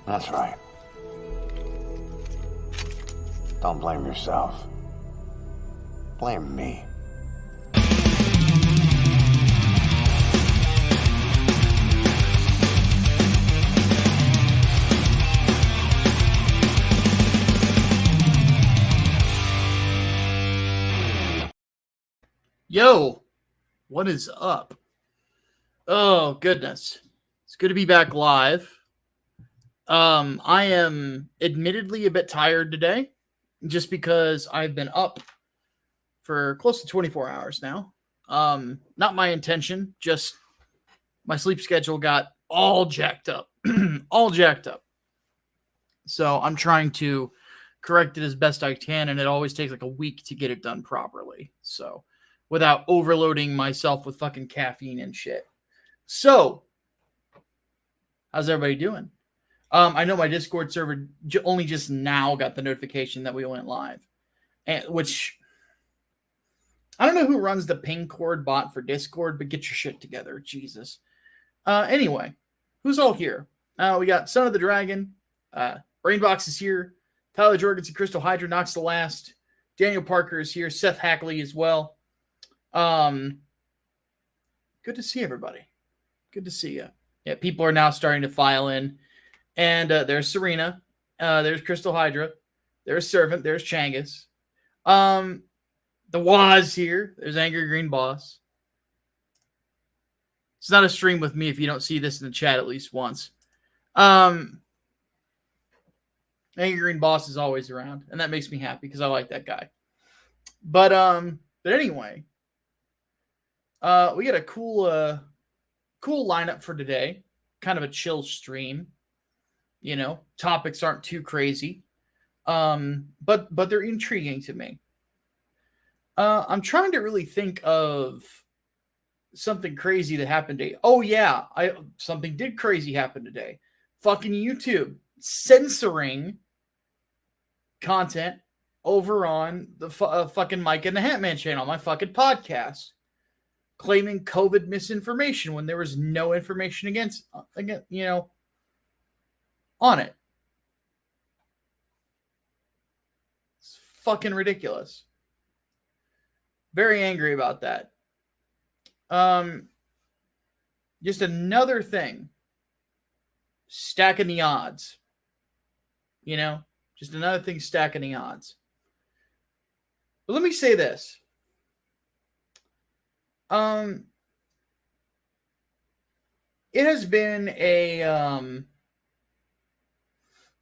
That's right. Don't blame yourself. Blame me. Yo, what is up? Oh, goodness. It's good to be back live. I am admittedly a bit tired today just because I've been up for close to 24 hours now. Not my intention, just my sleep schedule got all jacked up. All jacked up. So I'm trying to correct it as best I can, and it always takes like a week to get it done properly. So without overloading myself with fucking caffeine and shit. So, how's everybody doing? I know my Discord server only just now got the notification that we went live, which I don't know who runs the ping cord bot for Discord, but get your shit together, Jesus. Anyway, who's all here? We got Son of the Dragon, Brainbox is here, Tyler Jorgensen, Crystal Hydra, Knox the Last, Daniel Parker is here, Seth Hackley as well. Good to see everybody. Good to see you. Yeah, people are now starting to file in. And there's Serena. There's Crystal Hydra. There's Servant. There's Changus. The Waz here. There's Angry Green Boss. It's not a stream with me if you don't see this in the chat at least once. Angry Green Boss is always around, and that makes me happy because I like that guy. But anyway, we got a cool lineup for today. Kind of a chill stream. You know, topics aren't too crazy. But they're intriguing to me. I'm trying to really think of something crazy that happened today. Oh yeah, something did crazy happen today. Fucking YouTube censoring content over on the fucking Micah and the Hatman channel, my fucking podcast, claiming COVID misinformation when there was no information against on it. It's fucking ridiculous. Very angry about that. Just another thing. Stacking the odds. You know? Just another thing stacking the odds. But let me say this. It has been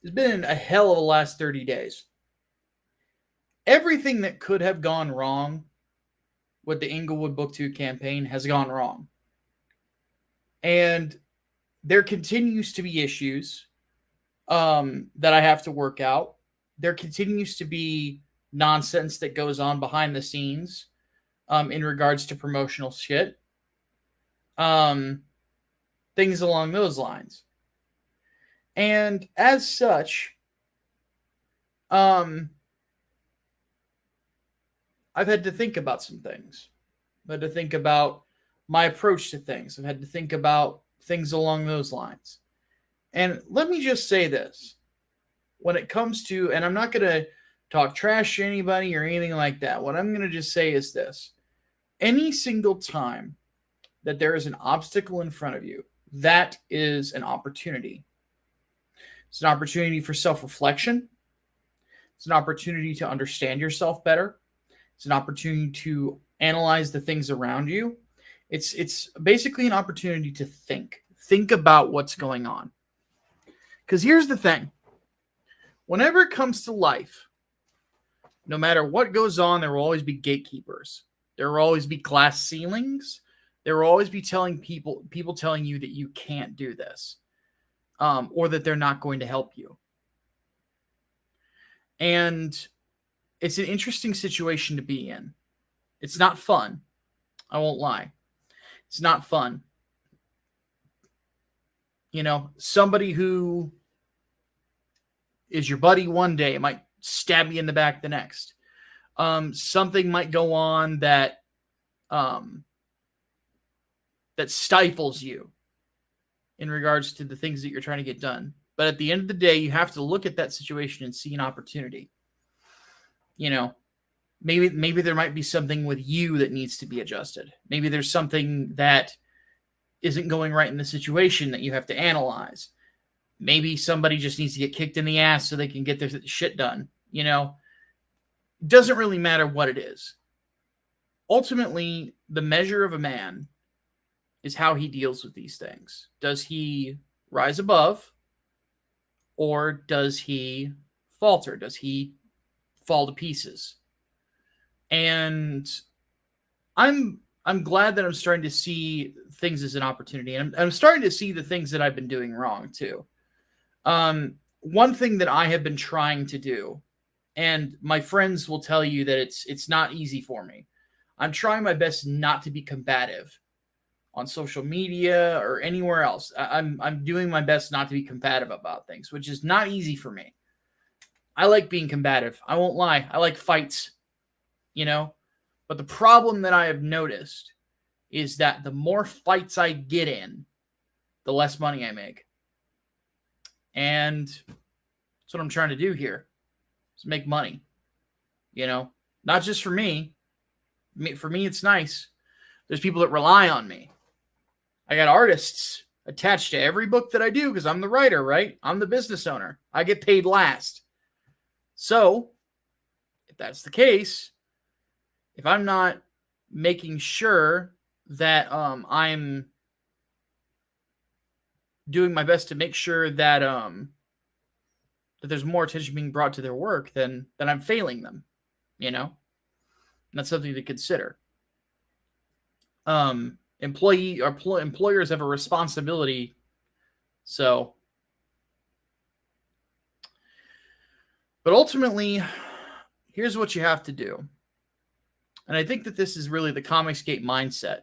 it's been a hell of a last 30 days. Everything that could have gone wrong with the Englewood Book 2 campaign has gone wrong. And there continues to be issues that I have to work out. There continues to be nonsense that goes on behind the scenes in regards to promotional shit. Things along those lines. And as such, I've had to think about some things. I've had to think about my approach to things. I've had to think about things along those lines. And let me just say this. When it comes to, and I'm not going to talk trash to anybody or anything like that. What I'm going to just say is this. Any single time that there is an obstacle in front of you, that is an opportunity. It's an opportunity for self-reflection. It's an opportunity to understand yourself better. It's an opportunity to analyze the things around you. It's basically an opportunity to think. Think about what's going on. Because here's the thing. Whenever it comes to life, no matter what goes on, there will always be gatekeepers. There will always be glass ceilings. There will always be people telling you that you can't do this. Or that they're not going to help you. And it's an interesting situation to be in. It's not fun. I won't lie. It's not fun. You know, somebody who is your buddy one day might stab you in the back the next. Something might go on that that stifles you in regards to the things that you're trying to get done. But at the end of the day, you have to look at that situation and see an opportunity. You know, maybe there might be something with you that needs to be adjusted. Maybe there's something that isn't going right in the situation that you have to analyze. Maybe somebody just needs to get kicked in the ass so they can get their shit done. You know, it doesn't really matter what it is. Ultimately, the measure of a man is how he deals with these things. Does he rise above, or does he falter? Does he fall to pieces? And I'm glad that I'm starting to see things as an opportunity. And I'm starting to see the things that I've been doing wrong too. One thing that I have been trying to do, and my friends will tell you that it's not easy for me. I'm trying my best not to be combative on social media or anywhere else. I'm doing my best not to be combative about things, which is not easy for me. I like being combative. I won't lie. I like fights, you know. But the problem that I have noticed is that the more fights I get in, the less money I make. And that's what I'm trying to do here, is make money. You know, not just for me. For me, it's nice. There's people that rely on me. I got artists attached to every book that I do because I'm the writer, right? I'm the business owner. I get paid last. So, if that's the case, if I'm not making sure that I'm doing my best to make sure that that there's more attention being brought to their work, then I'm failing them, you know? And that's something to consider. Employers have a responsibility. So, but ultimately, here's what you have to do. And I think that this is really the Comicsgate mindset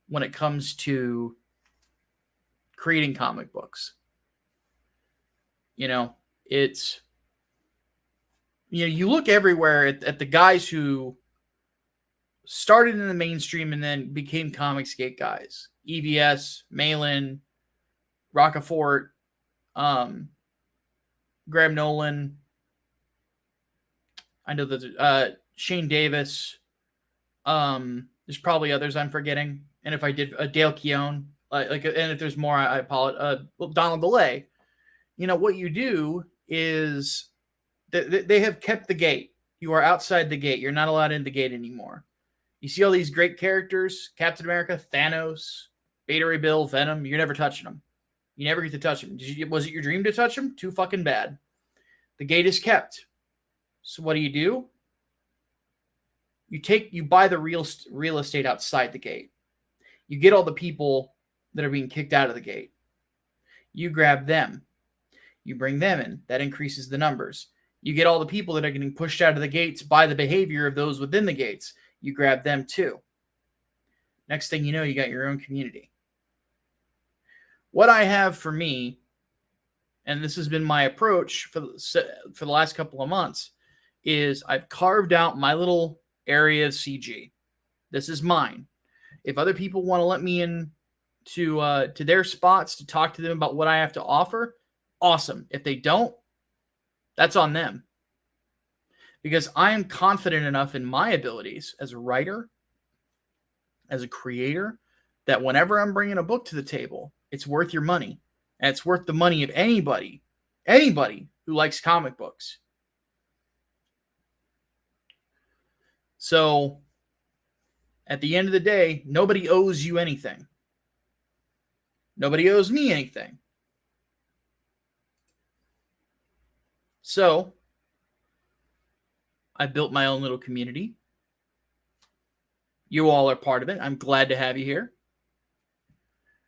when it comes to creating comic books. You know, it's, you know, you look everywhere at the guys who started in the mainstream and then became Comicsgate guys. EVS, Malin, Rockefort, Graham Nolan. I know that Shane Davis. There's probably others I'm forgetting. And if I did, Dale Keown. And if there's more, I apologize. Donald DeLay. You know, what you do is they have kept the gate. You are outside the gate. You're not allowed in the gate anymore. You see all these great characters, Captain America, Thanos, Beta Ray Bill, Venom. You're never touching them. You never get to touch them. Was it your dream to touch them? Too fucking bad. The gate is kept. So what do? You buy the real estate outside the gate. You get all the people that are being kicked out of the gate. You grab them. You bring them in. That increases the numbers. You get all the people that are getting pushed out of the gates by the behavior of those within the gates. You grab them too. Next thing you know, you got your own community. What I have for me, and this has been my approach for the last couple of months, is I've carved out my little area of CG. This is mine. If other people want to let me in to their spots to talk to them about what I have to offer, awesome. If they don't, that's on them. Because I am confident enough in my abilities as a writer, as a creator, that whenever I'm bringing a book to the table, it's worth your money. And it's worth the money of anybody who likes comic books. So, at the end of the day, nobody owes you anything. Nobody owes me anything. So, I built my own little community. You all are part of it. I'm glad to have you here.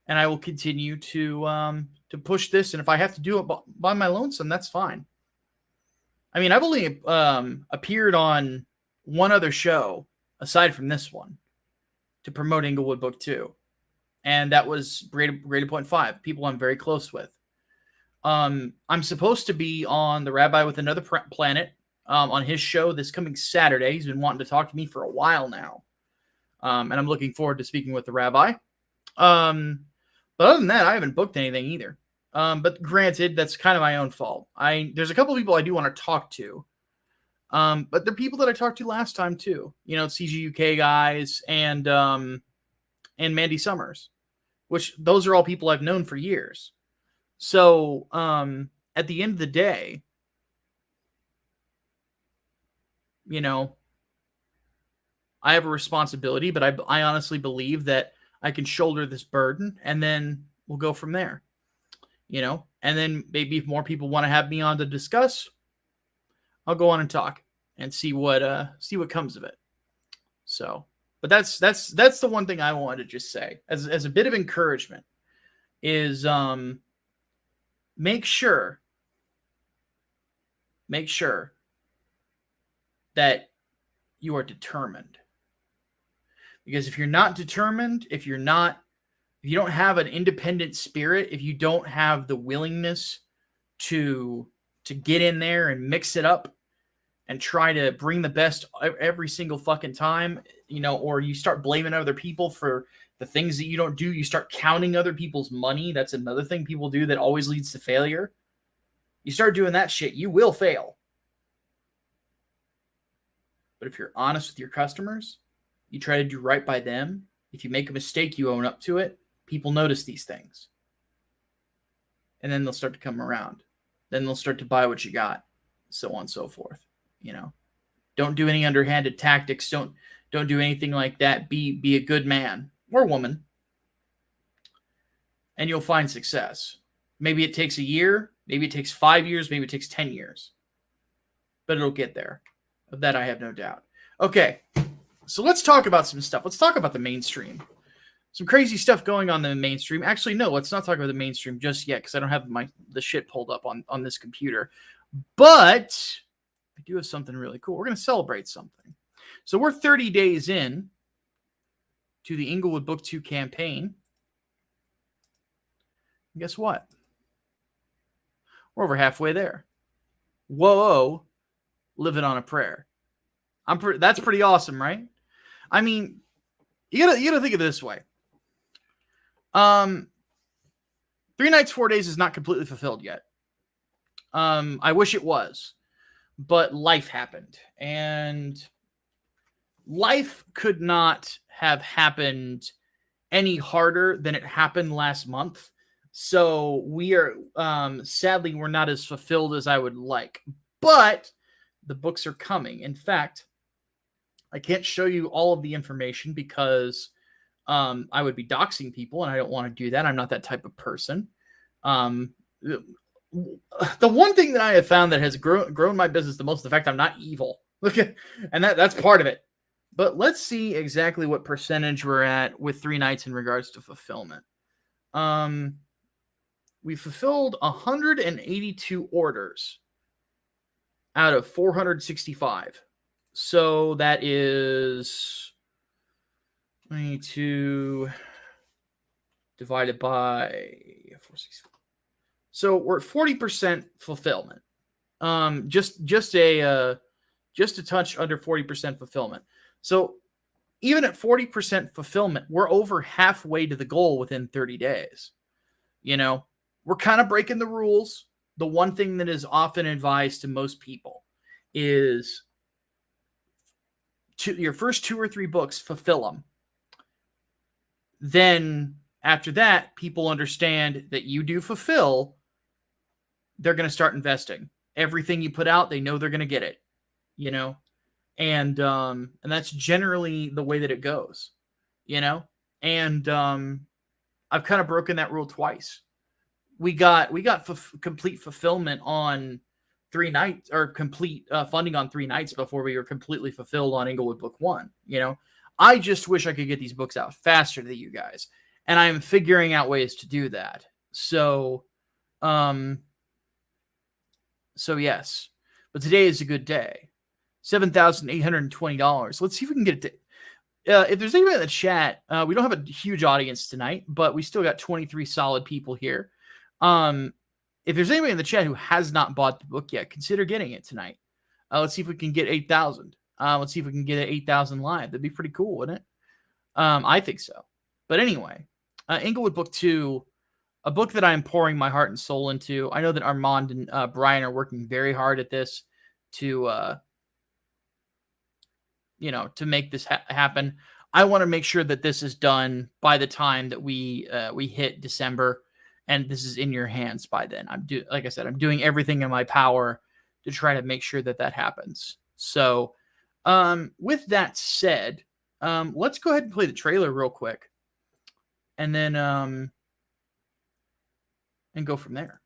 And I will continue to push this. And if I have to do it by my lonesome, that's fine. I mean, I've only appeared on one other show, aside from this one, to promote Englewood Book 2. And that was Rated Point 5, people I'm very close with. I'm supposed to be on The Rabbi with Another Planet on his show this coming Saturday. He's been wanting to talk to me for a while now. And I'm looking forward to speaking with the Rabbi. But other than that, I haven't booked anything either. But granted, that's kind of my own fault. There's a couple people I do want to talk to. But they're people that I talked to last time too. CGUK guys and Mandy Summers, which those are all people I've known for years. So at the end of the day, I have a responsibility, but I honestly believe that I can shoulder this burden, and then we'll go from there. And then maybe if more people want to have me on to discuss, I'll go on and talk and see what comes of it. So, but that's the one thing I wanted to just say as a bit of encouragement is make sure that you are determined. Because if you're not determined, if you don't have an independent spirit, if you don't have the willingness to get in there and mix it up and try to bring the best every single fucking time, or you start blaming other people for the things that you don't do, you start counting other people's money. That's another thing people do that always leads to failure. You start doing that shit, you will fail. But if you're honest with your customers, you try to do right by them. If you make a mistake, you own up to it. People notice these things. And then they'll start to come around. Then they'll start to buy what you got. So on and so forth. Don't do any underhanded tactics. Don't do anything like that. Be a good man or woman. And you'll find success. Maybe it takes a year. Maybe it takes 5 years. Maybe it takes 10 years. But it'll get there. Of that I have no doubt. Okay. So let's talk about some stuff. Let's talk about the mainstream. Some crazy stuff going on in the mainstream. Actually, no, let's not talk about the mainstream just yet because I don't have the shit pulled up on this computer. But I do have something really cool. We're going to celebrate something. So we're 30 days in to the Englewood Book 2 campaign. And guess what? We're over halfway there. Whoa, living on a prayer. That's pretty awesome, right? I mean, you gotta think of it this way. 3 Nights, 4 Days is not completely fulfilled yet. I wish it was, but life happened, and life could not have happened any harder than it happened last month. So we are, sadly, we're not as fulfilled as I would like, but the books are coming. In fact, I can't show you all of the information because I would be doxing people, and I don't want to do that. I'm not that type of person. The one thing that I have found that has grown my business the most is the fact I'm not evil. And that's part of it. But let's see exactly what percentage we're at with 3 Nights in regards to fulfillment. We fulfilled 182 orders out of 465. So that is 22 divided by 465. So we're at 40% fulfillment. Just a touch under 40% fulfillment. So even at 40% fulfillment, we're over halfway to the goal within 30 days. We're kind of breaking the rules. The one thing that is often advised to most people is your first 2 or 3 books, fulfill them. Then after that, people understand that you do fulfill. They're going to start investing. Everything you put out, they know they're going to get it, and that's generally the way that it goes, and I've kind of broken that rule twice. We got complete fulfillment on 3 Nights, or complete funding on 3 Nights before we were completely fulfilled on Englewood Book 1. I just wish I could get these books out faster to you guys, and I'm figuring out ways to do that. So yes, but today is a good day. $7,820. Let's see if we can get it. If there's anybody in the chat, we don't have a huge audience tonight, but we still got 23 solid people here. If there's anybody in the chat who has not bought the book yet, consider getting it tonight. Let's see if we can get 8,000. Let's see if we can get 8,000 live. That'd be pretty cool, wouldn't it? I think so. But anyway, Englewood Book 2, a book that I'm pouring my heart and soul into. I know that Armand and Brian are working very hard at this to, to make this happen. I want to make sure that this is done by the time that we hit December, and this is in your hands by then. Like I said, I'm doing everything in my power to try to make sure that happens. So, with that said, let's go ahead and play the trailer real quick, and then and go from there.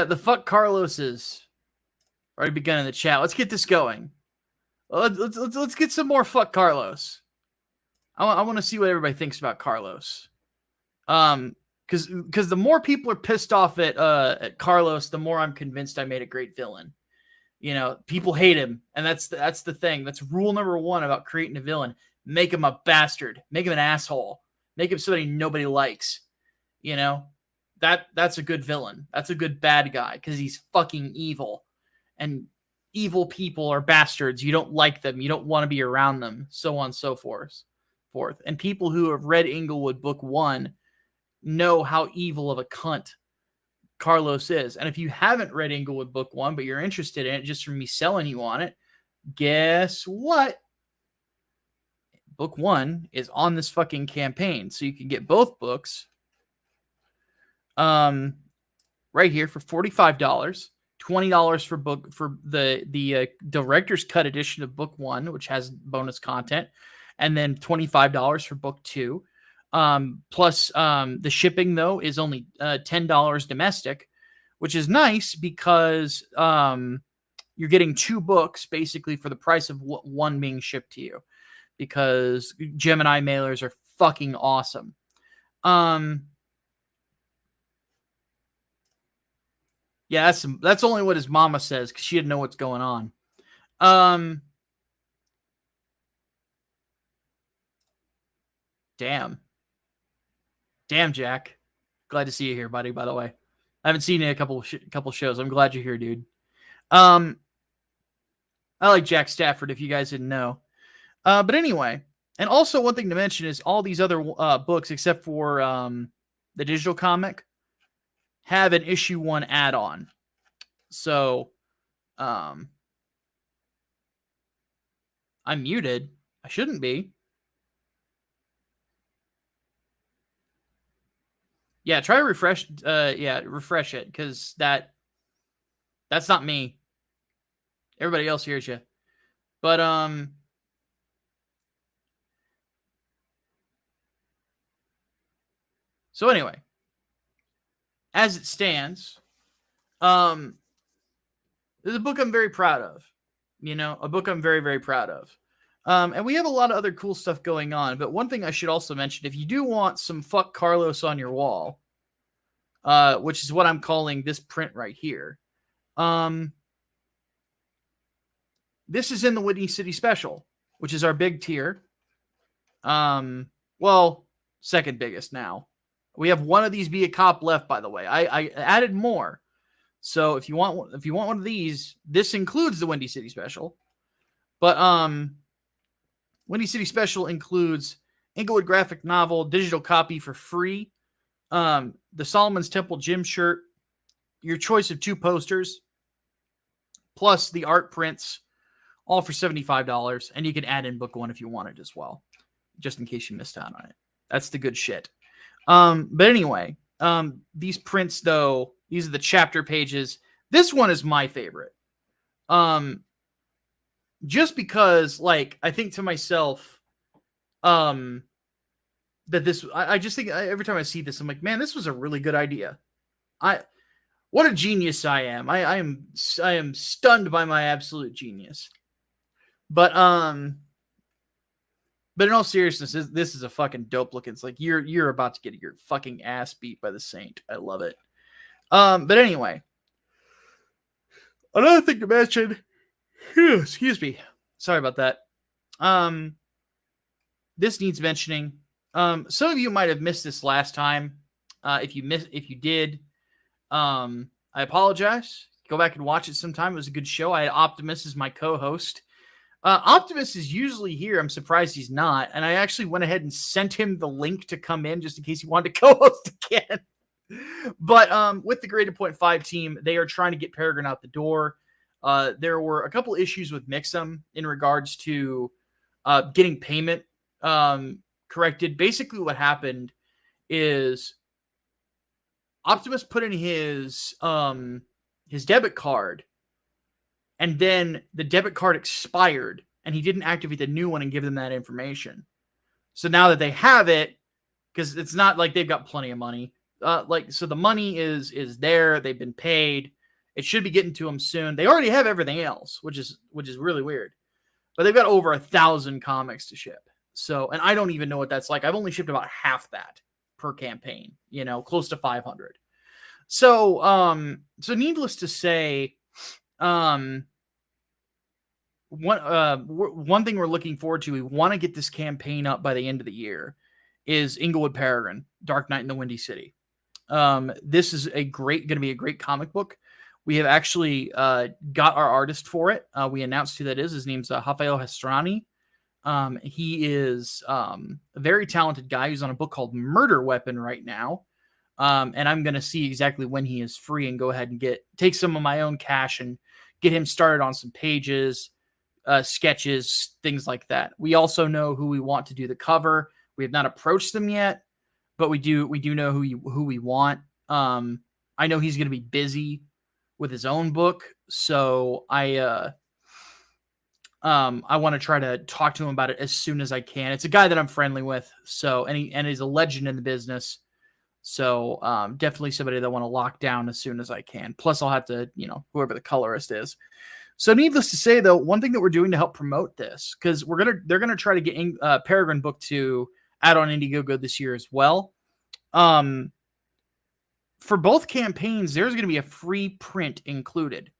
The fuck Carlos's already begun in the chat. Let's get this going. Let's get some more fuck Carlos. I want to see what everybody thinks about Carlos. Because the more people are pissed off at Carlos, the more I'm convinced I made a great villain. People hate him, and that's the thing. That's rule number one about creating a villain: make him a bastard, make him an asshole, make him somebody nobody likes. That's a good villain. That's a good bad guy because he's fucking evil, and evil people are bastards. You don't like them. You don't want to be around them. So on and so forth. And people who have read Englewood Book 1 know how evil of a cunt Carlos is. And if you haven't read Englewood Book 1, but you're interested in it just from me selling you on it, guess what? Book 1 is on this fucking campaign. So you can get both books right here for $45, $20 for the director's cut edition of Book 1, which has bonus content, and then $25 for Book 2. Plus the shipping though is only $10 domestic, which is nice because you're getting 2 books basically for the price of one being shipped to you, because Gemini mailers are fucking awesome. Yeah, that's only what his mama says because she didn't know what's going on. Damn, Jack. Glad to see you here, buddy. By the way, I haven't seen you in a couple shows. I'm glad you're here, dude. I like Jack Stafford, if you guys didn't know. But anyway, and also one thing to mention is all these other books, except for the digital comic, have an issue 1 add-on. So, I'm muted. I shouldn't be. Yeah, try refresh. Refresh it, because that's not me. Everybody else hears you. But so anyway, as it stands, there's a book I'm very proud of. A book I'm very, very proud of. And we have a lot of other cool stuff going on. But one thing I should also mention, if you do want some fuck Carlos on your wall, which is what I'm calling this print right here, this is in the Windy City Special, which is our big tier. Well, second biggest now. We have one of these Be a Cop left, by the way. I added more. So if you want one of these, this includes the Windy City Special. But Windy City Special includes Englewood graphic novel, digital copy for free, the Solomon's Temple gym shirt, your choice of 2 posters, plus the art prints, all for $75. And you can add in Book 1 if you wanted as well, just in case you missed out on it. That's the good shit. But anyway, these prints though, these are the chapter pages. This one is my favorite. Just because, like, I think to myself, that this, I just think every time I see this, I'm like, man, this was a really good idea. What a genius I am. I am stunned by my absolute genius. But in all seriousness, this is a fucking dope looking. It's like you're about to get your fucking ass beat by the Saint. I love it. But anyway, another thing to mention. Excuse me. Sorry about that. This needs mentioning. Some of you might have missed this last time. If you did, I apologize. Go back and watch it sometime. It was a good show. I had Optimus as my co-host. Optimus is usually here. I'm surprised he's not. And I actually went ahead and sent him the link to come in just in case he wanted to co-host again. But with the Graded Point 5 team, they are trying to get Peregrine out the door. There were a couple issues with Mixum in regards to getting payment corrected. Basically, what happened is Optimus put in his debit card, and then the debit card expired, and he didn't activate the new one and give them that information. So now that they have it, because it's not like they've got plenty of money, so the money is there. They've been paid. It should be getting to them soon. They already have everything else, which is really weird. But they've got over 1,000 comics to ship. So, and I don't even know what that's like. I've only shipped about half that per campaign, close to 500. So, so needless to say, one thing we're looking forward to, we want to get this campaign up by the end of the year, is Englewood Peregrine, Dark Knight in the Windy City. This is going to be a great comic book. We have actually got our artist for it. We announced who that is. His name's Rafael Hestrani. He is a very talented guy who's on a book called Murder Weapon right now. And I'm going to see exactly when he is free and go ahead and take some of my own cash and get him started on some pages, sketches, things like that. We also know who we want to do the cover. We have not approached them yet, but we do know who we want. I know he's going to be busy with his own book, so I want to try to talk to him about it as soon as I can. It's a guy that I'm friendly with, so and he's a legend in the business. So definitely somebody that I want to lock down as soon as I can. Plus, I'll have to, whoever the colorist is. So, needless to say, though, one thing that we're doing to help promote this, because they're gonna try to get Peregrine book to out on Indiegogo this year as well. For both campaigns, there's going to be a free print included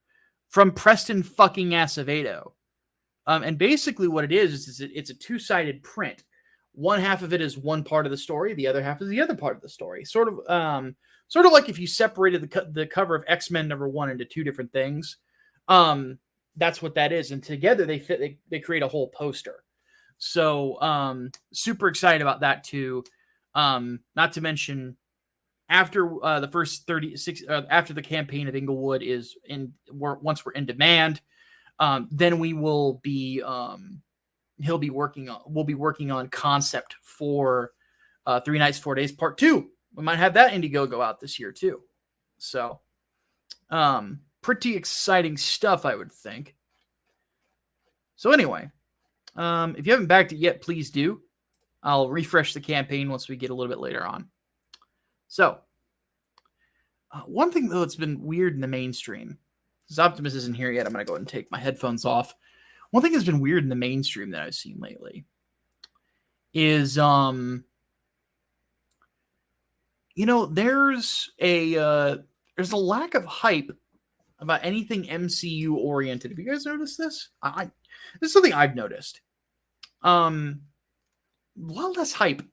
from Preston fucking Acevedo. And basically what it is it's a two-sided print. One half of it is one part of the story. The other half is the other part of the story. Sort of like if you separated the cover of X-Men #1 into two different things. That's what that is. And together they create a whole poster. So super excited about that too. Not to mention, after the first 36, after the campaign of Englewood once we're in demand, then we will be we'll be working on concept for 3 Nights 4 Days Part 2. We might have that Indiegogo out this year too. So pretty exciting stuff, I would think. So anyway, if you haven't backed it yet, please do. I'll refresh the campaign once we get a little bit later on. So, one thing, though, that's been weird in the mainstream, because Optimus isn't here yet, I'm going to go ahead and take my headphones off. One thing that's been weird in the mainstream that I've seen lately is, there's a lack of hype about anything MCU oriented. Have you guys noticed this? This is something I've noticed. A lot less hype.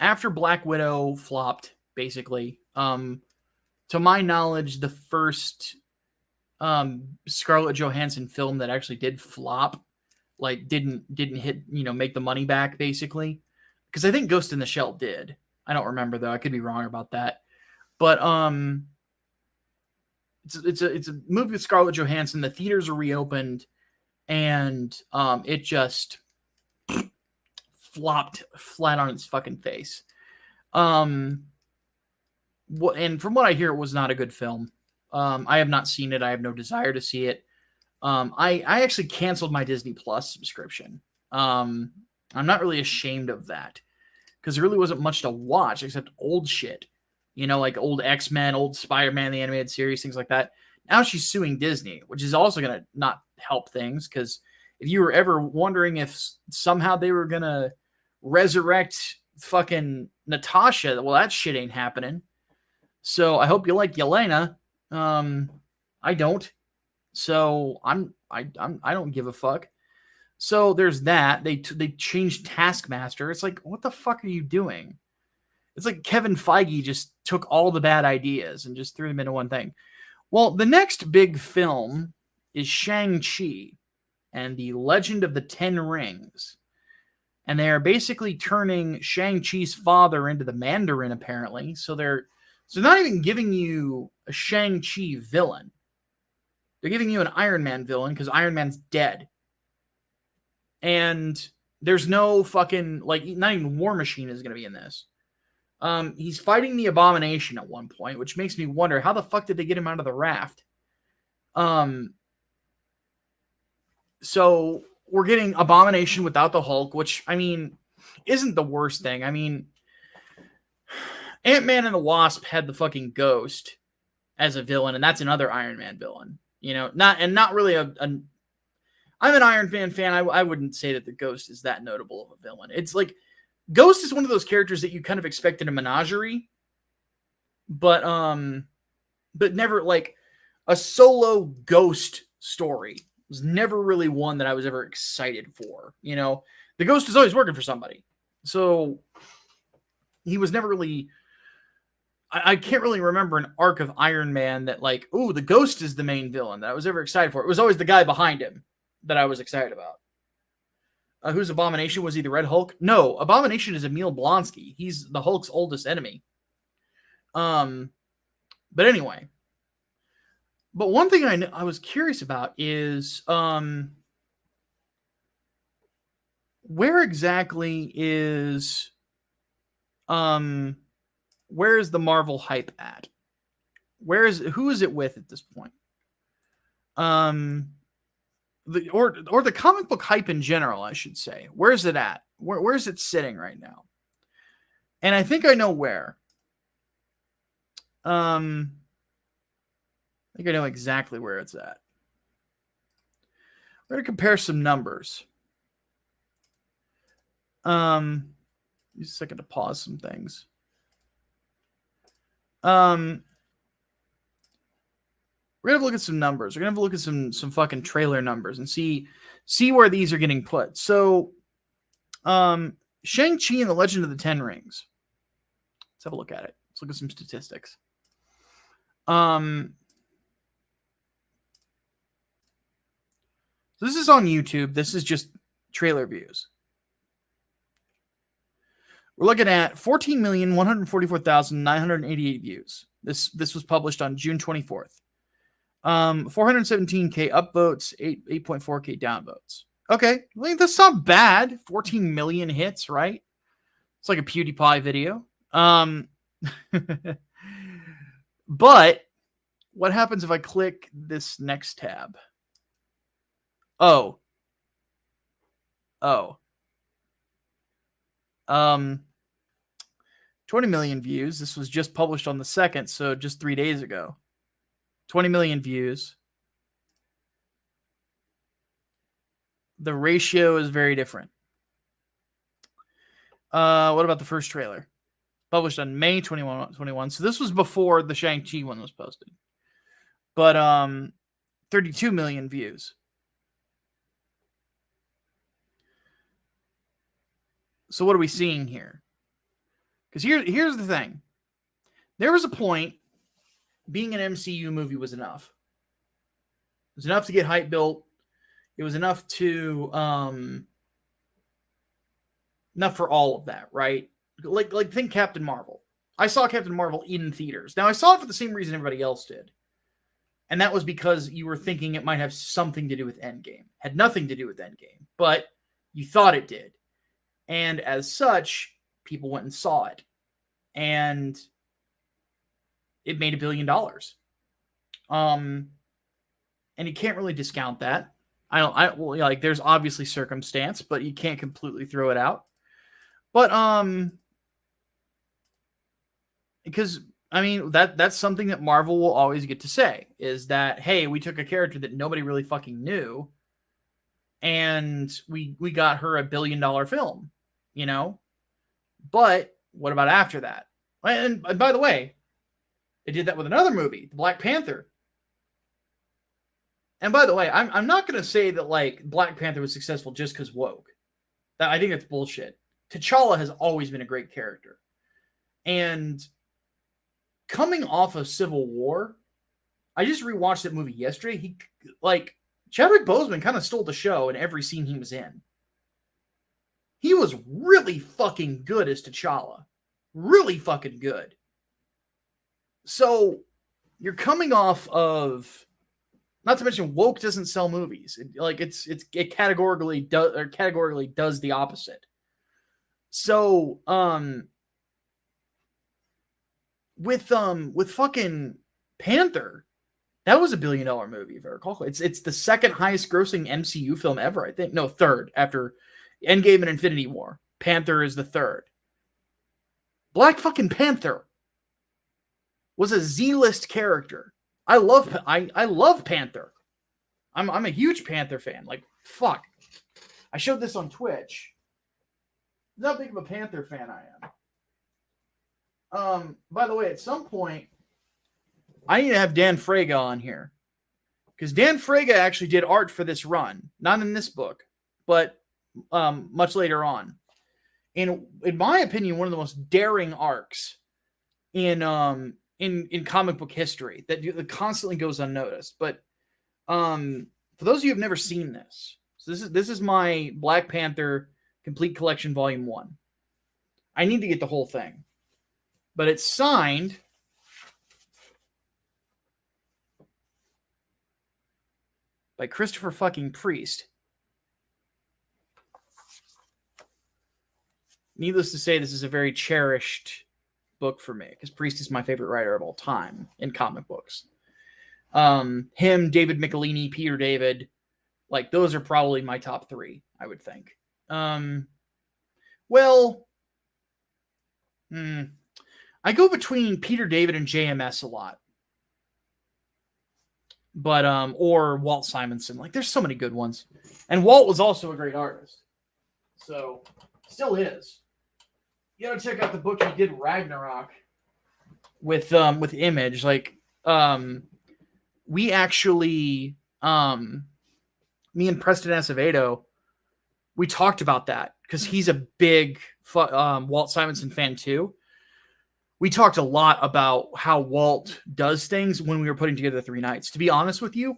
After Black Widow flopped, basically, to my knowledge, the first Scarlett Johansson film that actually did flop, like didn't hit, make the money back, basically. Because I think Ghost in the Shell did. I don't remember though. I could be wrong about that. But it's a movie with Scarlett Johansson. The theaters are reopened, and it just flopped flat on its fucking face. And from what I hear, it was not a good film. I have not seen it. I have no desire to see it. I actually canceled my Disney Plus subscription. I'm not really ashamed of that because there really wasn't much to watch except old shit. Like old X-Men, old Spider-Man, the animated series, things like that. Now she's suing Disney, which is also going to not help things because if you were ever wondering if somehow they were going to resurrect fucking Natasha, well, that shit ain't happening. So I hope you like Yelena. I don't. So I don't give a fuck. So there's that. They changed Taskmaster. It's like, what the fuck are you doing? It's like Kevin Feige just took all the bad ideas and just threw them into one thing. Well, the next big film is Shang-Chi and the Legend of the Ten Rings. And they are basically turning Shang-Chi's father into the Mandarin, apparently. So they're not even giving you a Shang-Chi villain. They're giving you an Iron Man villain because Iron Man's dead. And there's no fucking, not even War Machine is going to be in this. He's fighting the Abomination at one point, which makes me wonder, how the fuck did they get him out of the raft? So we're getting Abomination without the Hulk, which, isn't the worst thing. Ant-Man and the Wasp had the fucking Ghost as a villain, and that's another Iron Man villain. Not really I'm an Iron Man fan. I wouldn't say that the Ghost is that notable of a villain. It's like Ghost is one of those characters that you kind of expect in a menagerie, but never like a solo Ghost story was never really one that I was ever excited for. The Ghost is always working for somebody, so he was never really. I can't really remember an arc of Iron Man that the Ghost is the main villain that I was ever excited for. It was always the guy behind him that I was excited about. Who's Abomination? Was he the Red Hulk? No, Abomination is Emil Blonsky. He's the Hulk's oldest enemy. But anyway. But one thing I was curious about is where exactly is where is the Marvel hype at? Who is it with at this point? Or the comic book hype in general, I should say. Where is it at? Where is it sitting right now? And I think I know where. I think I know exactly where it's at. We're going to compare some numbers. Just a second to pause some things. We're going to look at some numbers. We're going to look at some fucking trailer numbers and see where these are getting put. So, Shang-Chi and the Legend of the Ten Rings. Let's have a look at it. Let's look at some statistics. So this is on YouTube. This is just trailer views. We're looking at 14,144,988 views. This was published on June 24th. 417K upvotes, 8.4K downvotes. Okay, that's not bad. 14 million hits, right? It's like a PewDiePie video. But what happens if I click this next tab? Oh. 20 million views. This was just published on the 2nd, so just 3 days ago. 20 million views. The ratio is very different. What about the first trailer? Published on May 21. So this was before the Shang-Chi one was posted. But 32 million views. So what are we seeing here? Because here's the thing. There was a point being an MCU movie was enough. It was enough to get hype built. It was enough to enough for all of that, right? Like think Captain Marvel. I saw Captain Marvel in theaters. Now I saw it for the same reason everybody else did. And that was because you were thinking it might have something to do with Endgame. Had nothing to do with Endgame, but you thought it did. And as such, people went and saw it. and it made $1 billion. And you can't really discount that. Well, like, there's obviously circumstance, but you can't completely throw it out. But because I mean that's something that Marvel will always get to say, is that, hey, we took a character that nobody really fucking knew, and we got her $1 billion film, you know. But what about after that? And by the way, they did that with another movie, Black Panther. And by the way, I'm not going to say that like Black Panther was successful just because woke. I think that's bullshit. T'Challa has always been a great character. And coming off of Civil War, I just rewatched that movie yesterday. Chadwick Boseman kind of stole the show in every scene he was in. He was really fucking good as T'Challa. Really fucking good. So you're coming off of, not to mention woke doesn't sell movies. It categorically does the opposite. So with fucking Panther, that was $1 billion movie, if I recall. It's the second highest grossing MCU film ever, I think. No, third, after Endgame and Infinity War. Panther is the third. Black fucking Panther was a Z-list character. I love Panther. I'm a huge Panther fan. Like, fuck. I showed this on Twitch. Not big of a Panther fan I am. By the way, at some point, I need to have Dan Fraga on here, because Dan Fraga actually did art for this run, not in this book, but much later on. And in my opinion, one of the most daring arcs in comic book history that constantly goes unnoticed. But for those of you who have never seen this, so this is my Black Panther Complete Collection Volume 1. I need to get the whole thing, but it's signed by Christopher fucking Priest. Needless to say, this is a very cherished book for me, because Priest is my favorite writer of all time in comic books. Him, David Michelini, Peter David, like, those are probably my top three, I would think. I go between Peter David and JMS a lot. But, or Walt Simonson. Like, there's so many good ones. And Walt was also a great artist. So, still is. You gotta check out the book he did, Ragnarok, with Image. Like, we actually, me and Preston Acevedo, we talked about that, because he's a big Walt Simonson fan too. We talked a lot about how Walt does things when we were putting together Three Nights. To be honest with you,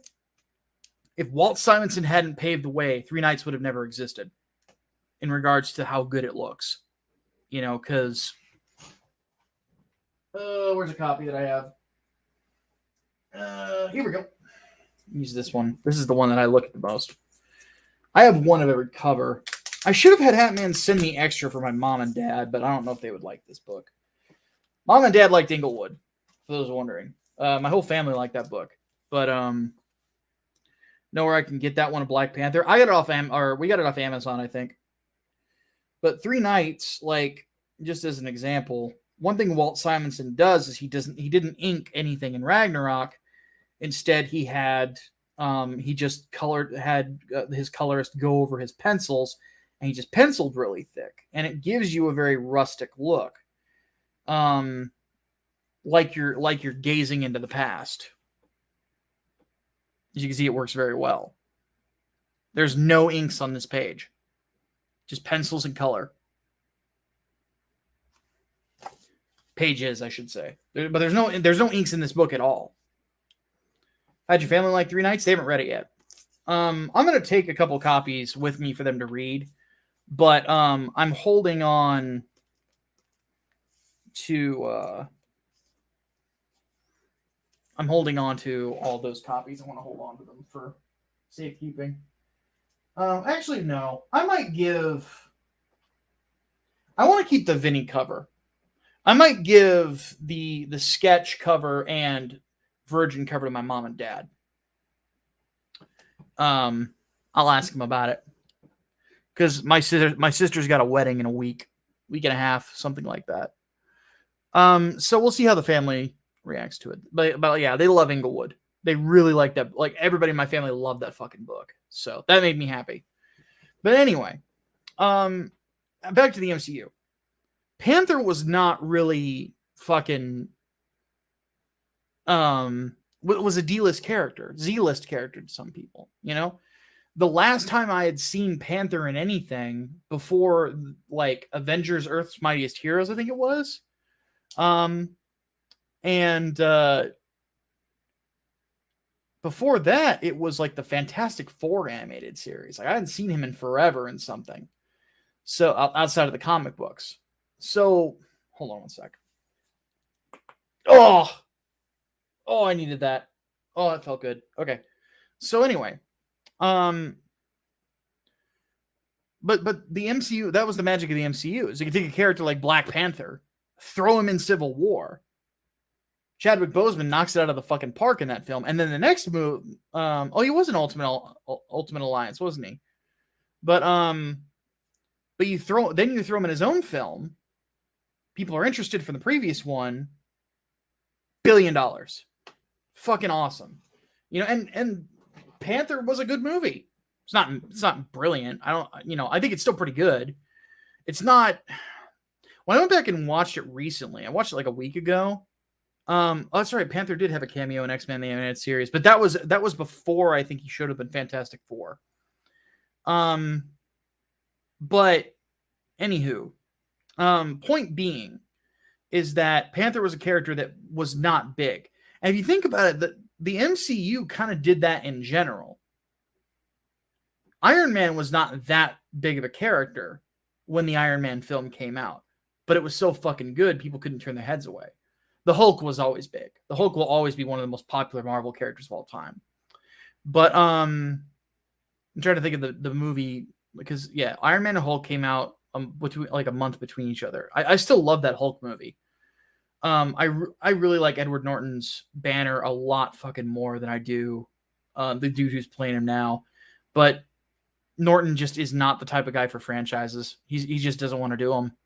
if Walt Simonson hadn't paved the way, Three Nights would have never existed in regards to how good it looks. You know, because where's a copy that I have? Here we go. Use this one. This is the one that I look at the most. I have one of every cover. I should have had Hatman send me extra for my mom and dad, but I don't know if they would like this book. Mom and dad liked Englewood, for those wondering. My whole family liked that book. But know where I can get that one of Black Panther. I got it off we got it off Amazon, I think. But Three Nights, like, just as an example, one thing Walt Simonson does is he didn't ink anything in Ragnarok. Instead, he had his colorist go over his pencils, and he just penciled really thick, and it gives you a very rustic look, like you're gazing into the past. As you can see, it works very well. There's no inks on this page, just pencils and color. Pages, I should say. But there's no inks in this book at all. How'd your family like Three Nights? They haven't read it yet. I'm going to take a couple copies with me for them to read, but I'm holding on to all those copies. I want to hold on to them for safekeeping. Actually, no. I want to keep the Vinny cover. I might give the sketch cover and Virgin cover to my mom and dad. I'll ask them about it because my sister's got a wedding in a week and a half, something like that. So we'll see how the family reacts to it. But yeah, they love Englewood. They really like that. Like everybody in my family loved that fucking book. So that made me happy. But anyway, back to the MCU. Panther was not really fucking was a D-list character, Z-list character to some people, you know? The last time I had seen Panther in anything before, like, Avengers Earth's Mightiest Heroes, I think it was. Before that, it was like the Fantastic Four animated series. Like I hadn't seen him in forever in something. So outside of the comic books. So hold on one sec. Oh, I needed that. Oh, that felt good. Okay. So anyway, but the MCU, that was the magic of the MCU. Is you can take a character like Black Panther, throw him in Civil War. Chadwick Boseman knocks it out of the fucking park in that film. And then the next move, he was in Ultimate Alliance, wasn't he? But you throw him in his own film. People are interested from the previous one. $1 billion. Fucking awesome. You know, and Panther was a good movie. It's not brilliant. I think it's still pretty good. It's not. When I went back and watched it recently, I watched it like a week ago. That's right. Panther did have a cameo in X-Men the Animated Series, but that was before I think he showed up in Fantastic Four. But anywho, point being is that Panther was a character that was not big. And if you think about it, the MCU kind of did that in general. Iron Man was not that big of a character when the Iron Man film came out, but it was so fucking good, people couldn't turn their heads away. The Hulk was always big. The Hulk will always be one of the most popular Marvel characters of all time. But I'm trying to think of the movie because Iron Man and Hulk came out between like a month between each other. I still love that Hulk movie. I really like Edward Norton's Banner a lot fucking more than I do the dude who's playing him now. But Norton just is not the type of guy for franchises. He just doesn't want to do them.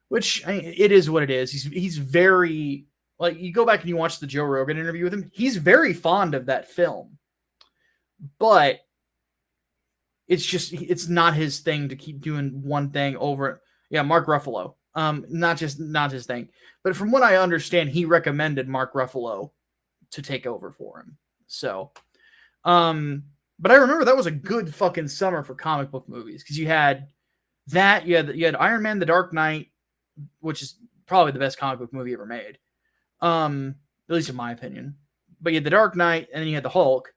Which it is what it is. He's very, like, you go back and you watch the Joe Rogan interview with him. He's very fond of that film, but it's not his thing to keep doing one thing over. Yeah, Mark Ruffalo. Not his thing. But from what I understand, he recommended Mark Ruffalo to take over for him. So, but I remember that was a good fucking summer for comic book movies because you had Iron Man, The Dark Knight, which is probably the best comic book movie ever made. At least in my opinion. But you had The Dark Knight, and then you had the Hulk.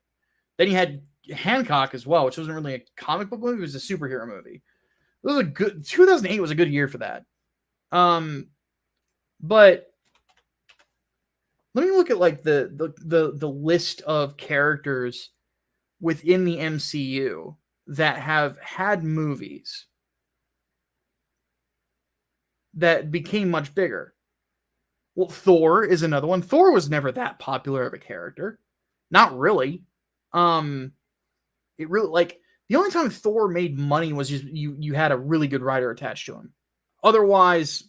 Then you had Hancock as well, which wasn't really a comic book movie, it was a superhero movie. It was a good 2008 was a good year for that. But let me look at like the list of characters within the MCU that have had movies that became much bigger. Well, Thor is another one. Thor was never that popular of a character. Not really. It really, like, the only time Thor made money was just you had a really good writer attached to him. Otherwise,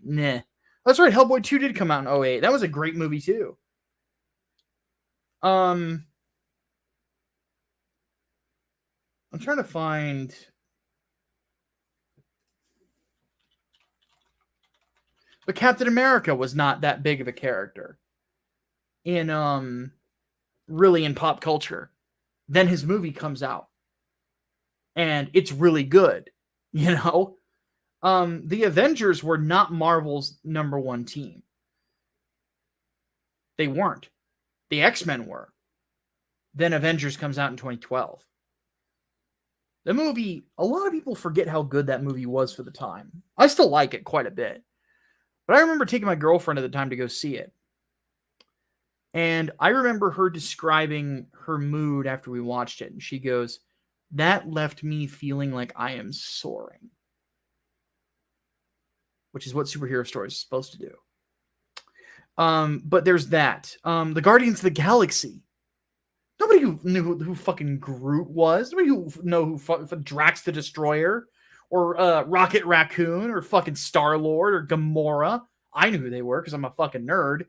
nah. That's right, Hellboy 2 did come out in 2008. That was a great movie too. I'm trying to find. But Captain America was not that big of a character in really in pop culture. Then his movie comes out and it's really good, you know? The Avengers were not Marvel's number one team. They weren't. The X-Men were. Then Avengers comes out in 2012. The movie, a lot of people forget how good that movie was for the time. I still like it quite a bit. But I remember taking my girlfriend at the time to go see it. And I remember her describing her mood after we watched it. And she goes, "That left me feeling like I am soaring." which is what superhero stories are supposed to do. But there's that. The Guardians of the Galaxy. Nobody who knew who fucking Groot was. Nobody who know who Drax the Destroyer or Rocket Raccoon or fucking Star-Lord or Gamora. I knew who they were because I'm a fucking nerd.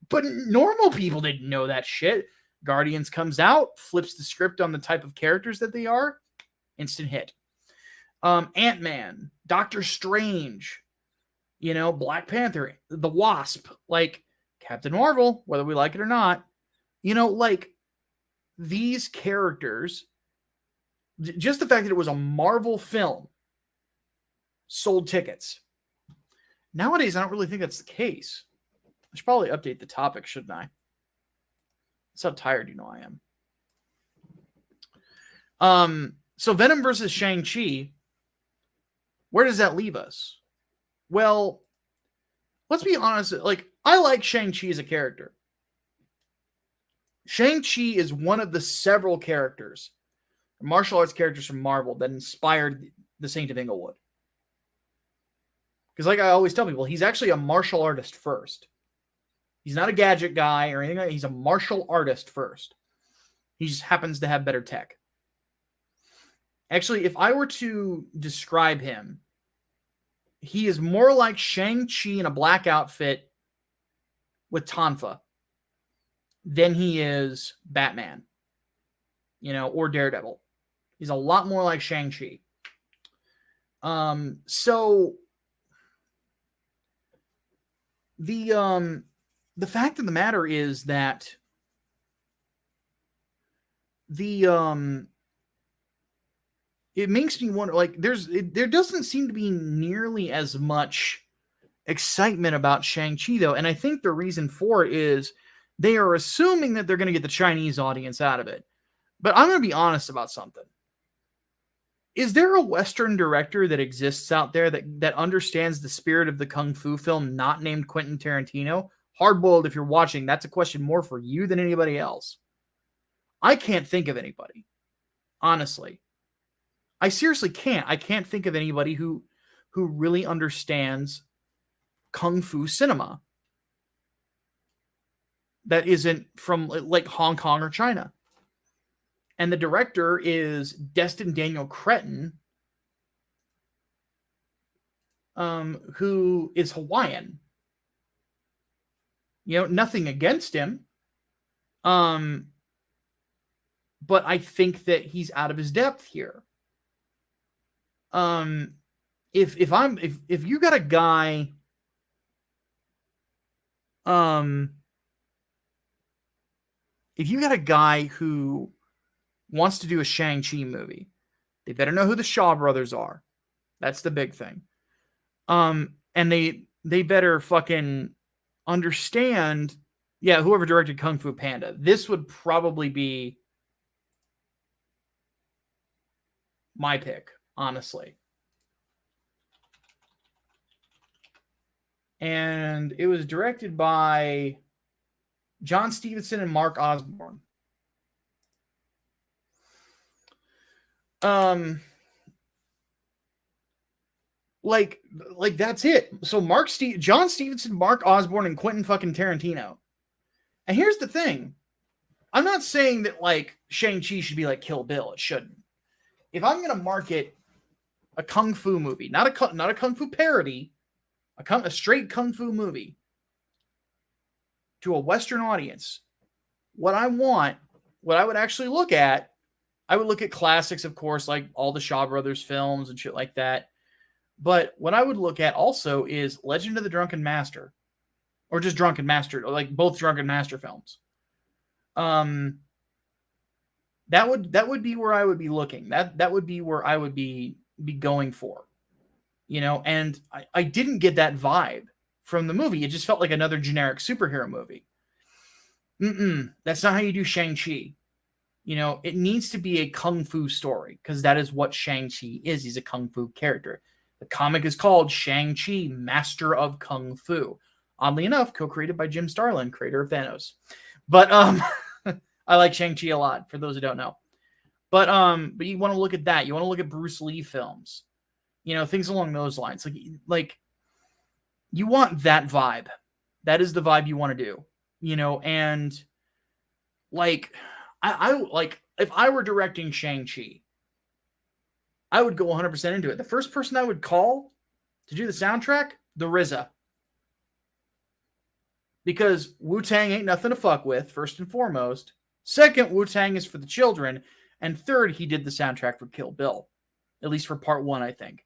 But normal people didn't know that shit. Guardians comes out, flips the script on the type of characters that they are. Instant hit. Ant-Man, Doctor Strange, Black Panther, the Wasp, like Captain Marvel, whether we like it or not, like these characters, just the fact that it was a Marvel film sold tickets. Nowadays, I don't really think that's the case. I should probably update the topic, shouldn't I? That's how tired I am. So Venom versus Shang-Chi, where does that leave us? Well, let's be honest. Like, I like Shang-Chi as a character. Shang-Chi is one of the several characters, martial arts characters from Marvel that inspired the Saint of Englewood. Because like I always tell people, he's actually a martial artist first. He's not a gadget guy or anything like that. He's a martial artist first. He just happens to have better tech. Actually, if I were to describe him, he is more like Shang-Chi in a black outfit with tonfa than he is Batman, or Daredevil. He's a lot more like Shang-Chi. So the fact of the matter is that it makes me wonder, like, there doesn't seem to be nearly as much excitement about Shang-Chi, though. And I think the reason for it is they are assuming that they're going to get the Chinese audience out of it. But I'm going to be honest about something. Is there a Western director that exists out there that understands the spirit of the Kung Fu film not named Quentin Tarantino? Hardboiled, if you're watching, that's a question more for you than anybody else. I can't think of anybody. Honestly. I seriously can't. I can't think of anybody who really understands Kung Fu cinema that isn't from like Hong Kong or China. And the director is Destin Daniel Cretton, who is Hawaiian. Nothing against him. But I think that he's out of his depth here. If you got a guy, if you got a guy who wants to do a Shang-Chi movie, they better know who the Shaw brothers are. That's the big thing. And they better fucking understand, whoever directed Kung Fu Panda. This would probably be my pick, honestly. And it was directed by John Stevenson and Mark Osborne. Like that's it. So John Stevenson, Mark Osborne, and Quentin fucking Tarantino. And here's the thing. I'm not saying that like Shang-Chi should be like Kill Bill. It shouldn't. If I'm going to market a Kung Fu movie, not a Kung Fu parody, a straight Kung Fu movie to a Western audience, what I would actually look at, I would look at classics, of course, like all the Shaw Brothers films and shit like that. But what I would look at also is Legend of the Drunken Master, or just Drunken Master, or like both Drunken Master films. That would be where I would be looking. That would be where I would be going for, and I didn't get that vibe from the movie. It just felt like another generic superhero movie. That's not how you do Shang-Chi. It needs to be a Kung Fu story, because that is what Shang-Chi is. He's a Kung Fu character. The comic is called Shang-Chi, Master of Kung Fu. Oddly enough, co-created by Jim Starlin, creator of Thanos. But I like Shang-Chi a lot, for those who don't know. But you want to look at that. You want to look at Bruce Lee films. Things along those lines. Like You want that vibe. That is the vibe you want to do, you know, and like, I like, if I were directing Shang-Chi, I would go 100% into it. The first person I would call to do the soundtrack, the RZA. Because Wu-Tang ain't nothing to fuck with, first and foremost. Second, Wu-Tang is for the children. And third, he did the soundtrack for Kill Bill. At least for part 1, I think.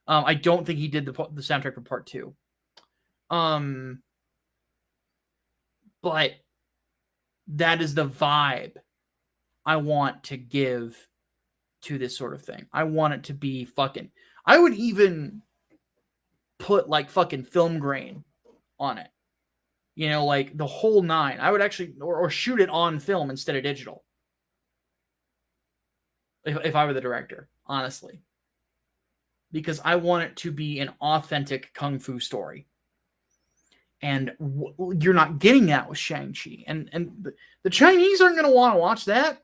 I don't think he did the soundtrack for part 2. But that is the vibe I want to give to this sort of thing. I want it to be fucking... I would even put like fucking film grain on it. You know, like the whole 9. I would actually... Or shoot it on film instead of digital. If I were the director, honestly. Because I want it to be an authentic kung fu story. And you're not getting that with Shang-Chi. And the Chinese aren't going to want to watch that.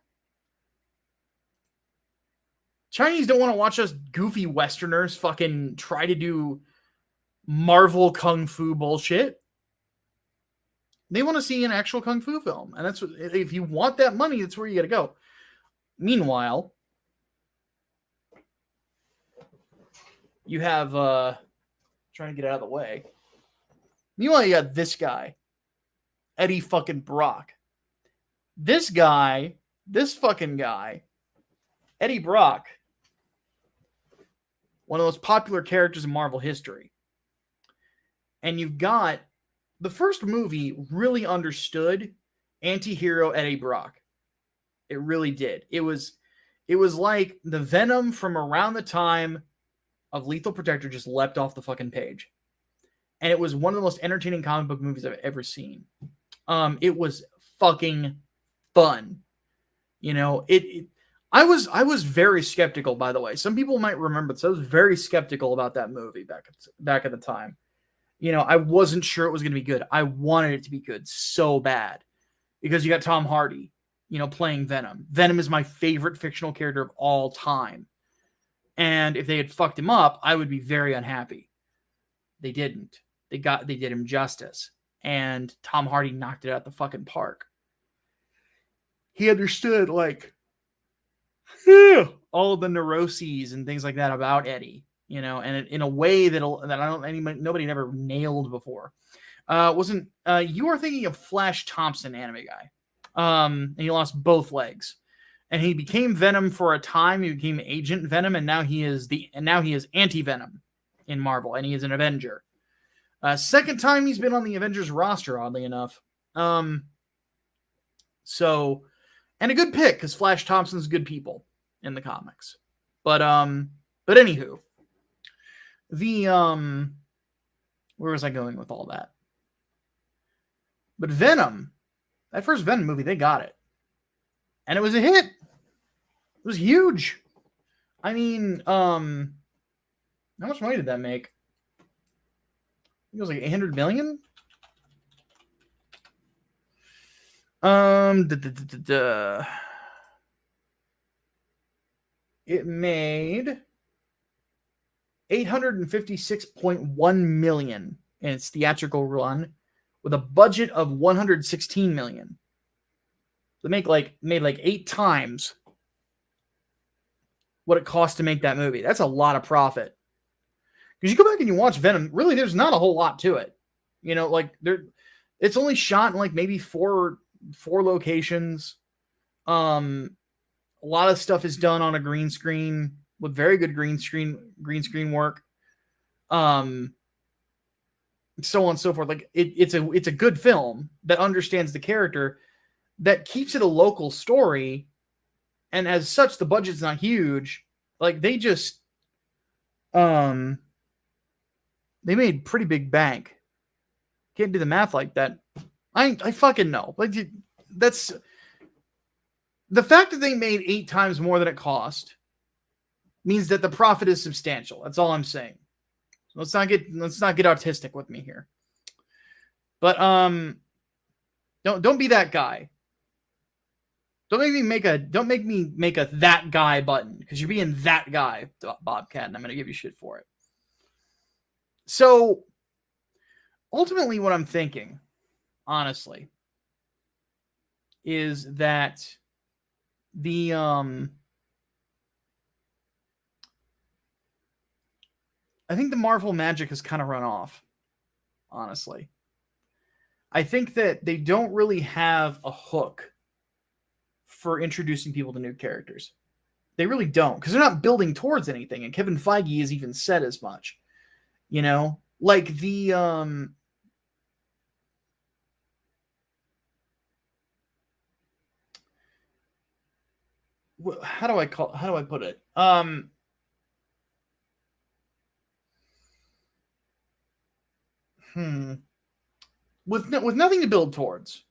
Chinese don't want to watch us goofy Westerners fucking try to do Marvel kung fu bullshit. They want to see an actual kung fu film. And that's what, if you want that money, that's where you got to go. Meanwhile, you have trying to get out of the way. Meanwhile, you got this guy, Eddie fucking Brock. This fucking guy, Eddie Brock, one of the most popular characters in Marvel history. And you've got the first movie really understood anti-hero Eddie Brock. It really did. It was like the Venom from around the time of Lethal Protector just leapt off the fucking page. And it was one of the most entertaining comic book movies I've ever seen. It was fucking fun. You know, I was very skeptical, by the way. Some people might remember this. I was very skeptical about that movie back at the time. You know, I wasn't sure it was going to be good. I wanted it to be good so bad. Because you got Tom Hardy, you know, playing Venom. Venom is my favorite fictional character of all time. And if they had fucked him up, I would be very unhappy. They didn't. They did him justice. And Tom Hardy knocked it out the fucking park. He understood, like, all of the neuroses and things like that about Eddie, you know, and in a way that nobody never nailed before. You are thinking of Flash Thompson, anime guy. And he lost both legs. And he became Venom for a time. He became Agent Venom, and now he is Anti-Venom in Marvel, and he is an Avenger. Second time he's been on the Avengers roster, oddly enough. So, and a good pick, because Flash Thompson's good people in the comics. But anywho, where was I going with all that? But Venom, that first Venom movie, they got it. And it was a hit. It was huge. I mean, how much money did that make? It was like 800 million. It made 856.1 million in its theatrical run, with a budget of 116 million. They made like 8 times what it cost to make that movie. That's a lot of profit. Because you go back and you watch Venom, really, there's not a whole lot to it. You know, like it's only shot in like maybe four locations. A lot of stuff is done on a green screen with very good green screen work. So on and so forth. Like it's a good film that understands the character, that keeps it a local story, and as such, the budget's not huge. Like they just they made pretty big bank. Can't do the math like that. I fucking know. Like that's the fact that they made 8 times more than it cost means that the profit is substantial. That's all I'm saying. So let's not get autistic with me here. But don't be that guy. Don't make me make a that guy button, because you're being that guy, Bobcat, and I'm gonna give you shit for it. So ultimately what I'm thinking, honestly, is that the I think the Marvel magic has kind of run off, honestly. I think that they don't really have a hook for introducing people to new characters. They really don't, because they're not building towards anything. And Kevin Feige has even said as much. You know, like the how do I put it? With nothing to build towards,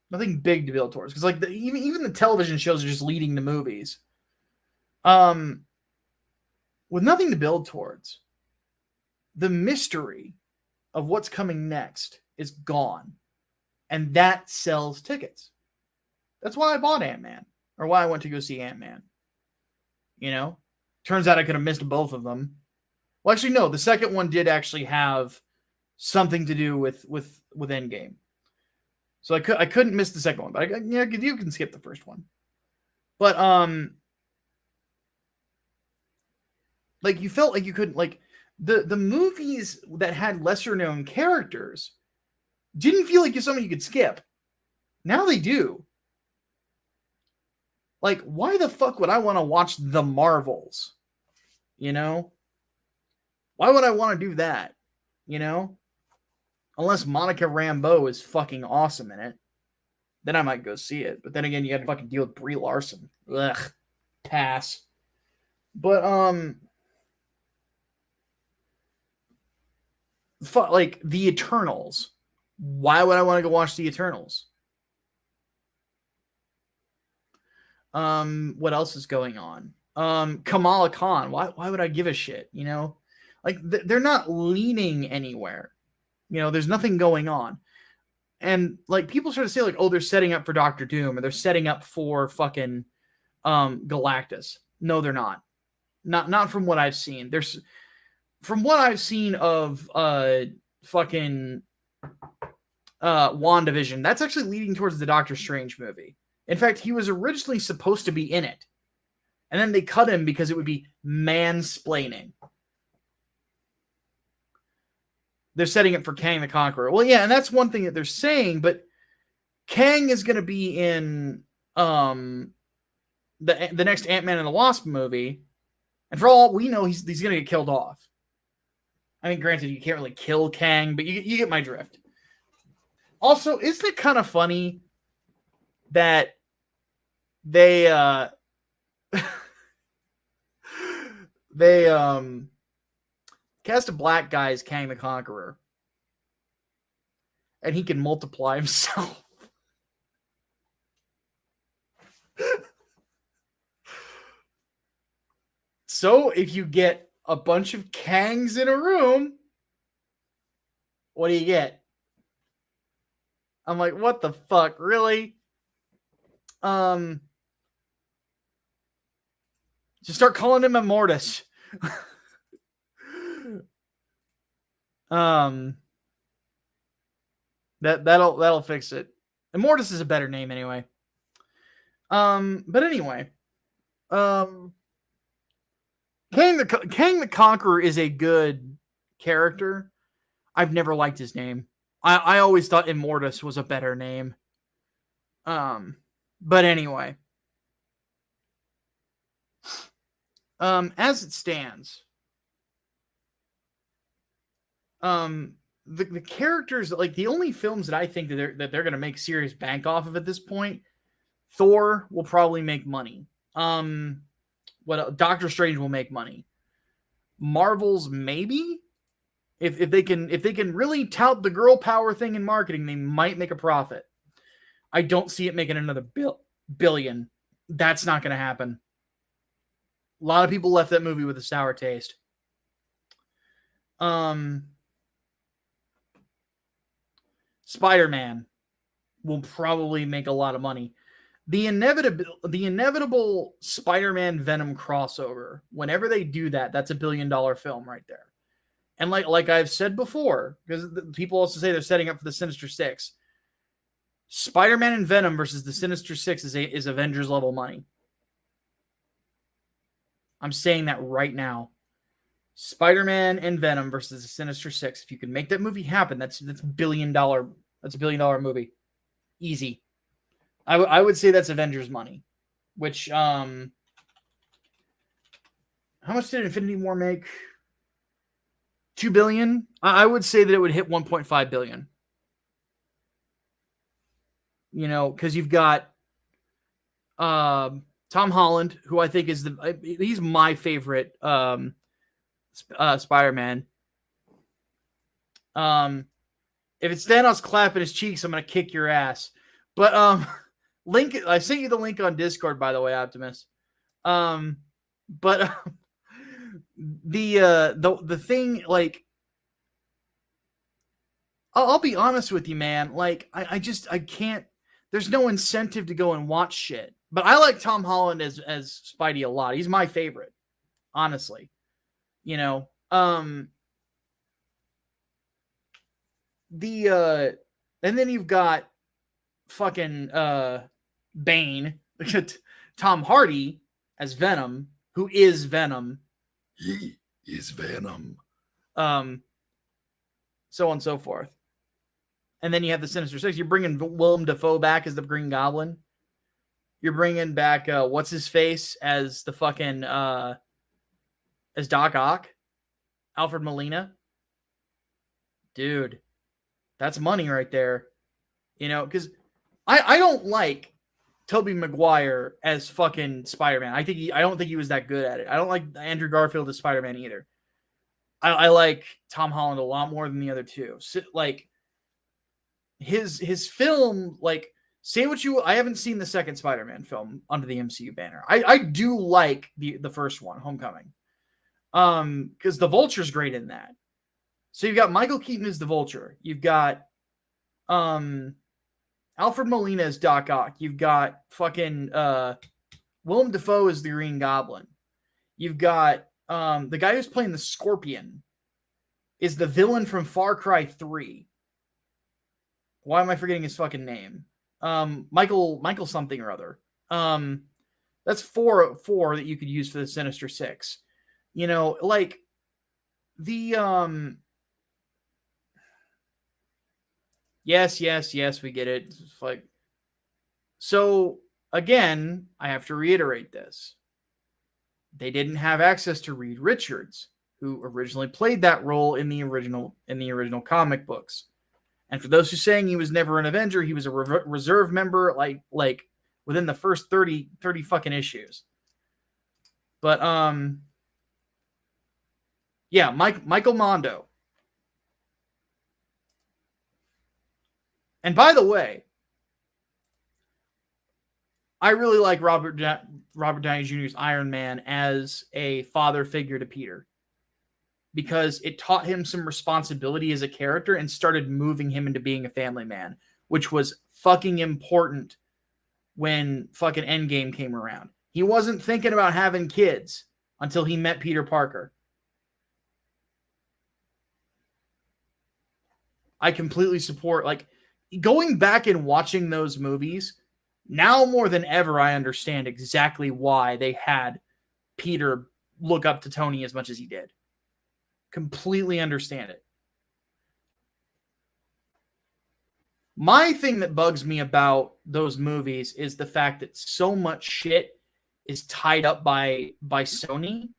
nothing big to build towards, because like even the television shows are just leading the movies. With nothing to build towards, the mystery of what's coming next is gone, and that sells tickets. That's why I bought Ant-Man, or why I went to go see Ant-Man. You know, turns out I could have missed both of them. Well, actually, no. The second one did actually have something to do with Endgame, so I couldn't miss the second one. But you can skip the first one. But like you felt like you couldn't, like the movies that had lesser known characters didn't feel like something you could skip. Now they do. Like, why the fuck would I want to watch The Marvels? You know? Why would I want to do that? You know? Unless Monica Rambeau is fucking awesome in it. Then I might go see it. But then again, you got to fucking deal with Brie Larson. Ugh. Pass. But, like, The Eternals. Why would I want to go watch The Eternals? What else is going on? Kamala Khan. Why would I give a shit? You know, like they're not leaning anywhere. You know, there's nothing going on. And like people start to say like, oh, they're setting up for Doctor Doom, or they're setting up for fucking Galactus. No, they're not. Not from what I've seen. There's from what I've seen of fucking WandaVision, that's actually leading towards the Doctor Strange movie. In fact, he was originally supposed to be in it. And then they cut him because it would be mansplaining. They're setting it for Kang the Conqueror. Well, yeah, and that's one thing that they're saying, but Kang is going to be in the next Ant-Man and the Wasp movie. And for all we know, he's going to get killed off. I mean, granted, you can't really kill Kang, but you get my drift. Also, isn't it kind of funny that they cast a black guy as Kang the Conqueror, and he can multiply himself. So if you get a bunch of Kangs in a room, what do you get? I'm like, what the fuck, really? Just start calling him Immortus. That'll fix it. Immortus is a better name anyway. But anyway, Kang the Conqueror is a good character. I've never liked his name. I always thought Immortus was a better name. But anyway, as it stands, the characters, like the only films that I think that they're going to make serious bank off of at this point, Thor will probably make money. Doctor Strange will make money. Marvel's maybe, if they can really tout the girl power thing in marketing, they might make a profit. I don't see it making another billion. That's not going to happen. A lot of people left that movie with a sour taste. Spider-Man will probably make a lot of money. The inevitable Spider-Man Venom crossover, whenever they do that, that's $1 billion film right there. And like I've said before, because people also say they're setting up for the Sinister Six. Spider-Man and Venom versus the Sinister Six is Avengers level money. I'm saying that right now. Spider-Man and Venom versus the Sinister Six. If you can make that movie happen, that's a $1 billion movie. Easy. I would say that's Avengers money. Which how much did Infinity War make? $2 billion? I would say that it would hit $1.5 billion. You know, because you've got Tom Holland, who I think is he's my favorite Spider-Man. If it's Thanos clapping his cheeks, I'm gonna kick your ass. But link, I sent you the link on Discord, by the way, Optimus. But the thing, like, I'll be honest with you, man. Like, I can't. There's no incentive to go and watch shit. But I like Tom Holland as Spidey a lot. He's my favorite, honestly. You know, and then you've got fucking Bane, Tom Hardy as Venom, who is Venom. He is Venom. So on and so forth. And then you have the Sinister Six. You're bringing Willem Dafoe back as the Green Goblin. You're bringing back what's his face as the fucking as Doc Ock, Alfred Molina. Dude, that's money right there. You know, because I don't like Tobey Maguire as fucking Spider-Man. I don't think he was that good at it. I don't like Andrew Garfield as Spider-Man either. I like Tom Holland a lot more than the other two. So, like, his film, like, say what you, I haven't seen the second Spider-Man film under the MCU banner. I do like the first one, Homecoming. Because the Vulture's great in that. So you've got Michael Keaton as the Vulture. You've got Alfred Molina as Doc Ock. You've got fucking Willem Dafoe as the Green Goblin. You've got the guy who's playing the Scorpion is the villain from Far Cry 3. Why am I forgetting his fucking name? Michael something or other. That's four that you could use for the Sinister Six. You know, like the yes, we get it. It's like, so again, I have to reiterate this. They didn't have access to Reed Richards, who originally played that role in the original comic books. And for those who are saying he was never an Avenger, he was a reserve member, like within the first 30 fucking issues. But yeah, Michael Mondo. And by the way, I really like Robert Downey Jr.'s Iron Man as a father figure to Peter, because it taught him some responsibility as a character and started moving him into being a family man, which was fucking important when fucking Endgame came around. He wasn't thinking about having kids until he met Peter Parker. I completely support, like, going back and watching those movies, now more than ever, I understand exactly why they had Peter look up to Tony as much as he did. Completely understand it. My thing that bugs me about those movies is the fact that so much shit is tied up by Sony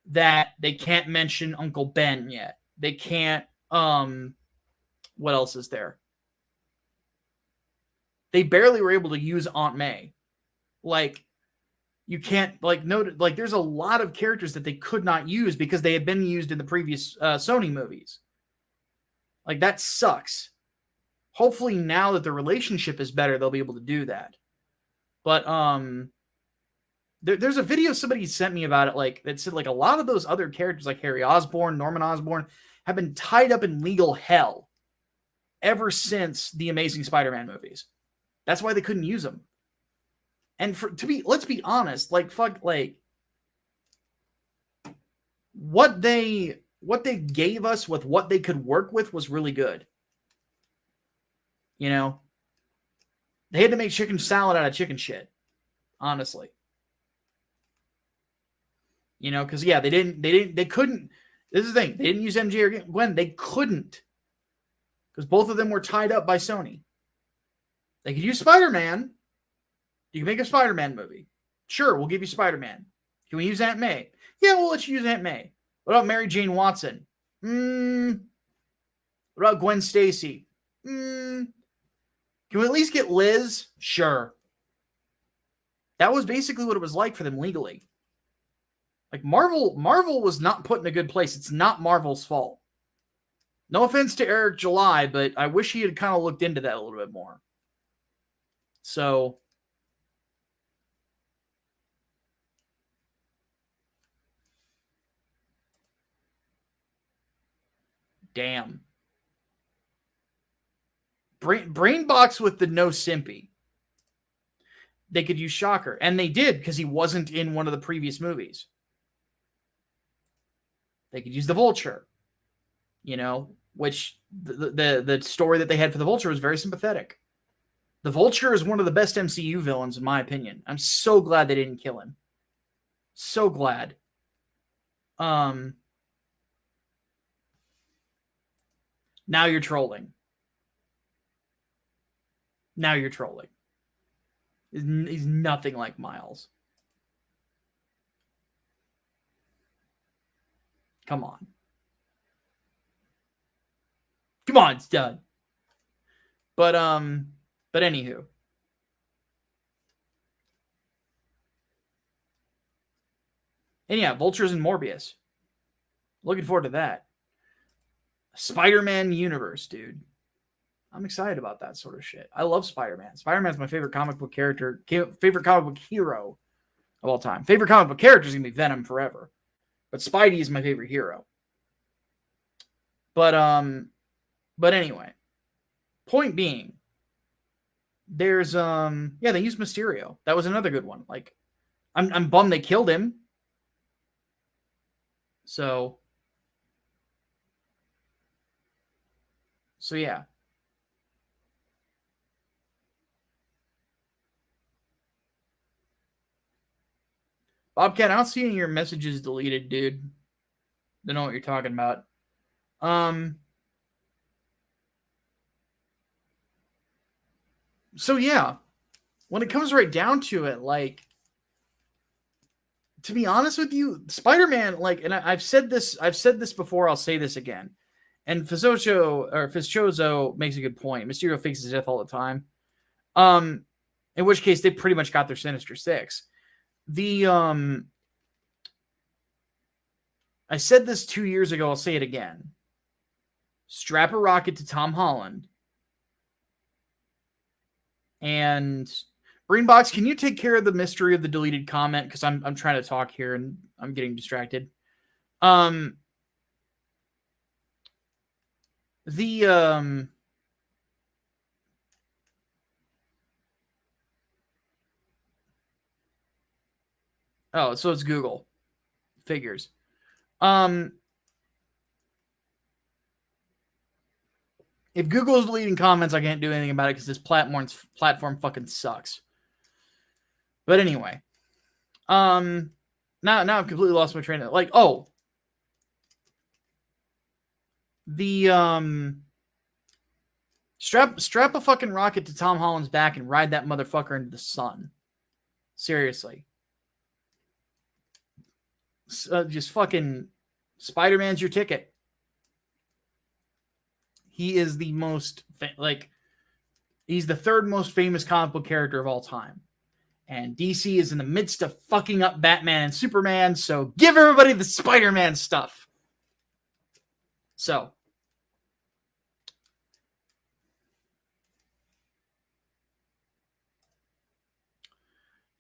that they can't mention Uncle Ben yet. They can't, what else is there? They barely were able to use Aunt May. Like, you can't, like, note, like, there's a lot of characters that they could not use because they had been used in the previous Sony movies. Like, that sucks. Hopefully now that the relationship is better, they'll be able to do that. But there's a video somebody sent me about it, like, that said, like, a lot of those other characters, like Harry Osborn, Norman Osborn, have been tied up in legal hell ever since the Amazing Spider-Man movies. That's why they couldn't use them. And let's be honest, like, fuck, like, what they what they gave us with what they could work with was really good. You know, they had to make chicken salad out of chicken shit, honestly. You know, because yeah, they couldn't. This is the thing. They didn't use MJ or Gwen. They couldn't. Because both of them were tied up by Sony. They could use Spider-Man. You can make a Spider-Man movie. Sure, we'll give you Spider-Man. Can we use Aunt May? Yeah, we'll let you use Aunt May. What about Mary Jane Watson? What about Gwen Stacy? Can we at least get Liz? Sure. That was basically what it was like for them legally. Like Marvel was not put in a good place. It's not Marvel's fault. No offense to Eric July, but I wish he had kind of looked into that a little bit more. So, damn. Brain box with the no simpy. They could use Shocker. And they did, because he wasn't in one of the previous movies. They could use the Vulture. You know, which the story that they had for the Vulture was very sympathetic. The Vulture is one of the best MCU villains, in my opinion. I'm so glad they didn't kill him. So glad. Now you're trolling. Now you're trolling. He's nothing like Miles. Come on. Come on, it's done. But anywho. And yeah, Vulture's in Morbius. Looking forward to that. Spider-Man universe, dude. I'm excited about that sort of shit. I love Spider-Man. Spider-Man's my favorite comic book character, favorite comic book hero of all time. Favorite comic book character is going to be Venom forever. But Spidey is my favorite hero. But anyway. Point being, there's they used Mysterio. That was another good one. Like, I'm bummed they killed him. So yeah. Bobcat, I don't see any of your messages deleted, dude. Don't know what you're talking about. So yeah, when it comes right down to it, like, to be honest with you, Spider-Man, like, and I've said this before, I'll say this again. And Fischozo makes a good point. Mysterio fakes his death all the time. In which case they pretty much got their Sinister Six. I said this 2 years ago, I'll say it again. Strap a rocket to Tom Holland. And Brainbox, can you take care of the mystery of the deleted comment? Because I'm trying to talk here and I'm getting distracted. So it's Google. Figures. If Google's deleting comments, I can't do anything about it because this platform fucking sucks. But anyway. Now I've completely lost my train of like, strap a fucking rocket to Tom Holland's back and ride that motherfucker into the sun. Seriously. Just fucking Spider-Man's your ticket. He is the most, he's the third most famous comic book character of all time. And DC is in the midst of fucking up Batman and Superman, so give everybody the Spider-Man stuff. So.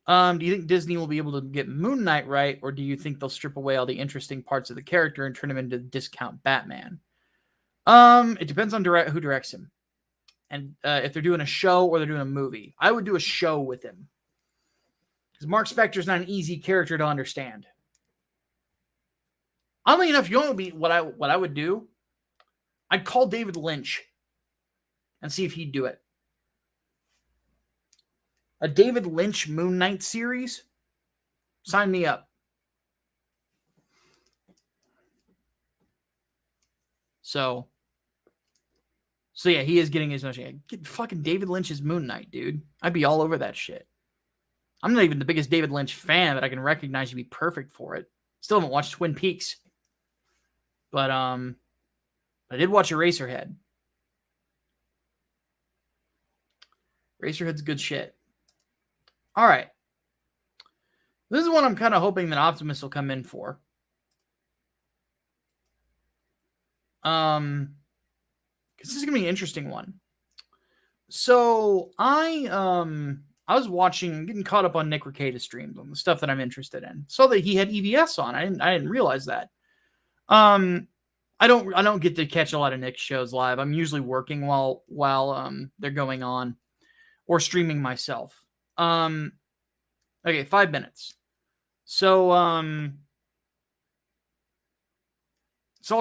Do you think Disney will be able to get Moon Knight right, or do you think they'll strip away all the interesting parts of the character and turn him into discount Batman? It depends on who directs him. And if they're doing a show or they're doing a movie. I would do a show with him. Because Mark Spector's not an easy character to understand. Oddly enough, you know what I would do? I'd call David Lynch and see if he'd do it. A David Lynch Moon Knight series? Sign me up. So yeah, he is getting his own shit. Get fucking David Lynch's Moon Knight, dude. I'd be all over that shit. I'm not even the biggest David Lynch fan, but I can recognize you'd be perfect for it. Still haven't watched Twin Peaks. But I did watch Eraserhead. Eraserhead's good shit. All right. This is one I'm kind of hoping that Optimus will come in for. Because this is gonna be an interesting one. So I was getting caught up on Nick Rekieta streams on the stuff that I'm interested in. Saw that he had EVS on. I didn't realize that. I don't get to catch a lot of Nick's shows live. I'm usually working while they're going on, or streaming myself. Okay, 5 minutes. So I'll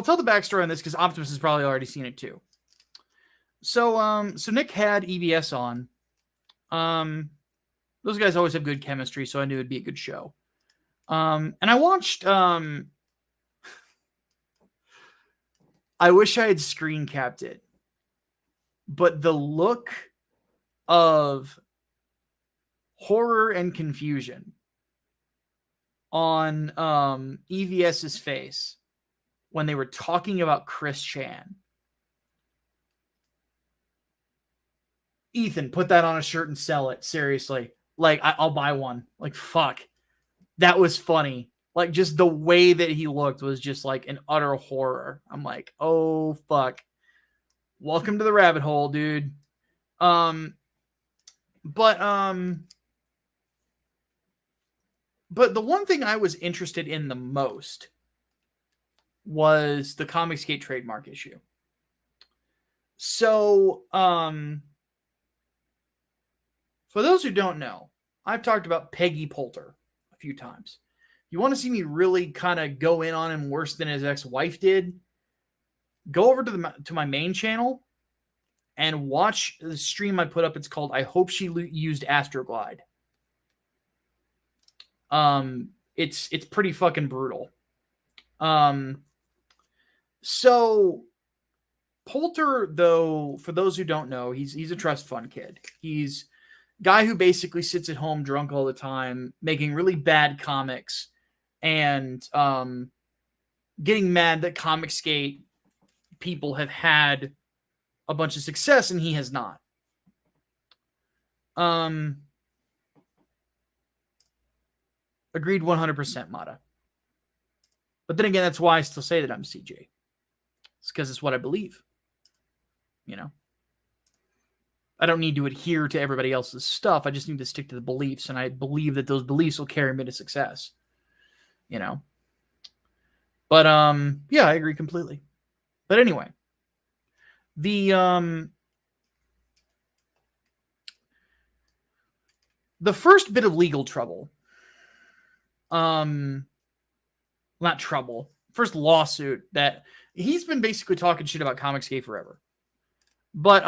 tell the backstory on this because Optimus has probably already seen it too. So Nick had EVS on. Those guys always have good chemistry, so I knew it'd be a good show. And I watched. I wish I had screen capped it, but the look of horror and confusion on EVS's face when they were talking about Chris Chan. Ethan, put that on a shirt and sell it. Seriously. Like, I'll buy one. Like, fuck. That was funny. Like, just the way that he looked was just like an utter horror. I'm like, oh, fuck. Welcome to the rabbit hole, dude. But the one thing I was interested in the most was the Comicsgate trademark issue. So, for those who don't know, I've talked about Peggy Poulter a few times. You want to see me really kind of go in on him worse than his ex-wife did? Go over to my main channel and watch the stream I put up. It's called I Hope She Used Astroglide. It's pretty fucking brutal. So Poulter, though, for those who don't know, he's a trust fund kid. He's a guy who basically sits at home drunk all the time, making really bad comics, and getting mad that Comicsgate people have had a bunch of success and he has not. Agreed 100%, Mata. But then again, that's why I still say that I'm CJ. It's because it's what I believe. You know? I don't need to adhere to everybody else's stuff. I just need to stick to the beliefs, and I believe that those beliefs will carry me to success. You know? But, yeah, I agree completely. But anyway, the first bit of legal trouble, not trouble, first lawsuit that he's been basically talking shit about Comicsgate forever. But,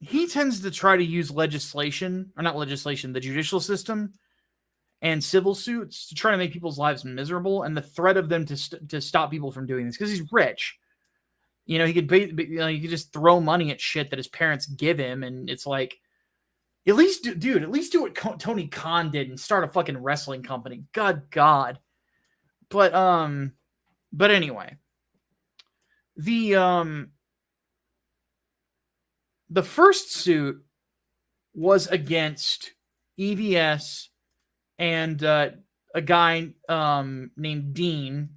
he tends to try to use legislation, or not legislation, the judicial system and civil suits to try to make people's lives miserable, and the threat of them to stop people from doing this because he's rich. You know, he could he could just throw money at shit that his parents give him, and it's like, at least do what Tony Khan did and start a fucking wrestling company. God. But anyway, the first suit was against EVS and a guy named Dean,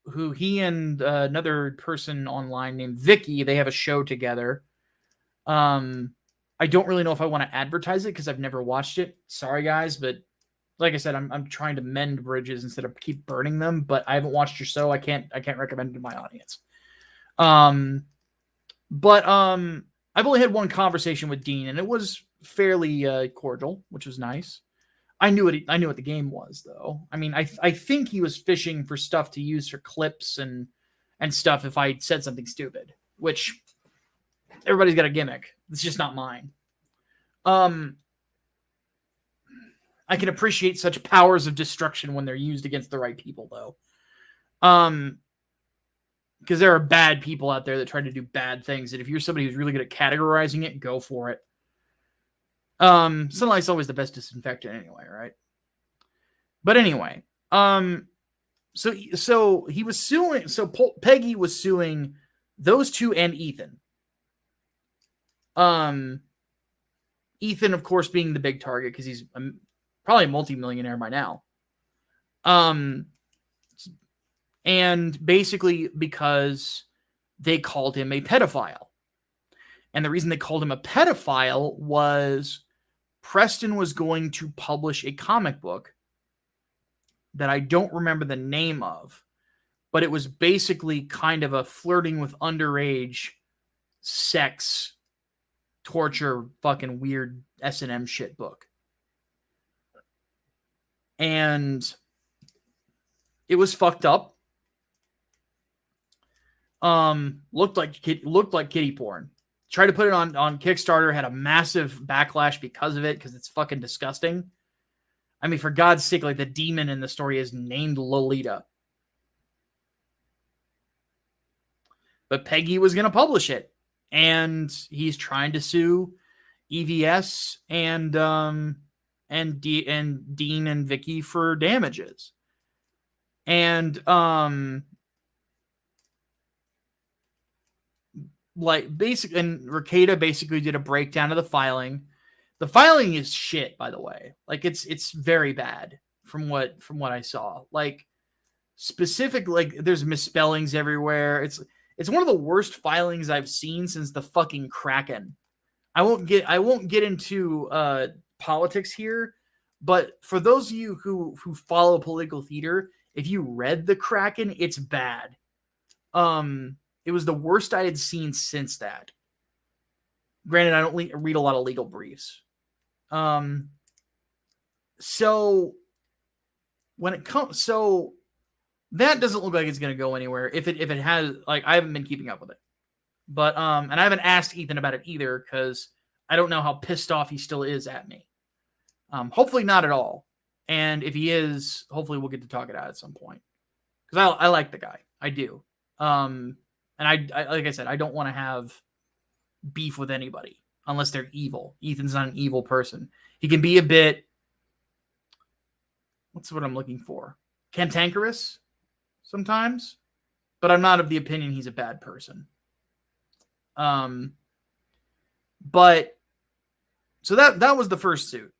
who he and another person online named Vicky, they have a show together. I don't really know if I want to advertise it because I've never watched it. Sorry, guys, but like I said, I'm trying to mend bridges instead of keep burning them. But I haven't watched your show. I can't recommend it to my audience. But I've only had one conversation with Dean, and it was fairly cordial, which was nice. I knew what the game was, though. I mean, I think he was fishing for stuff to use for clips and stuff if I said something stupid, which everybody's got a gimmick. It's just not mine. I can appreciate such powers of destruction when they're used against the right people, though. Because there are bad people out there that try to do bad things, and if you're somebody who's really good at categorizing it, go for it. Sunlight's always the best disinfectant anyway, right? But anyway, so he was suing. So Peggy was suing those two and Ethan. Ethan, of course, being the big target because he's probably a multimillionaire by now. And basically because they called him a pedophile. And the reason they called him a pedophile was Preston was going to publish a comic book that I don't remember the name of, but it was basically kind of a flirting with underage sex, torture, fucking weird S&M shit book. And it was fucked up. Looked like kiddie porn. Tried to put it on Kickstarter, had a massive backlash because of it, because it's fucking disgusting. I mean, for God's sake, like the demon in the story is named Lolita. But Peggy was going to publish it. And he's trying to sue EVS and Dean and Vicky for damages. And like basically, and Ricada basically did a breakdown of the filing. The filing is shit, by the way. Like it's very bad from what I saw. Like specific, like there's misspellings everywhere. It's one of the worst filings I've seen since the fucking Kraken. I won't get into politics here, but for those of you who follow political theater, if you read the Kraken, it's bad. It was the worst I had seen since that. Granted, I don't read a lot of legal briefs. So when it comes, so that doesn't look like it's going to go anywhere. If it has, like, I haven't been keeping up with it, but and I haven't asked Ethan about it either because I don't know how pissed off he still is at me. Hopefully not at all. And if he is, hopefully we'll get to talk it out at some point because I like the guy. I do. And I like I said, I don't want to have beef with anybody unless they're evil. Ethan's not an evil person. He can be a bit, what's what I'm looking for? Cantankerous sometimes, but I'm not of the opinion he's a bad person. But so that was the first suit.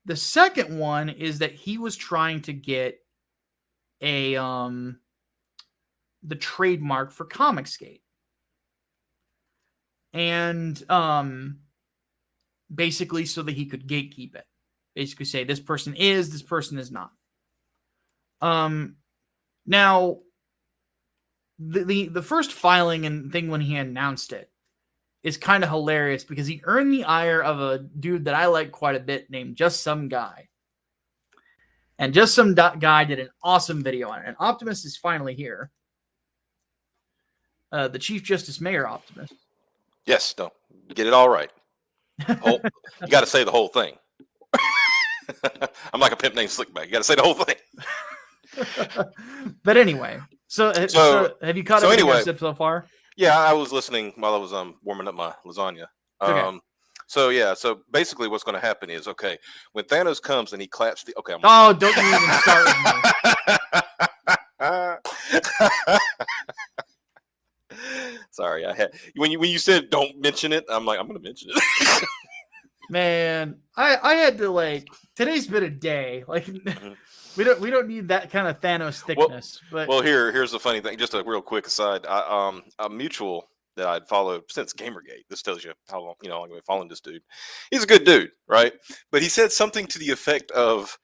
The second one is that he was trying to get the trademark for Comicsgate. And basically so that he could gatekeep it. Basically say this person is not. Now the first filing and thing when he announced it is kind of hilarious because he earned the ire of a dude that I like quite a bit named Just Some Guy. And Just Some Guy did an awesome video on it. And Optimus is finally here. The Chief Justice Mayor Optimus. Yes, no, get it all right. You got to say the whole thing. I'm like a pimp named Slickback. You got to say the whole thing. But anyway, so have you caught up with the so far? Yeah, I was listening while I was warming up my lasagna. Okay. So basically what's going to happen is, okay, when Thanos comes and he claps the... Okay, don't you even start with me. Sorry, when you said don't mention it, I'm like, I'm going to mention it. Man, I had to, like, today's been a day. Like, mm-hmm. we don't need that kind of Thanos thickness. Well, here's the funny thing. Just a real quick aside. A mutual that I'd followed since Gamergate. This tells you how long I've been following this dude. He's a good dude, right? But he said something to the effect of,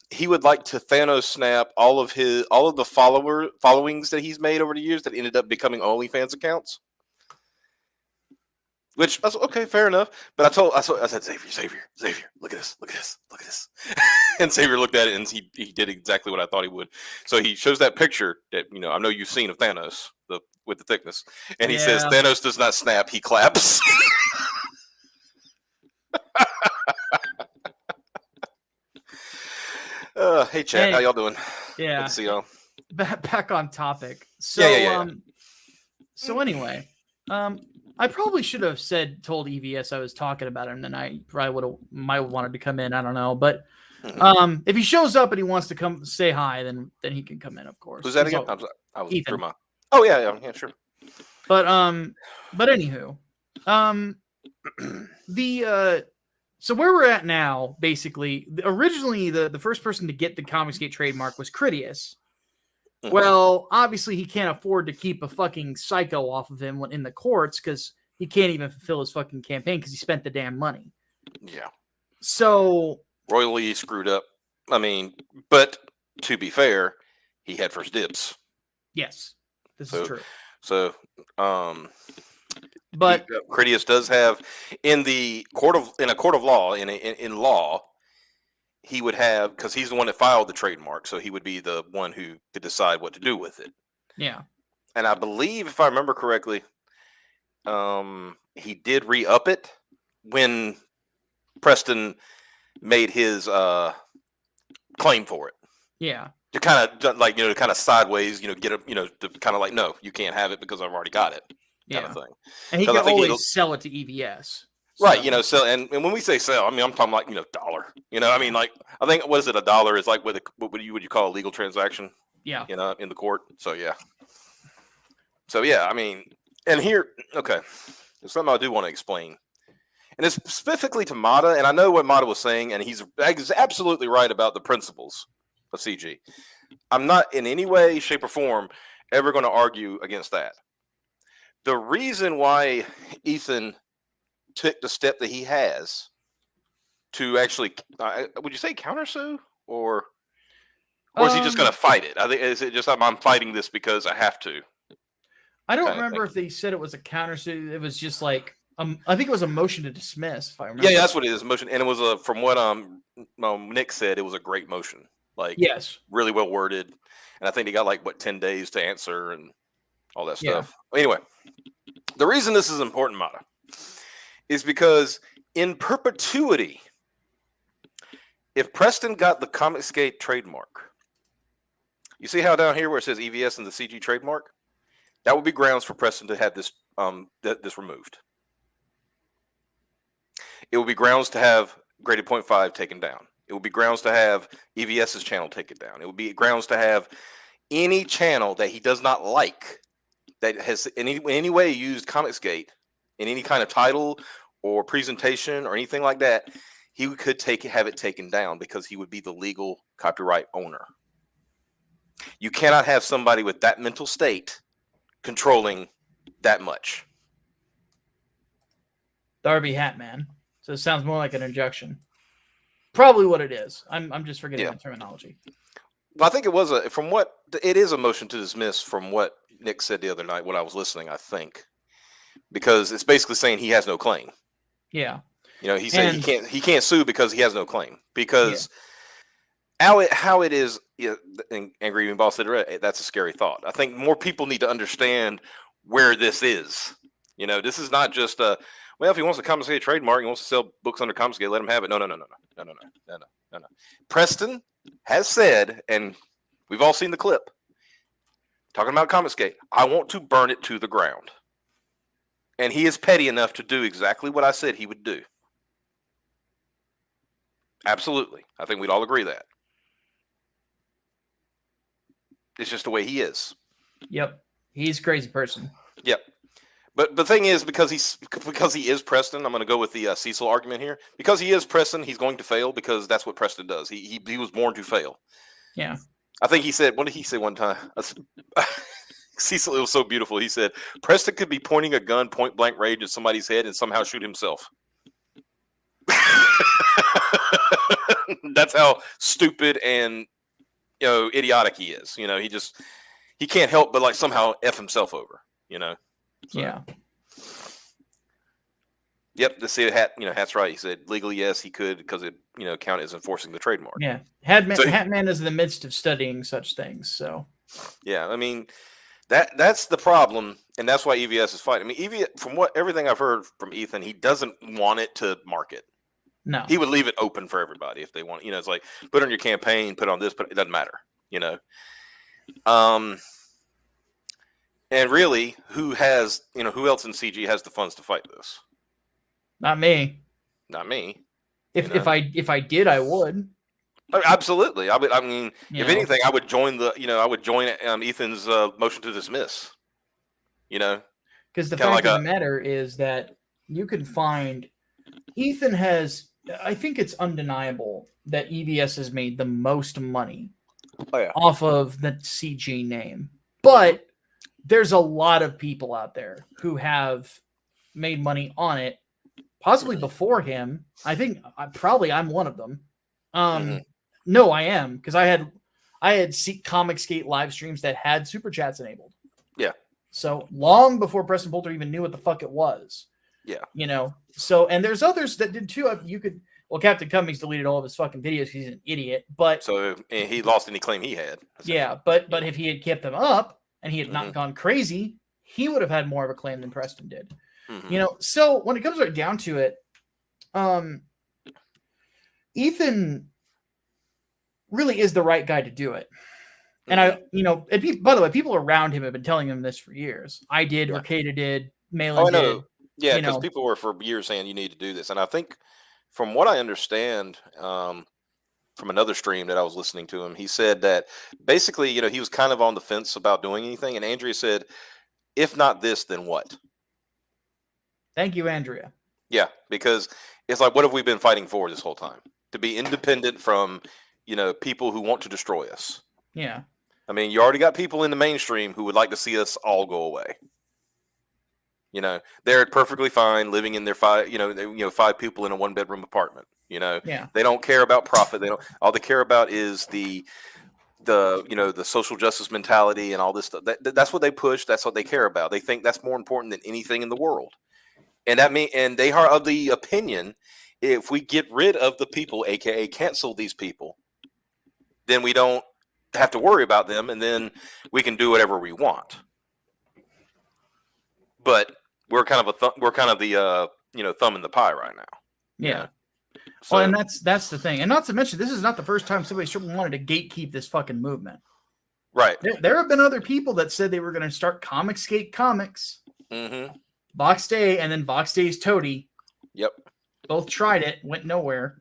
he would like to Thanos snap all of the followings that he's made over the years that ended up becoming OnlyFans accounts. Which I said, okay, fair enough. But I said, Xavier, look at this. And Xavier looked at it, and he did exactly what I thought he would. So he shows that picture that I know you've seen of Thanos, with the thickness, and he says Thanos does not snap, he claps. Hey chat, how y'all doing? Yeah. Good to see y'all. Back on topic. So so anyway, I probably should have told EVS I was talking about him, and I probably might have wanted to come in. I don't know, but if he shows up and he wants to come say hi, then he can come in, of course. Who's that again? I was Ethan. through my. Oh yeah, sure. But anywho, so where we're at now, basically, originally the first person to get the Comicsgate trademark was Critias. Mm-hmm. Well, obviously he can't afford to keep a fucking psycho off of him in the courts because he can't even fulfill his fucking campaign because he spent the damn money. Yeah. So royally screwed up. I mean, but to be fair, he had first dibs. Yes, this is true. So, but Critias does have in a court of law, in law, he would have, because he's the one that filed the trademark, so he would be the one who could decide what to do with it. Yeah. And I believe, if I remember correctly, he did re-up it when Preston made his claim for it. Yeah. To kind of sideways, get him, to kind of like, no, you can't have it because I've already got it. Kind of thing. And he can always sell it to EVS. Right, sell, and when we say sell, I mean, I'm talking like, dollar. I mean, like, I think, what is it, $1 is like what would you call a legal transaction? Yeah. In the court. So, yeah. I mean, and here, okay, there's something I do want to explain. And it's specifically to Mata, and I know what Mata was saying, and he's absolutely right about the principles of CG. I'm not in any way, shape, or form ever going to argue against that. The reason why Ethan took the step that he has to actually, would you say countersue, or is he just going to fight it? I think, is it just I'm fighting this because I have to? I don't remember if they said it was a countersuit. It was just like I think it was a motion to dismiss, if I remember. Yeah, that's what it is, motion, and it was from what Nick said, it was a great motion, like yes, really well worded, and I think he got like 10 days to answer and all that stuff. Anyway, the reason this is important, Mata, is because in perpetuity, if Preston got the Comicsgate trademark, you see how down here where it says EVS and the CG trademark, that would be grounds for Preston to have this this removed. It would be grounds to have graded 0.5 taken down. It would be grounds to have EVS's channel taken down. It would be grounds to have any channel that he does not like, that has in any way used Comicsgate in any kind of title or presentation or anything like that, he could have it taken down because he would be the legal copyright owner. You cannot have somebody with that mental state controlling that much. Darby Hatman. So it sounds more like an injection. Probably what it is. I'm just forgetting the terminology. Well, I think it was it is a motion to dismiss from what Nick said the other night when I was listening, I think. Because it's basically saying he has no claim. Yeah. He said he can't sue because he has no claim. Because how it is, and Angry Green Ball said that's a scary thought. I think more people need to understand where this is. This is not just if he wants to Comicsgate trademark, he wants to sell books under Comicsgate, let him have it. No. Preston has said, and we've all seen the clip, talking about Comicsgate, I want to burn it to the ground. And he is petty enough to do exactly what I said he would do. Absolutely. I think we'd all agree that. It's just the way he is. Yep. He's a crazy person. Yep. But the thing is, because he is Preston, I'm going to go with the Cecil argument here. Because he is Preston, he's going to fail because that's what Preston does. He was born to fail. Yeah. I think he said, what did he say one time? Cecil, it was so beautiful. He said, Preston could be pointing a gun point blank range at somebody's head and somehow shoot himself. That's how stupid and idiotic he is. He can't help but like somehow F himself over, So. Yeah. Yep, the see hat. Hat's right. He said legally yes, he could because it count as enforcing the trademark. Yeah, So Hatman is in the midst of studying such things. So yeah, I mean that's the problem, and that's why EVS is fighting. I mean, EVS, from everything I've heard from Ethan, he doesn't want it to market. no, He would leave it open for everybody if they want. It's like put on your campaign, put on this, but it doesn't matter. And really, who else in CG has the funds to fight this? not me. Not me. If I did, I would. Absolutely. I would. I mean, You if know. anything, I would join Ethan's motion to dismiss. Because the Kinda fact like of the matter is that you can find Ethan has. I think it's undeniable that EVS has made the most money off of the CG name, but there's a lot of people out there who have made money on it, possibly before him. I think I'm one of them. No, I am, because I had Comicsgate live streams that had super chats enabled. Yeah. So long before Preston Bolter even knew what the fuck it was. Yeah. So, and there's others that did too. Captain Cummings deleted all of his fucking videos because he's an idiot. But so he lost any claim he had. Yeah, but if he had kept them up and he had not gone crazy, he would have had more of a claim than Preston did. So when it comes right down to it, Ethan really is the right guy to do it. And by the way, people around him have been telling him this for years. I did, Orcada did, Malin did. Yeah, because people were for years saying you need to do this. And I think from what I understand from another stream that I was listening to him, he said that basically, he was kind of on the fence about doing anything. And Andrea said, if not this, then what? Thank you, Andrea. Yeah, because it's like, what have we been fighting for this whole time? To be independent from, people who want to destroy us. Yeah. I mean, you already got people in the mainstream who would like to see us all go away. They're perfectly fine living in their five people in a 1-bedroom apartment. Yeah. They don't care about profit. All they care about is the social justice mentality and all this stuff. That's what they push. That's what they care about. They think that's more important than anything in the world. And and they are of the opinion, if we get rid of the people, aka cancel these people, then we don't have to worry about them, and then we can do whatever we want. But we're kind of the thumb in the pie right now. Yeah. So, well, and that's the thing, and not to mention, this is not the first time somebody wanted to gatekeep this fucking movement. Right. There have been other people that said they were going to start Comicsgate Comics, Vox Day, and then Vox Day's Toady. Yep. Both tried it, went nowhere.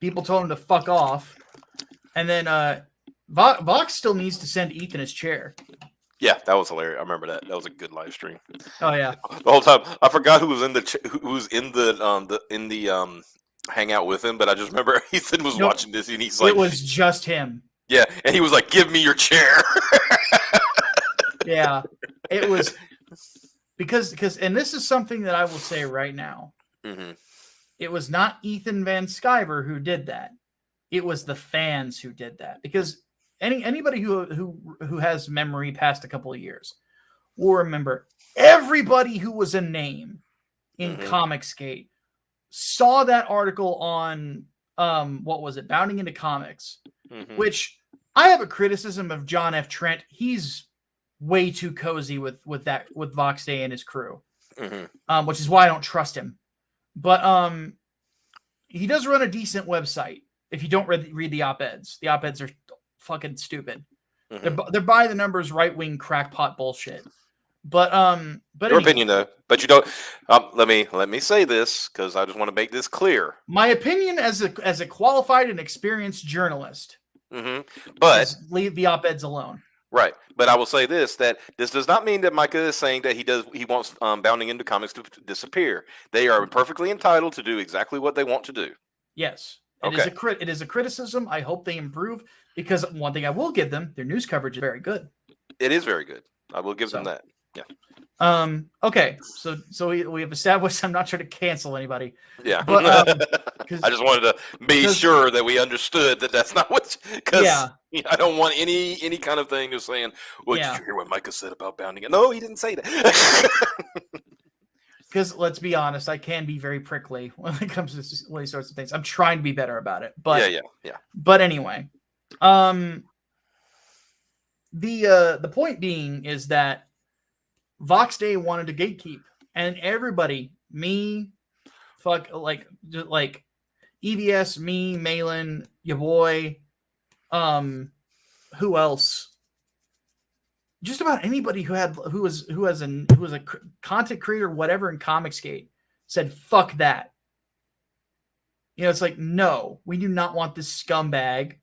People told him to fuck off, and then Vox still needs to send Ethan his chair. Yeah, that was hilarious. I remember that. That was a good live stream. Oh yeah. The whole time I forgot who was in the hangout with him, but I just remember Ethan was watching this, and he's like, it was just him. Yeah, and he was like, "Give me your chair." Yeah, it was because, and this is something that I will say right now. It was not Ethan Van Sciver who did that. It was the fans who did that, because anybody who has memory past a couple of years will remember everybody who was a name in Comicsgate saw that article on what was it, Bounding into Comics, which I have a criticism of John F. Trent. He's way too cozy with Vox Day and his crew, which is why I don't trust him. But he does run a decent website. If you don't read the op-eds, the op-eds are fucking stupid. They're by the numbers right-wing crackpot bullshit. But your opinion though. But you don't. Let me say this, because I just want to make this clear. My opinion as a qualified and experienced journalist. But leave the op-eds alone. Right, but I will say this: that this does not mean that Micah is saying that he wants Bounding into Comics to disappear. They are perfectly entitled to do exactly what they want to do. Yes, it is a criticism. I hope they improve, because one thing I will give them: their news coverage is very good. It is very good. I will give them that. Yeah. Okay. So we have established I'm not trying to cancel anybody. Yeah. But, I just wanted to be sure that we understood that that's not what. Because I don't want any kind of thing of saying, "Well, did you hear what Micah said about Bounding?" No, he didn't say that. because let's be honest, I can be very prickly when it comes to these sorts of things. I'm trying to be better about it, but yeah. But anyway, the point being is that Vox Day wanted to gatekeep, and everybody, me, like EVS, me, Malin, your boy, who else? Just about anybody who was a content creator, whatever, in Comicsgate said, "Fuck that." You know, it's like, no, we do not want this scumbag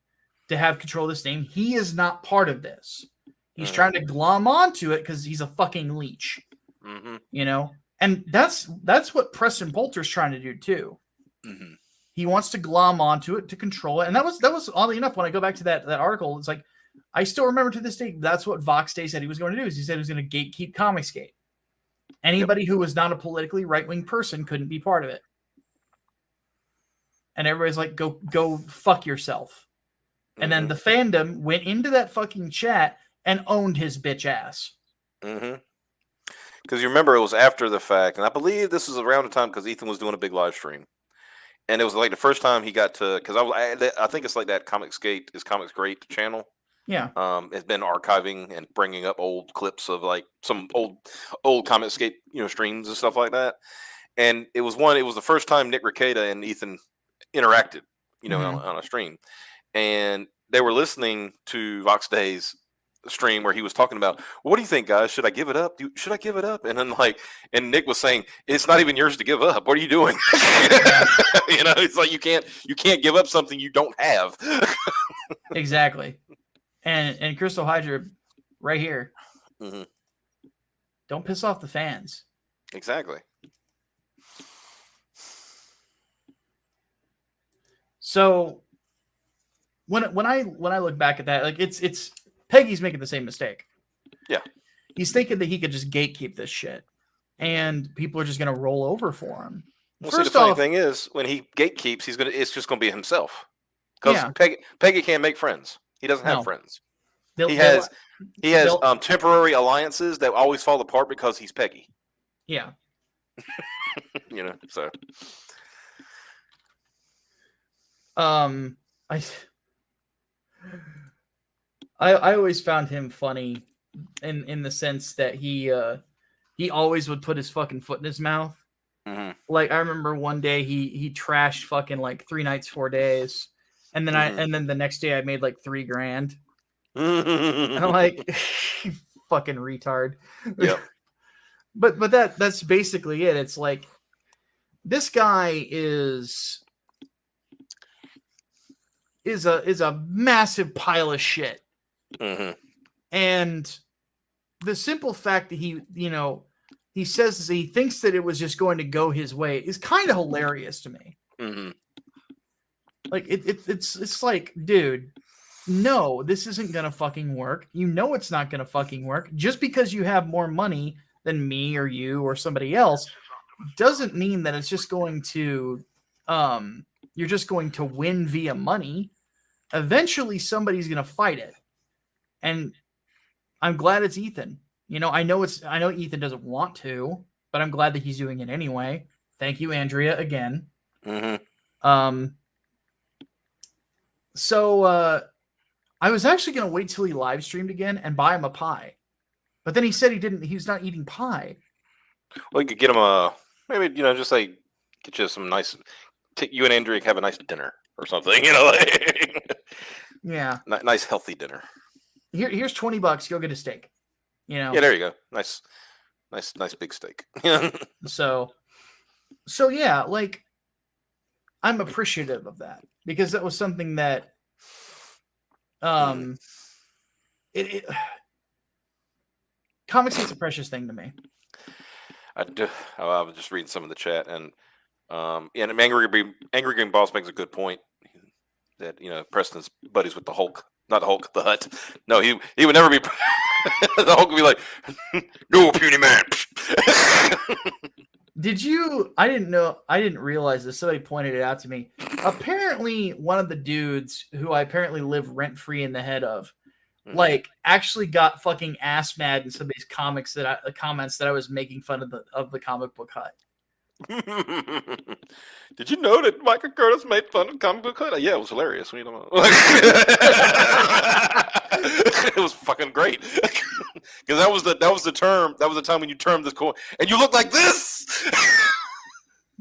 to have control of this name. He is not part of this. He's trying to glom onto it because he's a fucking leech. Mm-hmm. You know, and that's what Preston Bolter's trying to do too. Mm-hmm. He wants to glom onto it to control it, and that was oddly enough, when I go back to that article, it's like, I still remember to this day, that's what Vox Day said he was going to do. Is he said he was going to gatekeep Comicsgate. Anybody who was not a politically right-wing person couldn't be part of it. And everybody's like, go fuck yourself. And then the fandom went into that fucking chat and owned his bitch ass. Mm-hmm. Because you remember, it was after the fact, and I believe this was around the time because Ethan was doing a big live stream. And it was like the first time he got to, because I think it's like that Comicsgate is Comics Great channel. Yeah. It's been archiving and bringing up old clips of like some old Comicsgate, streams and stuff like that. And it was the first time Nick Rekieta and Ethan interacted, on a stream. And they were listening to Vox Day's stream where he was talking about, what do you think, guys? Should I give it up? Should I give it up? And then and Nick was saying, it's not even yours to give up. What are you doing? It's like, you can't give up something you don't have. Exactly. And Crystal Hydra right here. Mm-hmm. Don't piss off the fans. Exactly. So when I look back at that, like, it's Peggy's making the same mistake. Yeah. He's thinking that he could just gatekeep this shit and people are just going to roll over for him. Well, the funny thing is, when he gatekeeps, it's just going to be himself. Because Peggy can't make friends. He doesn't have friends. He has temporary alliances that always fall apart because he's Peggy. Yeah. So. I always found him funny in the sense that he always would put his fucking foot in his mouth. Mm-hmm. Like, I remember one day he trashed fucking like 3 nights, 4 days. And then the next day I made like $3,000. And I'm like, you fucking retard. Yep. But that's basically it. It's like, this guy is a massive pile of shit. Mm-hmm. And the simple fact that he says he thinks that it was just going to go his way is kind of hilarious to me. Mm-hmm. Like, it's like, dude, no, this isn't gonna fucking work. It's not gonna fucking work. Just because you have more money than me or you or somebody else doesn't mean that it's just going to you're just going to win via money. Eventually somebody's gonna fight it. And I'm glad it's Ethan. I know Ethan doesn't want to, but I'm glad that he's doing it anyway. Thank you, Andrea, again. Mm-hmm. So I was actually going to wait till he live streamed again and buy him a pie. But then he said he's not eating pie. Well, you could get him maybe, just like get you some nice, you and Andrea have a nice dinner or something, Yeah. Nice healthy dinner. Here's $20. Go get a steak. Yeah, there you go. Nice big steak. So yeah, like, I'm appreciative of that because that was something that comics is a precious thing to me. I was just reading some of the chat, and and Angry Green Boss makes a good point that Preston's buddies with the Hulk, not the Hulk, the Hut. No, he would never be. The Hulk would be like, "No, puny man." I didn't realize this. Somebody pointed it out to me. Apparently, one of the dudes who I apparently live rent-free in the head of like actually got fucking ass mad in some of these comments that I was making fun of the comic book Hut. Did you know that Micah Curtis made fun of comic book Hut? Yeah, it was hilarious. What are you talking about? It was fucking great. Because that was the time when you termed this coin, and you look like this.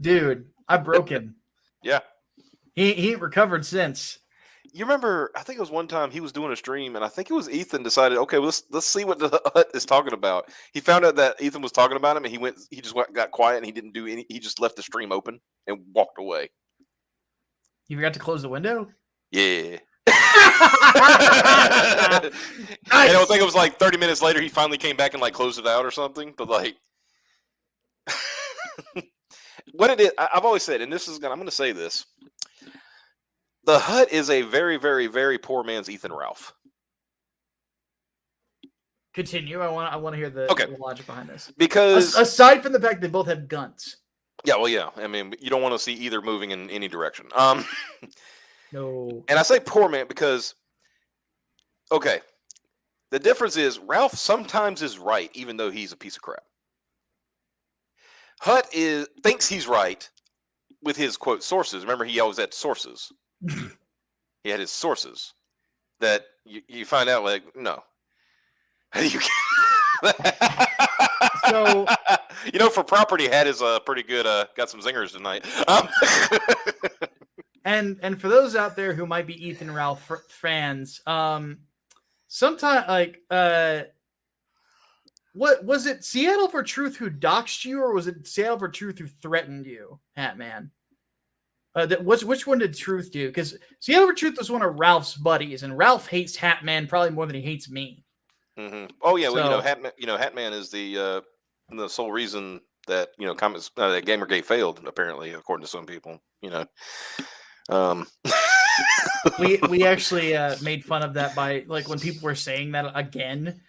Dude, I broke him. Yeah. He ain't recovered since. You remember, I think it was one time he was doing a stream, and I think it was Ethan decided, okay, let's see what the Hut is talking about. He found out that Ethan was talking about him, and he just got quiet, and he didn't do any. He just left the stream open and walked away. You forgot to close the window? Yeah. Nice. I don't think it was like 30 minutes later he finally came back and like closed it out or something. But like, what it is, I've always said, and I'm going to say this. The Hut is a very, very, very poor man's Ethan Ralph. Continue. I want to hear the logic behind this. Because aside from the fact they both have guns. Yeah, well, yeah. I mean, you don't want to see either moving in any direction. No. And I say poor man because, okay, the difference is Ralph sometimes is right, even though he's a piece of crap. Hut thinks he's right with his quote sources. Remember, he always had sources. He had his sources that you find out like no. So for property hat is pretty good. Got some zingers tonight. And for those out there who might be Ethan Ralph fans, sometimes like what was it? Seattle for Truth who doxed you, or was it Seattle for Truth who threatened you, Hatman? Which one did Truth do? Because Seattle for Truth was one of Ralph's buddies, and Ralph hates Hatman probably more than he hates me. Mm-hmm. Oh yeah, well Hatman is the sole reason that comments that Gamergate failed, apparently, according to some people. We actually made fun of that by like when people were saying that again.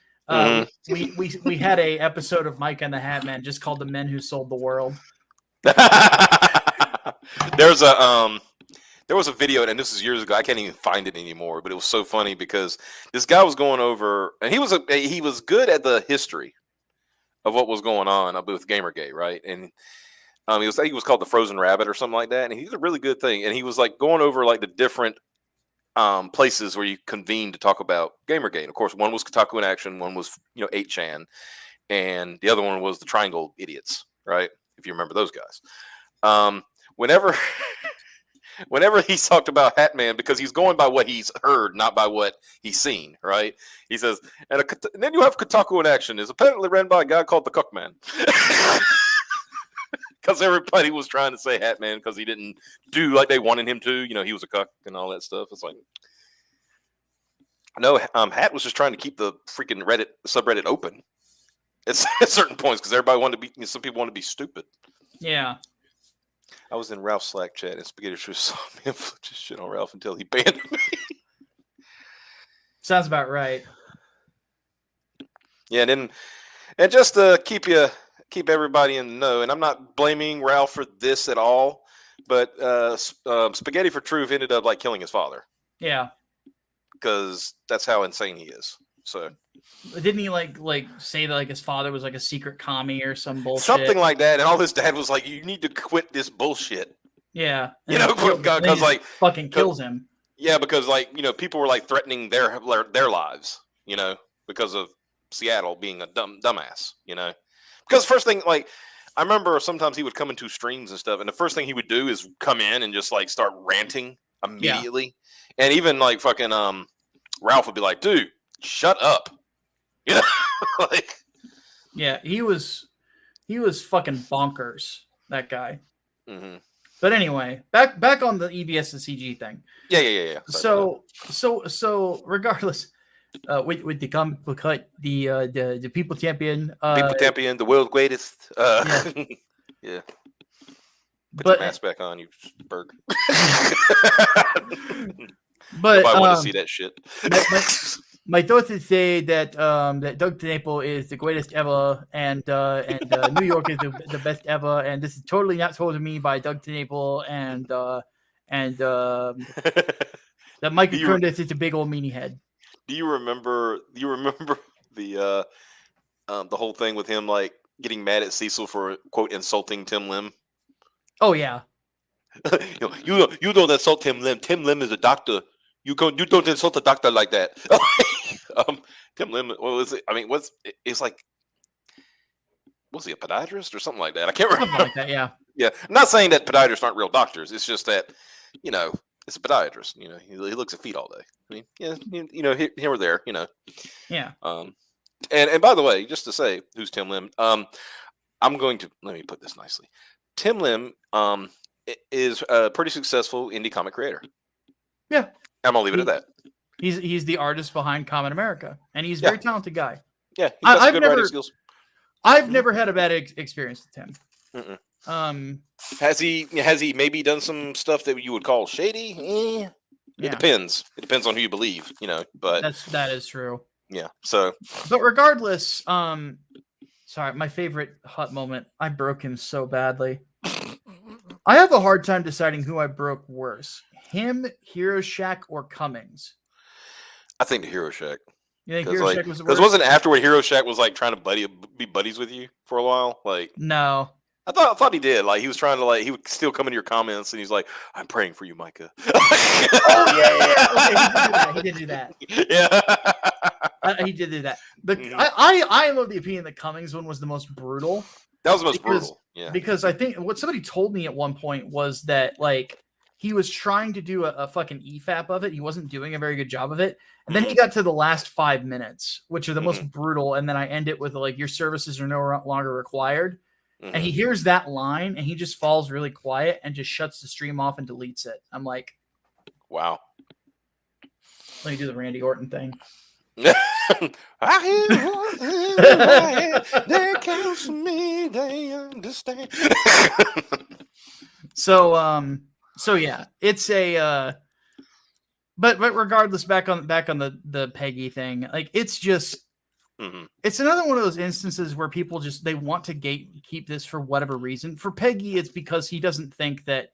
We had a episode of Micah and the Hatman just called "The Men Who Sold the World." There was a video, and this is years ago. I can't even find it anymore, but it was so funny because this guy was going over, and he was good at the history of what was going on with Gamergate, right? And he was called the Frozen Rabbit or something like that, and he did a really good thing. And he was like going over like the different places where you convene to talk about Gamergate. And of course, one was Kotaku in Action, one was 8chan, and the other one was the Triangle Idiots, right? If you remember those guys. Whenever he talked about Hatman, because he's going by what he's heard, not by what he's seen, right? He says, and then you have Kotaku in Action is apparently ran by a guy called the Cookman. Because everybody was trying to say Hatman because he didn't do like they wanted him to. He was a cuck and all that stuff. It's like, no, Hat was just trying to keep the freaking subreddit open at certain points because everybody wanted to be, some people want to be stupid. Yeah. I was in Ralph's Slack chat and Spaghetti Truth saw me and flipped his shit on Ralph until he banned me. Sounds about right. Yeah, and just to keep everybody in the know, and I'm not blaming Ralph for this at all, but Spaghetti for Truth ended up like killing his father. Yeah. Because that's how insane he is. So didn't he like say that like his father was like a secret commie or some bullshit? Something like that. And all his dad was like, "You need to quit this bullshit." Yeah. Because like fucking kills him. Yeah, because like people were like threatening their lives, because of Seattle being a dumbass, Because first thing, like I remember sometimes he would come into streams and stuff, and the first thing he would do is come in and just like start ranting immediately, and even like fucking Ralph would be like, "Dude, shut up," like. Yeah, he was fucking bonkers, that guy. Mm-hmm. But anyway, back on the EVS and CG thing. Yeah. So regardless, with the comic book Hut, the people champion, the world greatest. Yeah. Put your mask back on, you Berg. But nobody want to see that shit. My thoughts is say that that Doug TeNapel is the greatest ever, and New York is the best ever, and this is totally not told to me by Doug TeNapel, and that Micah Curtis is a big old meanie head. Do you remember? Do you remember the whole thing with him like getting mad at Cecil for quote insulting Tim Lim? Oh yeah. You don't insult Tim Lim. Tim Lim is a doctor. You don't insult a doctor like that. Tim Lim. What was it? I mean, it's like, was he a podiatrist or something like that? I can't remember. Something like that, yeah. Yeah, I'm not saying that podiatrists aren't real doctors. It's just that, it's a podiatrist. He looks at feet all day. I mean, yeah, here or there. Yeah. And by the way, just to say who's Tim Lim, I'm going to let me put this nicely. Tim Lim is a pretty successful indie comic creator. Yeah. I'm gonna leave it at that. He's the artist behind Common America, and he's a very talented guy. Yeah, he's got some good writing skills. I've never had a bad experience with him. Mm-mm. Has he maybe done some stuff that you would call shady? It depends. It depends on who you believe, but that is true. Yeah. So, but regardless, sorry, my favorite Hut moment. I broke him so badly. I have a hard time deciding who I broke worse: him, Hero Shack, or Cummings. I think the Hero Shack. You think Hero Shack was the worst? Because wasn't afterward Hero Shack was like trying to be buddies with you for a while? Like, no. I thought he did. Like, he was trying to, like, he would still come into your comments and he's like, "I'm praying for you, Micah." Oh yeah. Okay, he did do that. Yeah. He did do that. I am of the opinion that Cummings one was the most brutal. That was the most brutal. Yeah. Because I think what somebody told me at one point was that, like, he was trying to do a fucking EFAP of it. He wasn't doing a very good job of it. And then he got to the last 5 minutes, which are the most brutal. And then I end it with, like, your services are no longer required. And he hears that line and he just falls really quiet and just shuts the stream off and deletes it. I'm like, wow. Let me do the Randy Orton thing. I hear they counsel me, they understand. So yeah, it's a but regardless, back on the Peggy thing, like, it's just it's another one of those instances where people just they want to keep this for whatever reason. For Peggy, it's because he doesn't think that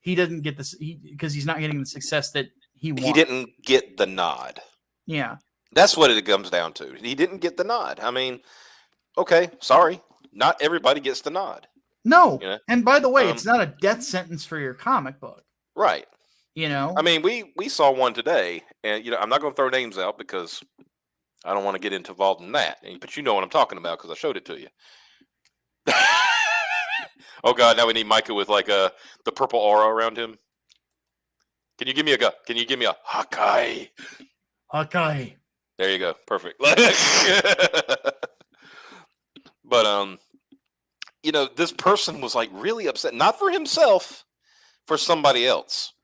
he doesn't get this because he's not getting the success that he wants. He didn't get the nod. Yeah. That's what it comes down to. He didn't get the nod. I mean, okay, sorry. Not everybody gets the nod. No. And by the way, it's not a death sentence for your comic book. Right. I mean, we saw one today, and I'm not going to throw names out because I don't want to get involved in that. But you know what I'm talking about because I showed it to you. Oh God, now we need Micah with like the purple aura around him. Can you give me a Hakai? Hakai. There you go. Perfect. But this person was like really upset, not for himself, for somebody else.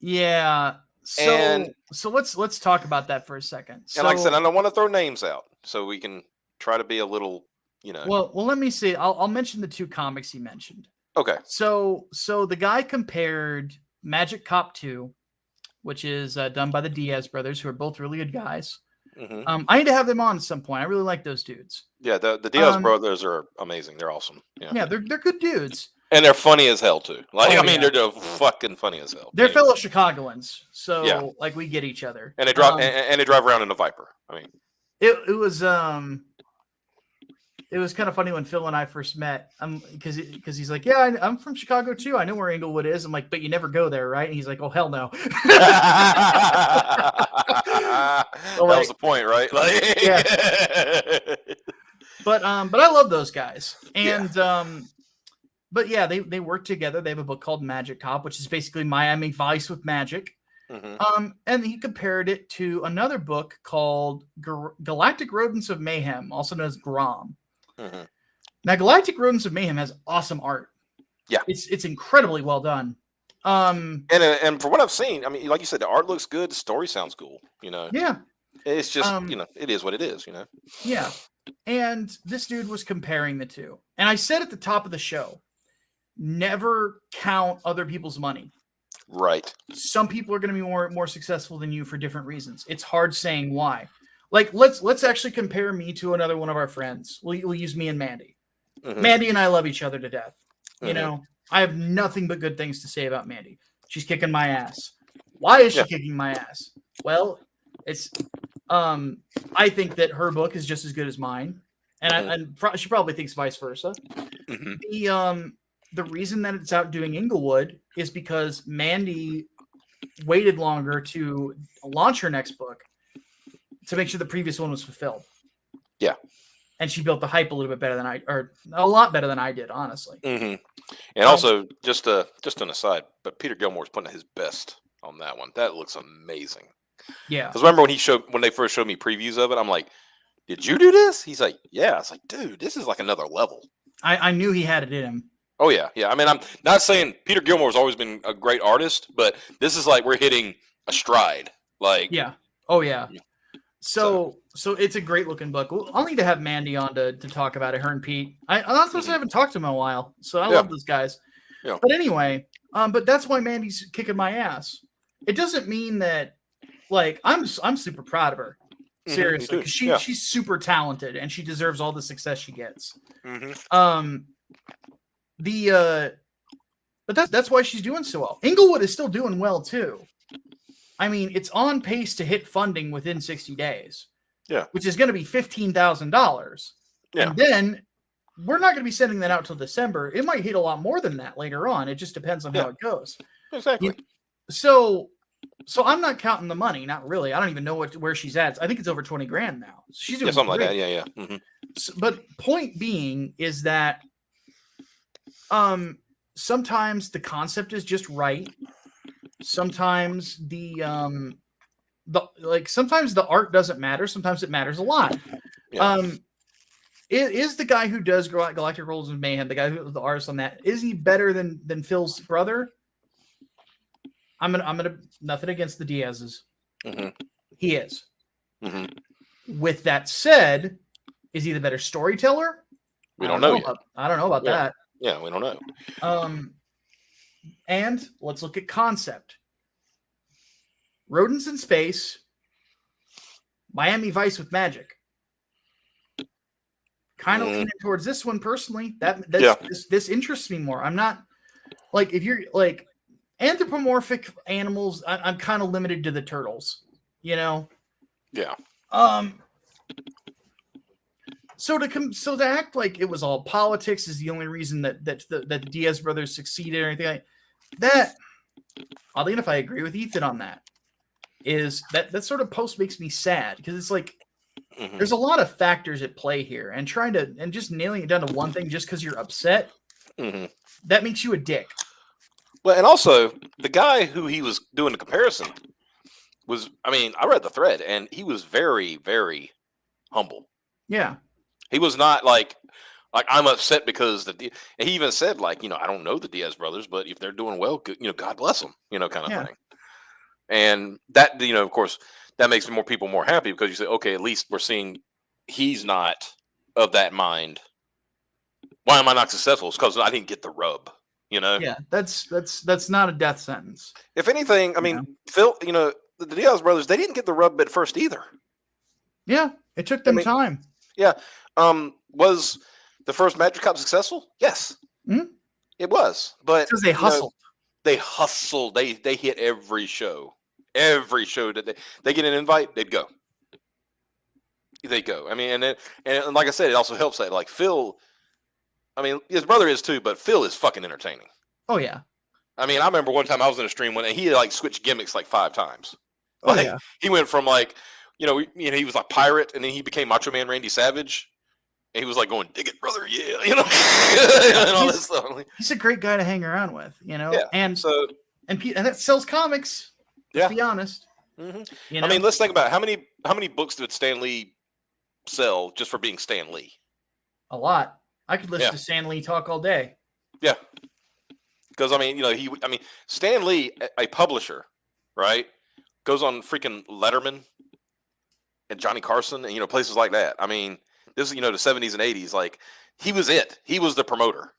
Yeah. So let's talk about that for a second. And like I said, I don't want to throw names out, so we can try to be a little, Well, let me see. I'll mention the two comics he mentioned. Okay. So the guy compared Magic Cop 2, which is done by the Diaz brothers, who are both really good guys. I need to have them on at some point. I really like those dudes. Yeah, the Diaz brothers are amazing. They're awesome. Yeah, they're good dudes. And they're funny as hell too. Like, they're fucking funny as hell. They're fellow Chicagoans, so like we get each other. And they drive and they drive around in a Viper. I mean, it was kind of funny when Phil and I first met. Because he's like, yeah, I'm from Chicago too. I know where Englewood is. I'm like, but you never go there, right? And he's like, oh hell no. That was the point, right? Like, yeah. But I love those guys, and but yeah, they work together. They have a book called Magic Cop, which is basically Miami Vice with magic. And he compared it to another book called Galactic Rodents of Mayhem, also known as Grom. Now, Galactic Rodents of Mayhem has awesome art. Yeah, it's incredibly well done. And for what I've seen, I mean, like you said, the art looks good. The story sounds cool. Yeah, it's just it is what it is. Yeah, and this dude was comparing the two, and I said at the top of the show, never count other people's money. Right. Some people are going to be more successful than you for different reasons. It's hard saying why. Like, let's actually compare me to another one of our friends. We'll use me and Mandy. Mandy and I love each other to death. I have nothing but good things to say about Mandy. She's kicking my ass. Why is she kicking my ass? Well, I think that her book is just as good as mine, and she probably thinks vice versa. The reason that it's outdoing Englewood is because Mandy waited longer to launch her next book to make sure the previous one was fulfilled. Yeah. And she built the hype a little bit better than a lot better than I did, honestly. And also, just an aside, but Peter Gilmore's putting his best on that one. That looks amazing. Yeah. Because remember when they first showed me previews of it, I'm like, "Did you do this?" He's like, "Yeah." I was like, "Dude, this is like another level." I knew he had it in him. Oh yeah. I mean, I'm not saying Peter Gilmore's always been a great artist, but this is like we're hitting a stride. Like, yeah. Oh yeah. So it's a great looking book. I'll need to have Mandy on to talk about it. Her and Pete. I haven't talked to them in a while, so I love those guys. Yeah. But anyway, but that's why Mandy's kicking my ass. It doesn't mean that like I'm super proud of her. Seriously, because she's super talented and she deserves all the success she gets. But that's why she's doing so well. Englewood is still doing well too. I mean, it's on pace to hit funding within 60 days. Yeah. Which is going to be $15,000. Yeah. And then we're not going to be sending that out till December. It might hit a lot more than that later on. It just depends on how it goes. Exactly. So I'm not counting the money. Not really. I don't even know where she's at. I think it's over 20 grand now. So she's doing something great. Like that. Yeah. So, but point being is that sometimes the concept is just right. Sometimes sometimes the art doesn't matter. Sometimes it matters a lot. Yeah. Is the guy who does Galactic Rolls of Mayhem, the guy who was the artist on that, is he better than Phil's brother? I'm gonna nothing against the Diaz's. He is. With that said, is he the better storyteller? We don't know yet. I don't know about that. Yeah, we don't know. And let's look at concept. Rodents in space, Miami Vice with magic. Kind of leaning towards this one personally. This interests me more. I'm not like if you're like anthropomorphic animals. I'm kind of limited to the turtles. You know. Yeah. So to act like it was all politics is the only reason that the Diaz brothers succeeded or anything like that. Oddly enough, I agree with Ethan on that. Is that sort of post makes me sad because it's like there's a lot of factors at play here, and just nailing it down to one thing just because you're upset, that makes you a dick. Well, and also the guy who he was doing the comparison was, I mean, I read the thread and he was very, very humble. Yeah. He was not like I'm upset because he even said like, I don't know the Diaz brothers, but if they're doing well, good, God bless them, kind of thing. And that, of course, that makes more people more happy because you say, okay, at least we're seeing he's not of that mind. Why am I not successful? It's because I didn't get the rub, Yeah, that's not a death sentence. If anything, I mean, Phil, the Diaz brothers, they didn't get the rub at first either. Yeah, it took them time. Yeah. Was the first Magic Cop successful? Yes. It was. But because they hustled. They hustled. They hit every show. Every show that they get an invite, they'd go. They go. I mean, and like I said, it also helps that like Phil, I mean, his brother is too, but Phil is fucking entertaining. Oh yeah. I mean, I remember one time I was in a stream and he like switched gimmicks like 5 times. Oh yeah. He went from like, he was like pirate, and then he became Macho Man Randy Savage. And he was like going, dig it, brother, yeah, and all this stuff. He's a great guy to hang around with, Yeah. And that sells comics. Let's be honest. I mean, let's think about how many books did Stan Lee sell just for being Stan Lee? A lot. I could listen to Stan Lee talk all day. Yeah, because I mean, Stan Lee, a publisher, right, goes on freaking Letterman and Johnny Carson and places like that. I mean, this is the 70s and 80s. Like he was it. He was the promoter,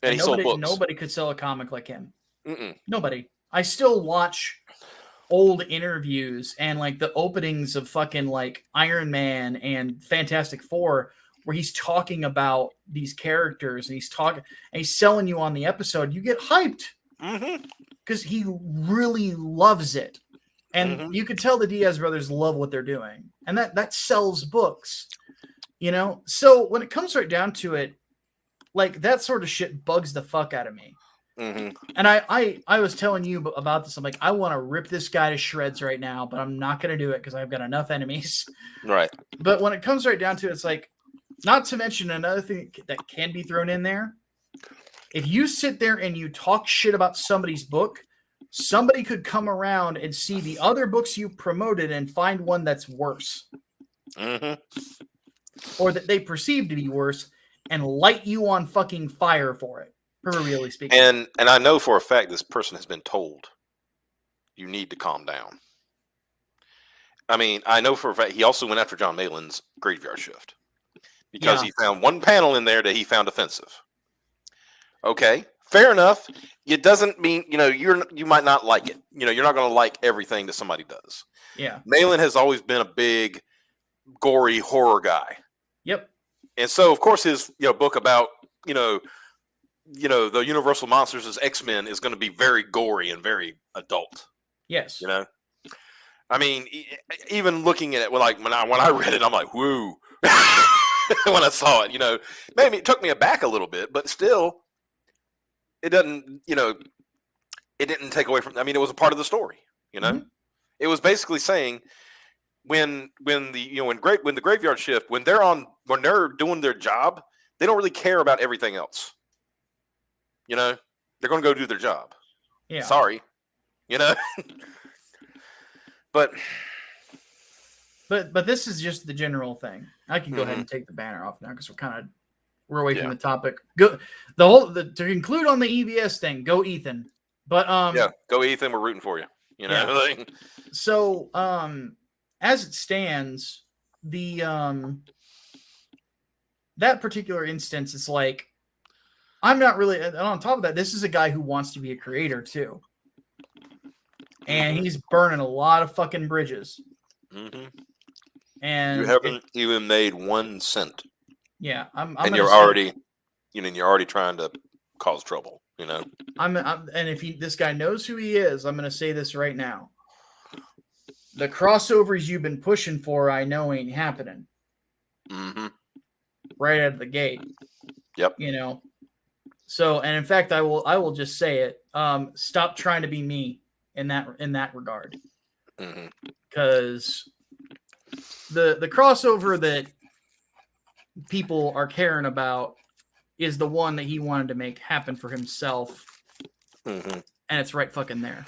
and he sold books. Nobody could sell a comic like him. Nobody. I still watch old interviews and like the openings of fucking like Iron Man and Fantastic Four, where he's talking about these characters and he's selling you on the episode. You get hyped because he really loves it. And you could tell the Diaz brothers love what they're doing. And that sells books, you know? So when it comes right down to it, like that sort of shit bugs the fuck out of me. And I was telling you about this. I'm like, I want to rip this guy to shreds right now, but I'm not going to do it because I've got enough enemies. Right. But when it comes right down to it, it's like, not to mention another thing that can be thrown in there. If you sit there and you talk shit about somebody's book, somebody could come around and see the other books you promoted and find one that's worse. Or that they perceive to be worse and light you on fucking fire for it, proverbially speaking. And I know for a fact this person has been told, you need to calm down. I mean, I know for a fact he also went after John Malin's Graveyard Shift because he found one panel in there that he found offensive. Okay, fair enough. It doesn't mean, you know, you might not like it. You know, you're not going to like everything that somebody does. Yeah. Malin has always been a big, gory horror guy. Yep. And so, of course, his book about the Universal Monsters as X-Men is going to be very gory and very adult. Yes. You know, I mean, even looking at it, when I read it, I'm like, woo. When I saw it, maybe it took me aback a little bit, but still, it doesn't, it didn't take away from. I mean, it was a part of the story. It was basically saying when the Graveyard Shift, when they're doing their job, they don't really care about everything else. They're going to go do their job. Yeah. Sorry, but this is just the general thing. I can go ahead and take the banner off now because we're away from the topic. Go to conclude on the EBS thing. Go Ethan. But go Ethan. We're rooting for you. So as it stands, the that particular instance, it's like I'm not really. And on top of that, this is a guy who wants to be a creator too, and he's burning a lot of fucking bridges. And you haven't even made 1 cent. Yeah, and you're already trying to cause trouble. And if this guy knows who he is, I'm going to say this right now. The crossovers you've been pushing for, I know ain't happening. Right out of the gate. Yep. So, and in fact, I will just say it. Stop trying to be me in that regard. Because the crossover that people are caring about is the one that he wanted to make happen for himself. And it's right fucking there.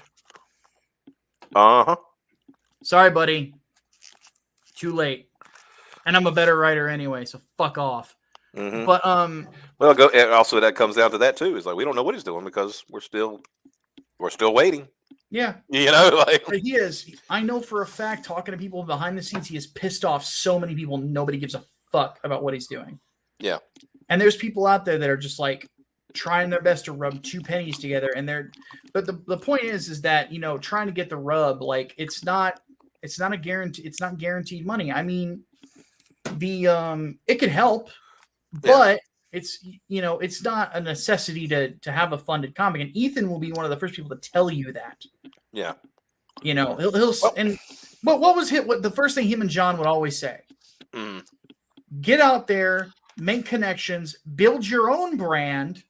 Sorry, buddy. Too late. And I'm a better writer anyway, so fuck off. But also that comes down to that too. Is like we don't know what he's doing because we're still waiting. Yeah. But he is. I know for a fact, talking to people behind the scenes, he has pissed off so many people. Nobody gives a fuck about what he's doing. Yeah. And there's people out there that are just like trying their best to rub 2 pennies together. But the point is that, trying to get the rub, like it's not a guarantee. It's not guaranteed money. I mean, it could help, but it's not a necessity to have a funded comic. And Ethan will be one of the first people to tell you that. Yeah. What the first thing him and John would always say? Get out there, make connections, build your own brand,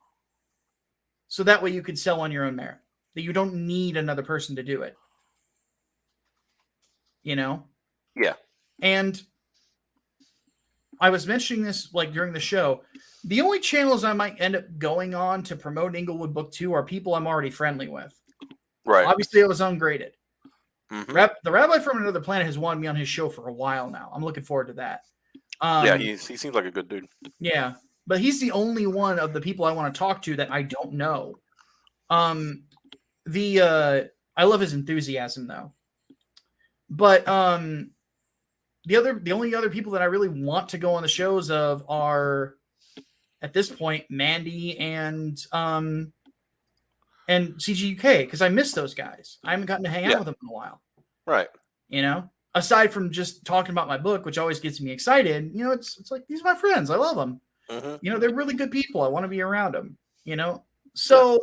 so that way you could sell on your own merit. That you don't need another person to do it. Yeah. And I was mentioning this during the show. The only channels I might end up going on to promote Englewood Book 2 are people I'm already friendly with. Right. Obviously, it was ungraded. The Rabbi from Another Planet has wanted me on his show for a while now. I'm looking forward to that. He seems like a good dude. Yeah, but he's the only one of the people I want to talk to that I don't know. I love his enthusiasm though. But the only other people that I really want to go on the shows of are at this point Mandy and CGUK, because I miss those guys. I haven't gotten to hang out with them in a while. Right. Aside from just talking about my book, which always gets me excited, it's like, these are my friends. I love them. They're really good people. I want to be around them, So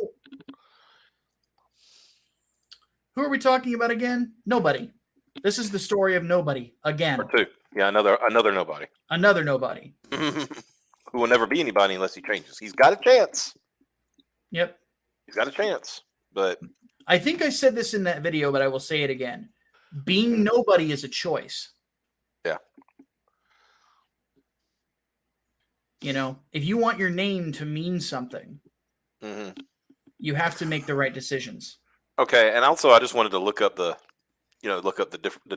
Who are we talking about again? Nobody. This is the story of nobody again. Or two. Yeah, another nobody. Another nobody. Who will never be anybody unless he changes. He's got a chance. Yep. He's got a chance. But I think I said this in that video, but I will say it again. Being nobody is a choice. Yeah. You know, if you want your name to mean something, you have to make the right decisions. Okay, and also I just wanted to look up the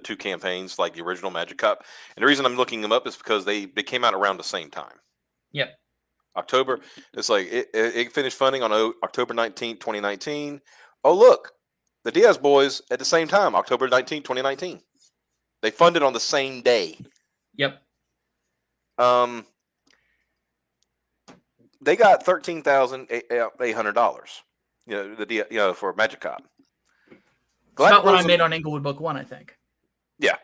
two campaigns, like the original Magic Cup. And the reason I'm looking them up is because they came out around the same time. Yep. October. It's like it finished funding on October 19th, 2019. Oh, look, the Diaz boys at the same time, October 19th, 2019. They funded on the same day. Yep. They got $13,800. For Magic Cop. About what I made on Englewood Book 1, I think. Yeah.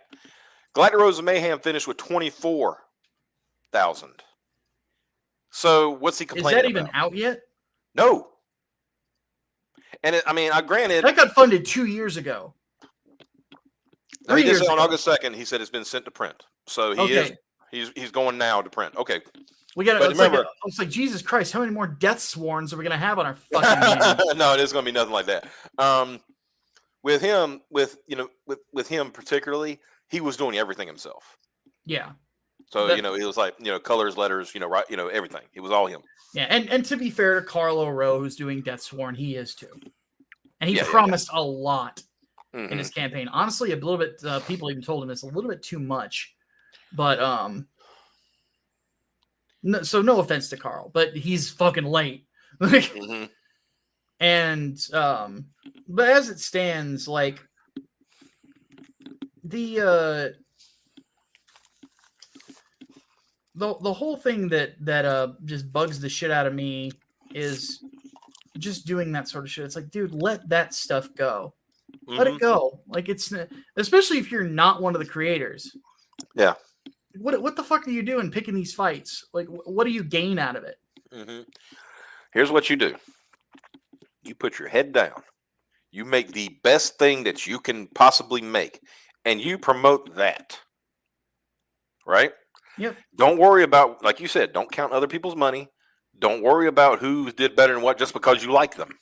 Galactic Rose of Mayhem finished with 24,000. So what's he complaining about? Is that even out yet? No. And granted, that got funded 2 years ago. He did say on August 2nd. He said it's been sent to print. So he's going now to print. Okay. We got. It's like Jesus Christ. How many more death swarms are we gonna have on our fucking hands? No, it is gonna be nothing like that. With him particularly, he was doing everything himself. Yeah. So he was like colors, letters, everything. It was all him. Yeah, and to be fair to Carlo Rowe, who's doing Death Sworn, he is too, and he promised a lot in his campaign. Honestly, a little bit. People even told him it's a little bit too much, but So no offense to Carl, but he's fucking late. And but as it stands, like the whole thing that just bugs the shit out of me is just doing that sort of shit. It's like, dude, let that stuff go. Let it go. Like, it's especially if you're not one of the creators. Yeah. What the fuck are you doing picking these fights? Like, what do you gain out of it? Here's what you do. You put your head down. You make the best thing that you can possibly make, and you promote that. Right? Yep. Don't worry about, like you said, don't count other people's money. Don't worry about who did better than what just because you like them.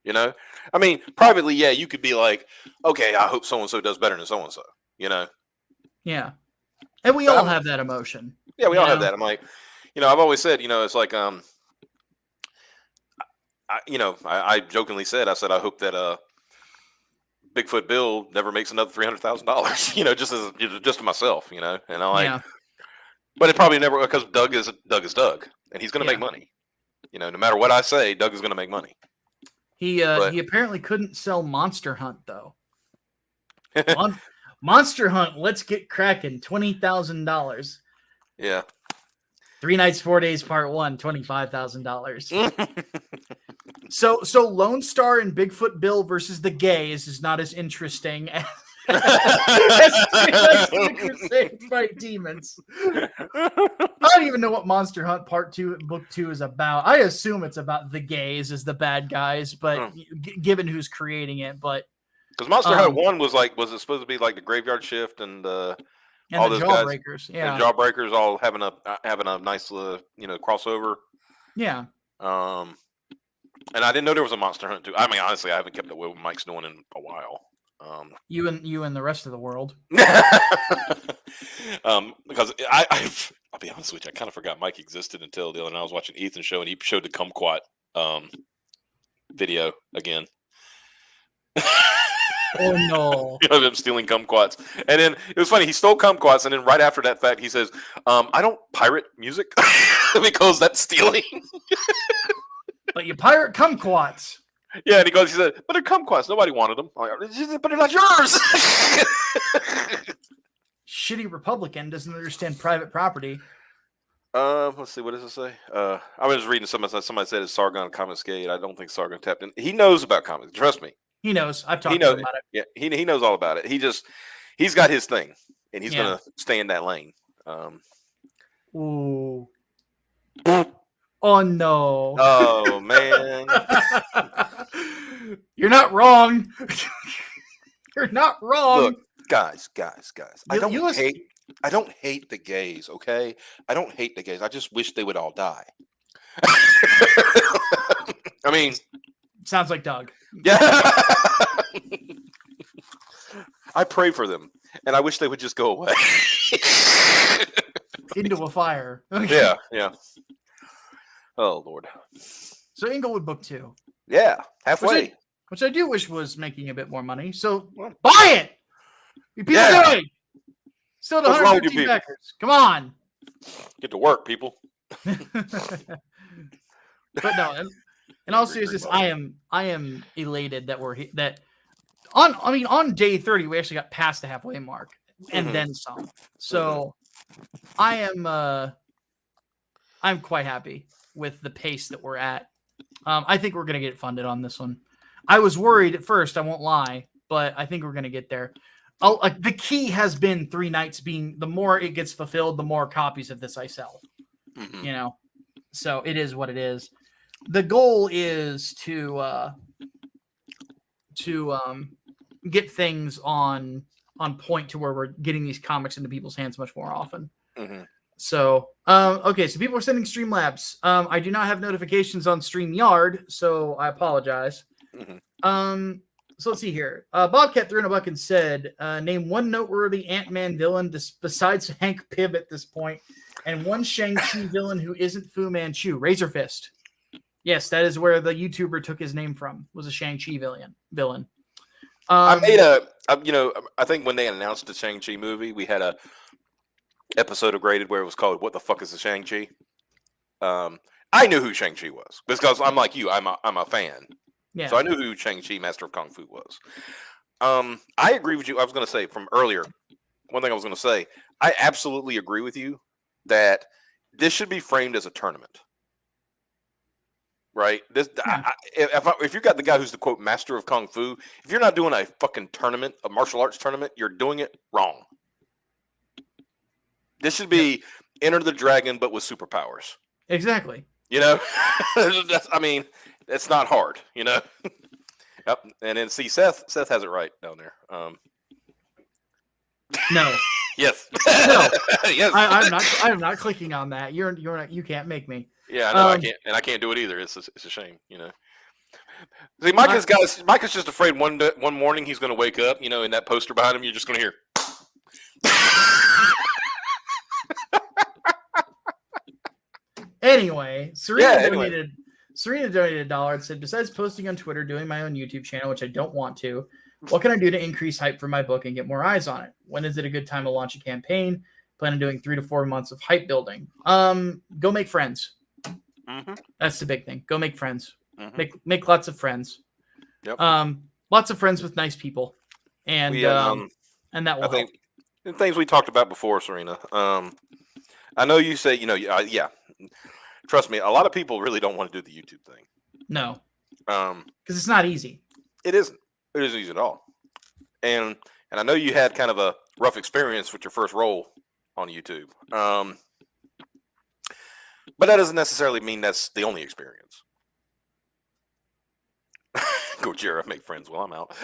You know? I mean, privately, yeah, you could be like, okay, I hope so-and-so does better than so-and-so. You know? Yeah. And we all have that emotion. Yeah, we all have that. I'm like, I've always said, it's like, I jokingly said, I hope that Bigfoot Bill never makes another $300,000, just to myself, and I like, but it probably never, because Doug is Doug, and he's going to make money. No matter what I say, Doug is going to make money. He apparently couldn't sell Monster Hunt though. Monster Hunt, let's get cracking. $20,000. Yeah. 3 Nights, 4 Days, Part 1, $25,000. So Lone Star and Bigfoot Bill versus the Gays is not as interesting as the Crusade fight demons. I don't even know what Monster Hunt Part 2, Book 2 is about. I assume it's about the gays as the bad guys, but given who's creating it, but because Monster Hunt 1 was it supposed to be like the Graveyard Shift and all those Jawbreakers, guys, and Jawbreakers all having a nice crossover. Yeah. And I didn't know there was a Monster Hunt 2. I mean, honestly, I haven't kept up with what Mike's doing in a while. You and the rest of the world. Because I'll be honest with you, I kind of forgot Mike existed until the other night. I was watching Ethan's show and he showed the kumquat video again. Oh no! Them stealing kumquats, and then it was funny. He stole kumquats, and then right after that fact, he says, "I don't pirate music because that's stealing." But you pirate kumquats. Yeah, and he said, "But they're kumquats. Nobody wanted them." I'm like, but they're not yours. Shitty Republican doesn't understand private property. Let's see. What does it say? I was reading somebody said it's Sargon confiscated. I don't think Sargon tapped in. He knows about comics. Trust me. He knows. I've talked to him about it. Yeah, he knows all about it. He's got his thing, and he's gonna stay in that lane. Ooh. Oh no. Oh man. You're not wrong. You're not wrong. Look, guys. I You don't hate the gays, okay? I don't hate the gays. I just wish they would all die. I mean, sounds like Doug. yeah. I pray for them, and I wish they would just go away. Into a fire. Yeah. Oh Lord. So Englewood Book 2. Yeah, halfway. Which I do wish was making a bit more money. So buy it. You people do it. Still at What's wrong with you 115 people? backers. Come on. Get to work, people. But no, in all seriousness, I am elated that on day 30 we actually got past the halfway mark and then some. So I'm quite happy with the pace that we're at. I think we're gonna get funded on this one. I was worried at first, I won't lie, but I think we're gonna get there. The key has been 3 nights being the more it gets fulfilled, the more copies of this I sell. You know, so it is what it is. The goal is to get things on point to where we're getting these comics into people's hands much more often. So, okay, so people are sending Streamlabs. I do not have notifications on StreamYard, so I apologize. So let's see here. Bobcat threw in a buck and said, name one noteworthy Ant-Man villain besides Hank Pym at this point, and one Shang-Chi villain who isn't Fu Manchu. Razor Fist. Yes, that is where the YouTuber took his name from, was a Shang-Chi villain. I think when they announced the Shang-Chi movie, we had a episode of Graded where it was called "What the Fuck is a Shang-Chi?" I knew who Shang-Chi was because I'm like you, I'm a fan. Yeah. So I knew who Shang-Chi, Master of Kung Fu, was. I agree with you. I was going to say from earlier, one thing I was going to say, I absolutely agree with you that this should be framed as a tournament. Right? If you got the guy who's the quote master of Kung Fu, if you're not doing a fucking tournament, a martial arts tournament, you're doing it wrong. This should be Enter the Dragon, but with superpowers. Exactly. You know, it's not hard. You know. Yep. And then see, Seth has it right down there. No. Yes. No. Yes. I'm not clicking on that. You're not. You can't make me. Yeah, I know I can't, and I can't do it either. It's a shame, you know. See, Micah's just afraid one morning he's going to wake up, you know, in that poster behind him, you're just going to hear. Anyway, Serena donated $1 and said, besides posting on Twitter, doing my own YouTube channel, which I don't want to, what can I do to increase hype for my book and get more eyes on it? When is it a good time to launch a campaign? Plan on doing 3 to 4 months of hype building. Go make friends. That's the big thing. Go make friends. Make lots of friends. Yep. Lots of friends with nice people, and that will help. The things we talked about before, Serena. I know you say, you know, yeah. Trust me, a lot of people really don't want to do the YouTube thing. No, because it's not easy. It isn't. It isn't easy at all. And I know you had kind of a rough experience with your first role on YouTube. But that doesn't necessarily mean that's the only experience. Go, Jared, make friends while I'm out.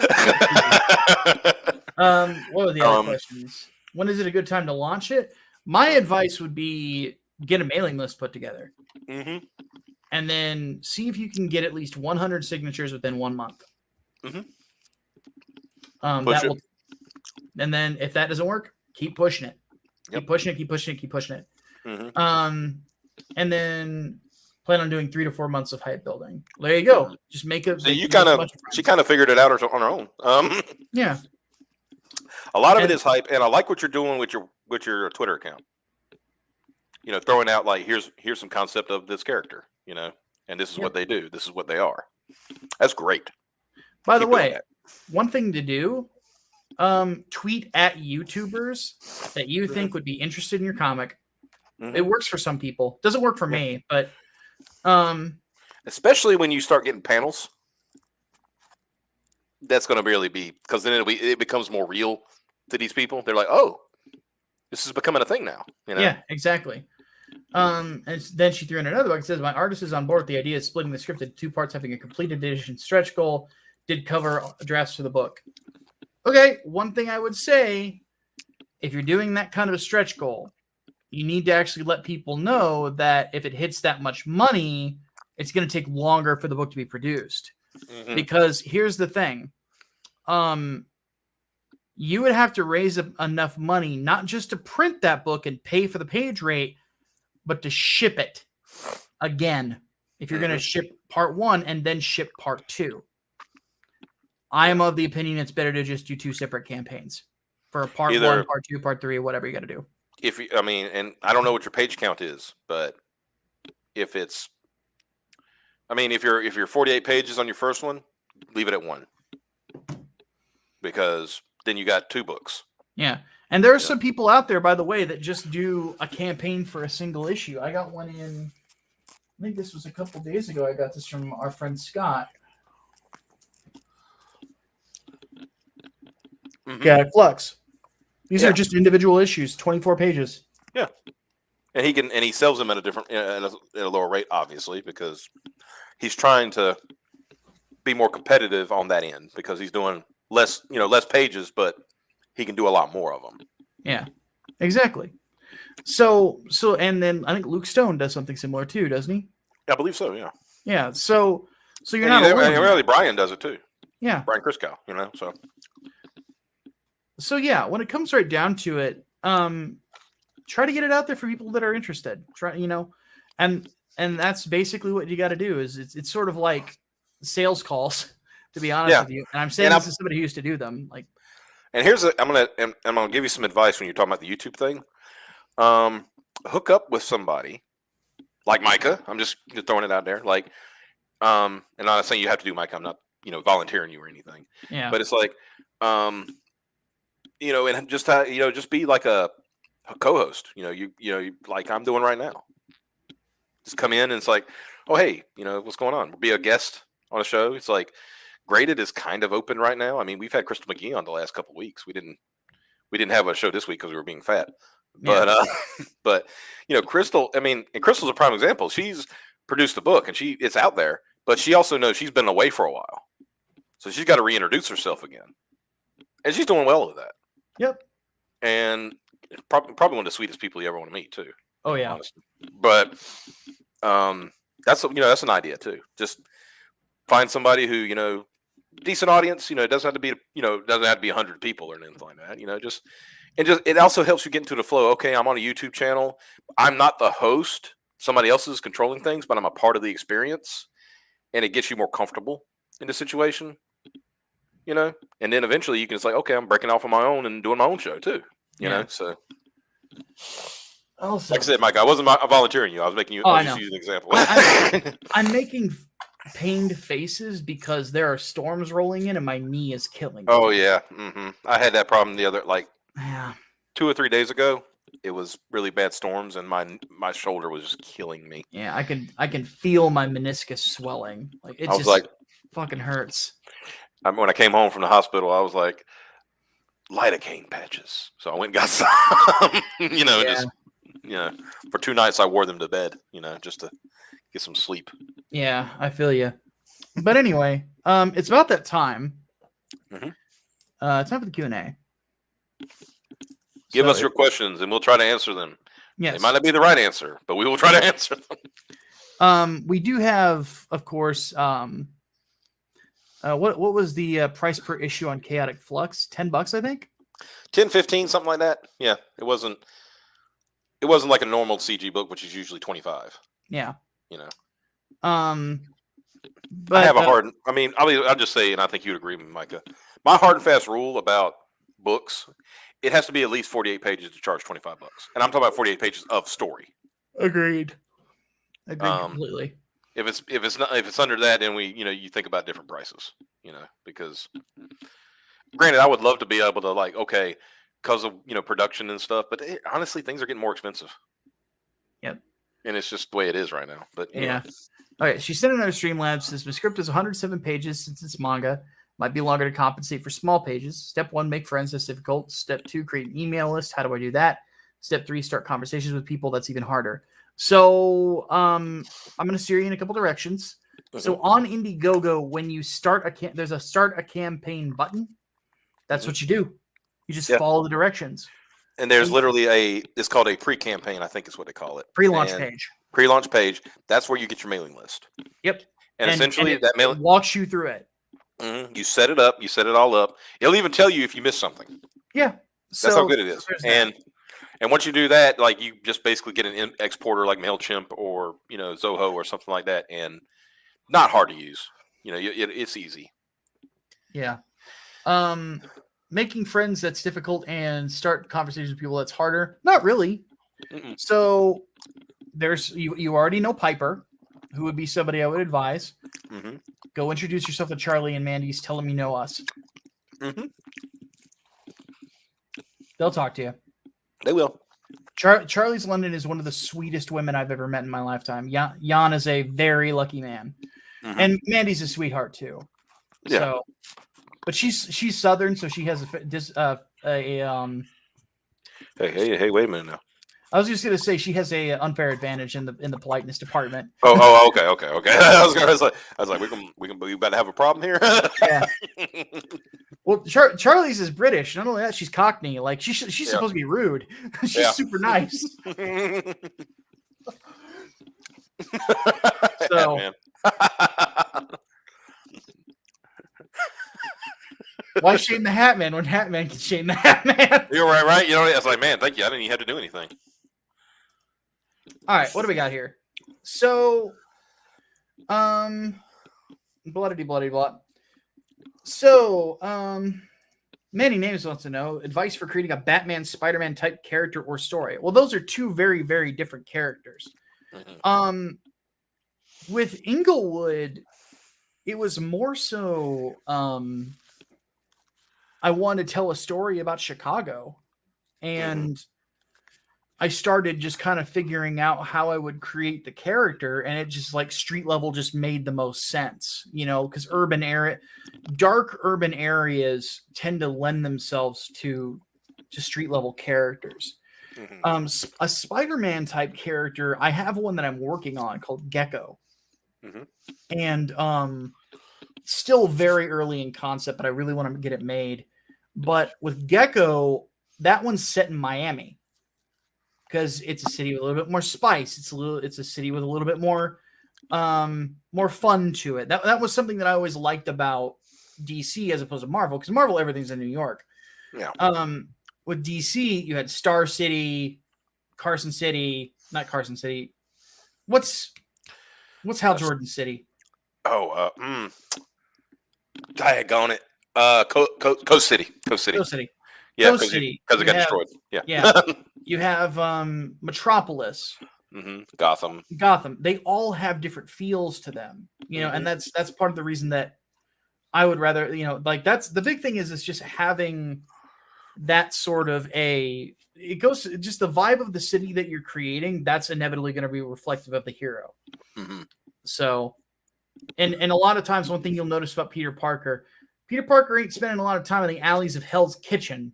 What were the other questions? When is it a good time to launch it? My advice would be get a mailing list put together. And then see if you can get at least 100 signatures within 1 month. And then if that doesn't work, keep pushing it. Keep pushing it. And then plan on doing 3 to 4 months of hype building. There you go. Just make it. So she kind of figured it out on her own. Yeah. A lot of it is hype, and I like what you're doing with your Twitter account. You know, throwing out like here's some concept of this character, you know, and this is what they do. This is what they are. That's great. By the way, one thing to do, tweet at YouTubers that you think would be interested in your comic. It works for some people. Doesn't work for me, but especially when you start getting panels, that's going to really be, because then it becomes more real to these people. They're like, oh, this is becoming a thing now. You know? Yeah, exactly. And then she threw in another book. It says, my artist is on board with the idea of splitting the script into 2 parts, having a complete edition stretch goal. Did cover drafts for the book. Okay, one thing I would say, if you're doing that kind of a stretch goal, you need to actually let people know that if it hits that much money, it's going to take longer for the book to be produced. Mm-hmm. Because here's the thing. You would have to raise enough money, not just to print that book and pay for the page rate, but to ship it again. If you're going to ship part 1 and then ship part 2. I am of the opinion it's better to just do 2 separate campaigns for part 1, part 2, part 3, whatever you got to do. And I don't know what your page count is, but if you're 48 pages on your first one, leave it at 1, because then you got 2 books. Yeah. And there are some people out there, by the way, that just do a campaign for a single issue. I got one in, I think this was a couple days ago. I got this from our friend Scott. Yeah, Flux. These are just individual issues, 24 pages. Yeah, and he sells them at a lower rate, obviously, because he's trying to be more competitive on that end, because he's doing less pages, but he can do a lot more of them. Yeah, exactly. So, and then I think Luke Stone does something similar too, doesn't he? I believe so. Yeah. Yeah. So you're not alone. Really, Brian does it too. Yeah. Brian Crisco, so. So yeah, when it comes right down to it, try to get it out there for people that are interested. And that's basically what you got to do. Is it's sort of like sales calls, to be honest with you. And I'm saying this as somebody who used to do them. Like, and I'm gonna give you some advice when you're talking about the YouTube thing. Hook up with somebody like Micah. I'm just throwing it out there. Like, and I'm not saying you have to do Micah. I'm not volunteering you or anything. Yeah. But it's like, and just be like a co-host. You like I'm doing right now. Just come in and it's like, oh hey, what's going on? Be a guest on a show. It's like, Graded is kind of open right now. I mean, we've had Crystal McGee on the last couple of weeks. We didn't have a show this week because we were being fat. But but Crystal. I mean, and Crystal's a prime example. She's produced a book and it's out there, but she also knows she's been away for a while, so she's got to reintroduce herself again, and she's doing well with that. Yep. And probably one of the sweetest people you ever want to meet too. Oh yeah. Honestly. But that's an idea too. Just find somebody who decent audience. It doesn't have to be doesn't have to be 100 people or anything like that. Just it also helps you get into the flow. Okay, I'm on a YouTube channel. I'm not the host. Somebody else is controlling things, but I'm a part of the experience, and it gets you more comfortable in the situation. And then eventually you can say, okay, I'm breaking off on my own and doing my own show too. So. Also, like I said, Mike, I wasn't volunteering you. I was making you. I was just using an example. I'm making pained faces because there are storms rolling in and my knee is killing me. Oh yeah, I had that problem the other 2 or 3 days ago. It was really bad storms and my shoulder was just killing me. Yeah, I can feel my meniscus swelling. Like it just fucking hurts. When I came home from the hospital, I was like, lidocaine patches. So I went and got some. Just for 2 nights I wore them to bed. Just to get some sleep. Yeah, I feel you. But anyway, it's about that time. Mm-hmm. Time for the Q&A. Give us your questions, and we'll try to answer them. Yes. It might not be the right answer, but we will try to answer them. We do have, of course, what was the price per issue on Chaotic Flux? $10, I think. 10, 15, something like that. Yeah, it wasn't like a normal CG book, which is usually 25. Yeah. But I have a hard. I mean, I'll just say, and I think you'd agree with me, Micah. My hard and fast rule about books, it has to be at least 48 pages to charge $25, and I'm talking about 48 pages of story. Agreed completely. If it's under that, then you think about different prices. Because granted, I would love to be able to because of production and stuff, but honestly, things are getting more expensive. Yep. And it's just the way it is right now. But yeah. All right. She sent another Streamlabs. Says my script is 107 pages since it's manga. Might be longer to compensate for small pages. Step 1, make friends. That's difficult. Step 2, create an email list. How do I do that? Step 3, start conversations with people. That's even harder. So I'm going to steer you in a couple directions. So on Indiegogo, when you start there's a start a campaign button. That's what you do. You just follow the directions. And there's literally it's called a pre-campaign, I think is what they call it. Pre-launch page. Pre-launch page. That's where you get your mailing list. Yep. And essentially that mailing walks you through it. You set it up. You set it all up. It'll even tell you if you miss something. Yeah. That's how good it is. And once you do that, like you just basically get an exporter like MailChimp or Zoho or something like that, and not hard to use. It's easy. Yeah. Making friends, that's difficult, and start conversations with people, that's harder. Not really. So there's you already know Piper, who would be somebody I would advise. Go introduce yourself to Charlie and Mandy's. Tell them you know us. They'll talk to you. They will. Charlie's London is one of the sweetest women I've ever met in my lifetime. Jan is a very lucky man, and Mandy's a sweetheart too. Yeah. So, but she's Southern, so she has Hey, wait a minute now. I was just gonna say she has a unfair advantage in the politeness department. Okay. I was like, we about to have a problem here. Yeah. Well, Charlie's is British. Not only that, she's Cockney. Like she's supposed to be rude. She's super nice. So. Why shame the Hatman when Hatman can shame the Hatman? You're right? I was like, man, thank you. I didn't even have to do anything. All right, what do we got here? So, blah. So, Manny Names wants to know advice for creating a Batman, Spider-Man type character or story. Well, those are two very, very different characters. With Englewood, it was more so, I wanted to tell a story about Chicago, and I started just kind of figuring out how I would create the character, and it just like street level just made the most sense, because dark urban areas tend to lend themselves to street level characters. A Spider-Man type character, I have one that I'm working on called Gecko, and still very early in concept, but I really want to get it made. But with Gecko, that one's set in Miami because it's a city with a little bit more spice. It's a city with a little bit more fun to it. That was something that I always liked about DC as opposed to Marvel, because Marvel, everything's in New York. Yeah. With DC, you had Star City, Carson City, not Carson City. What's Hal Jordan's city? Daggone it. Coast City. Yeah, Coast City. Because it got destroyed. Yeah. Yeah. You have Metropolis. Gotham. They all have different feels to them, and that's part of the reason that I would rather, that's the big thing is just having that sort of it goes just the vibe of the city that you're creating. That's inevitably going to be reflective of the hero. So, and a lot of times, one thing you'll notice about Peter Parker ain't spending a lot of time in the alleys of Hell's Kitchen.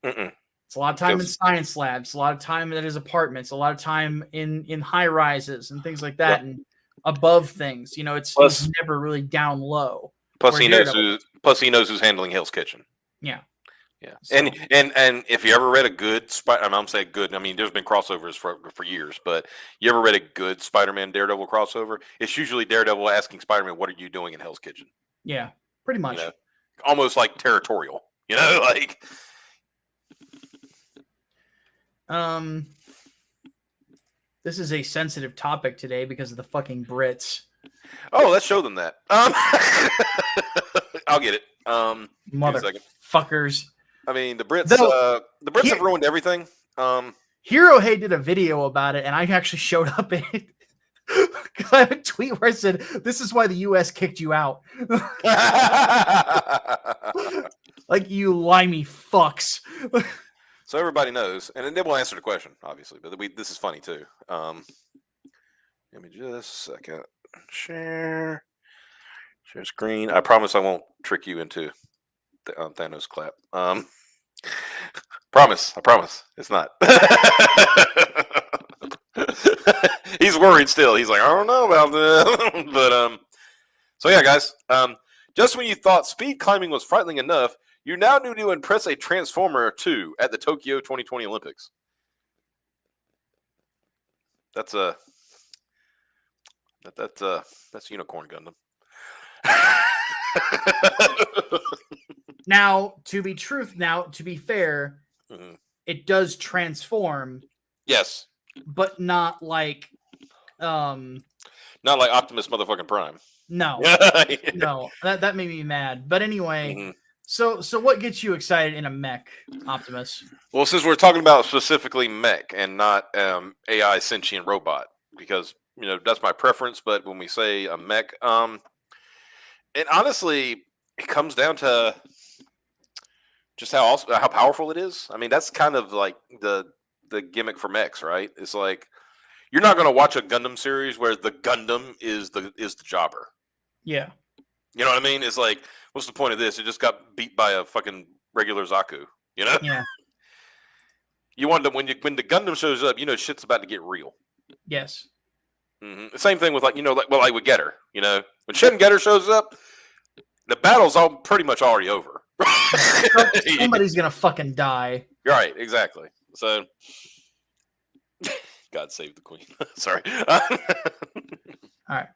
It's a lot of time in science labs, a lot of time at his apartments, a lot of time in high rises and things like that, and above things. It's never really down low. Plus, he knows who's handling Hell's Kitchen. Yeah. So. And if you ever read a good I'm saying good. I mean, there's been crossovers for years, but you ever read a good Spider-Man Daredevil crossover? It's usually Daredevil asking Spider-Man, "What are you doing in Hell's Kitchen?" Yeah, pretty much. Almost like territorial. Like. This is a sensitive topic today because of the fucking Brits. Oh, let's show them that. I'll get it. Motherfuckers. I mean, the Brits have ruined everything. Hero Hey did a video about it, and I actually showed up in it. I have a tweet where I said, "This is why the U.S. kicked you out." Like, you limey fucks. So everybody knows, and then we'll answer the question, obviously. But this is funny too. Give me just a second. Share screen. I promise I won't trick you into the Thanos clap. I promise. It's not. He's worried still. He's like, I don't know about this. But so yeah, guys. Just when you thought speed climbing was frightening enough, you now need to impress a Transformer or two at the Tokyo 2020 Olympics. That's Unicorn Gundam. Now, to be fair, it does transform. Yes. But not like not like Optimus motherfucking Prime. No. No. That made me mad. But anyway, so what gets you excited in a mech, Optimus? Well, since we're talking about specifically mech and not AI sentient robot, because that's my preference, but when we say a mech, and honestly, it comes down to just how powerful it is. I mean, that's kind of like the gimmick for mechs, right? It's like you're not going to watch a Gundam series where the Gundam is the jobber. Yeah. You know what I mean? It's like, what's the point of this? It just got beat by a fucking regular Zaku. You know? Yeah. You want to when the Gundam shows up, shit's about to get real. Yes. Mm-hmm. Same thing with like with Getter. When Shen Getter shows up, the battle's all pretty much already over. Somebody's gonna fucking die. Right, exactly. So, God save the queen. Sorry. All right.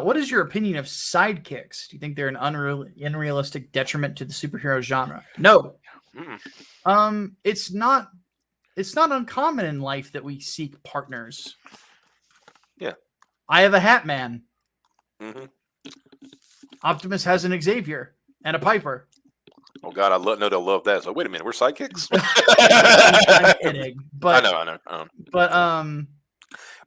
What is your opinion of sidekicks? Do you think they're an unrealistic detriment to the superhero genre? No. It's not uncommon in life that we seek partners. Yeah. I have a Hatman. Mm-hmm. Optimus has an Xavier and a Piper. Oh God, they'll love that. So wait a minute, we're sidekicks. I'm kidding, but I know. But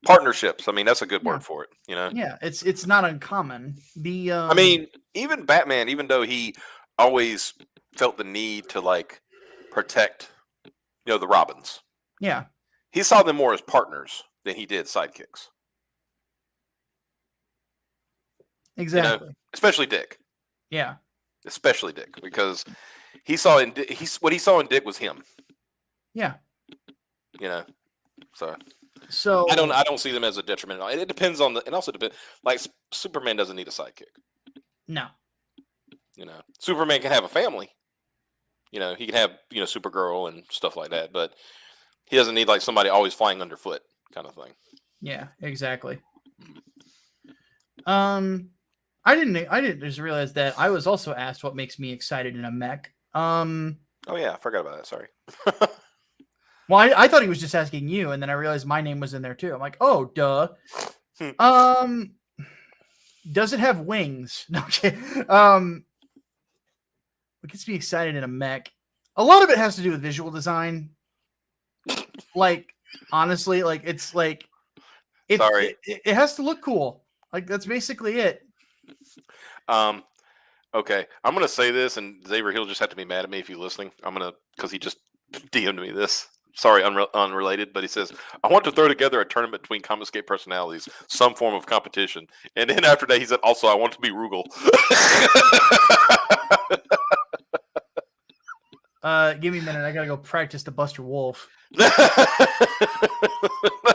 partnerships. I mean, that's a good word for it. Yeah, it's not uncommon. I mean, even Batman, even though he always felt the need to like protect, the Robins. Yeah, he saw them more as partners than he did sidekicks. Exactly. Especially Dick. Yeah. Especially Dick, because what he saw in Dick was him. Yeah. So I don't see them as a detriment. It depends on it also depends. Like Superman doesn't need a sidekick. No. Superman can have a family. He can have Supergirl and stuff like that, but he doesn't need like somebody always flying underfoot kind of thing. Yeah, exactly. I didn't just realize that I was also asked what makes me excited in a mech. Oh yeah, I forgot about that. Sorry. Well, I thought he was just asking you, and then I realized my name was in there too. I'm like, oh, duh. Does it have wings? No, okay. What gets me excited in a mech? A lot of it has to do with visual design. Like, honestly, like it's like it has to look cool. Like that's basically it. Okay, I'm gonna say this, and Xavier, he'll just have to be mad at me if he's listening. Because he just DM'd me this. Sorry, unrelated, but he says, I want to throw together a tournament between Commonscape personalities, some form of competition. And then after that, he said, also, I want to be Rugal. Give me a minute. I gotta go practice the Buster Wolf.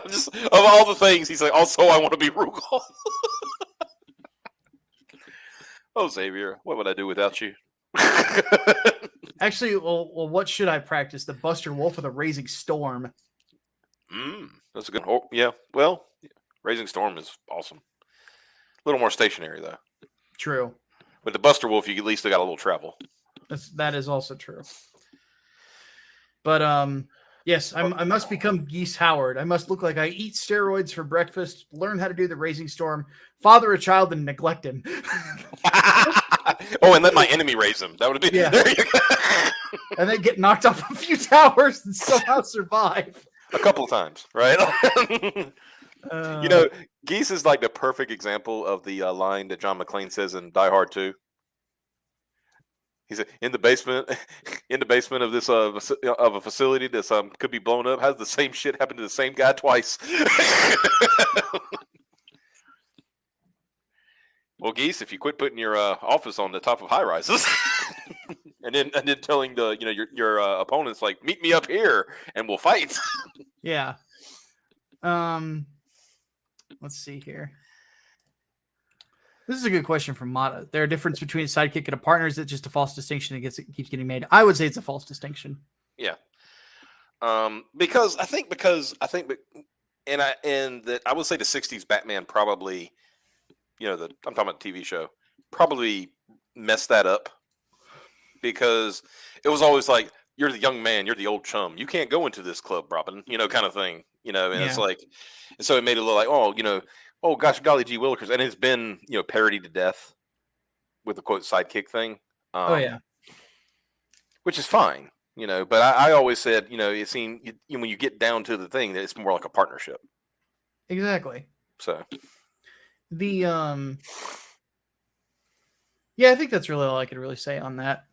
Just, of all the things, he's like, also, I want to be Rugal. Oh, Xavier, what would I do without you? Actually, well, what should I practice? The Buster Wolf or the Raising Storm? That's a good. Oh, yeah. Well, Raising Storm is awesome. A little more stationary though. True. With the Buster Wolf, you at least got a little travel. That is also true. But yes, I must become Geese Howard. I must look like I eat steroids for breakfast, learn how to do the Raising Storm, father a child, and neglect him. Oh, and let my enemy raise him. That would be yeah. There you go. And then get knocked off a few towers and somehow survive. A couple of times, right? Geese is like the perfect example of the line that John McClane says in Die Hard 2. He said, in the basement of this of a facility that could be blown up, has the same shit happen to the same guy twice. Well, Geese, if you quit putting your office on the top of high rises, and then telling your opponents like, meet me up here and we'll fight. Yeah. Let's see here. This is a good question from Mata. There a difference between a sidekick and a partner? Is it just a false distinction that keeps getting made? I would say it's a false distinction. Yeah. Because I think that I would say the '60s Batman probably, I'm talking about the TV show, probably messed that up, because it was always like, you're the young man, you're the old chum, you can't go into this club, Robin, kind of thing, and it's like, and so it made it look like, oh gosh, golly gee willikers, and it's been parodied to death with the quote sidekick thing. Which is fine. But I always said, it seemed when you get down to the thing, that it's more like a partnership. Exactly. So I think that's really all I could really say on that.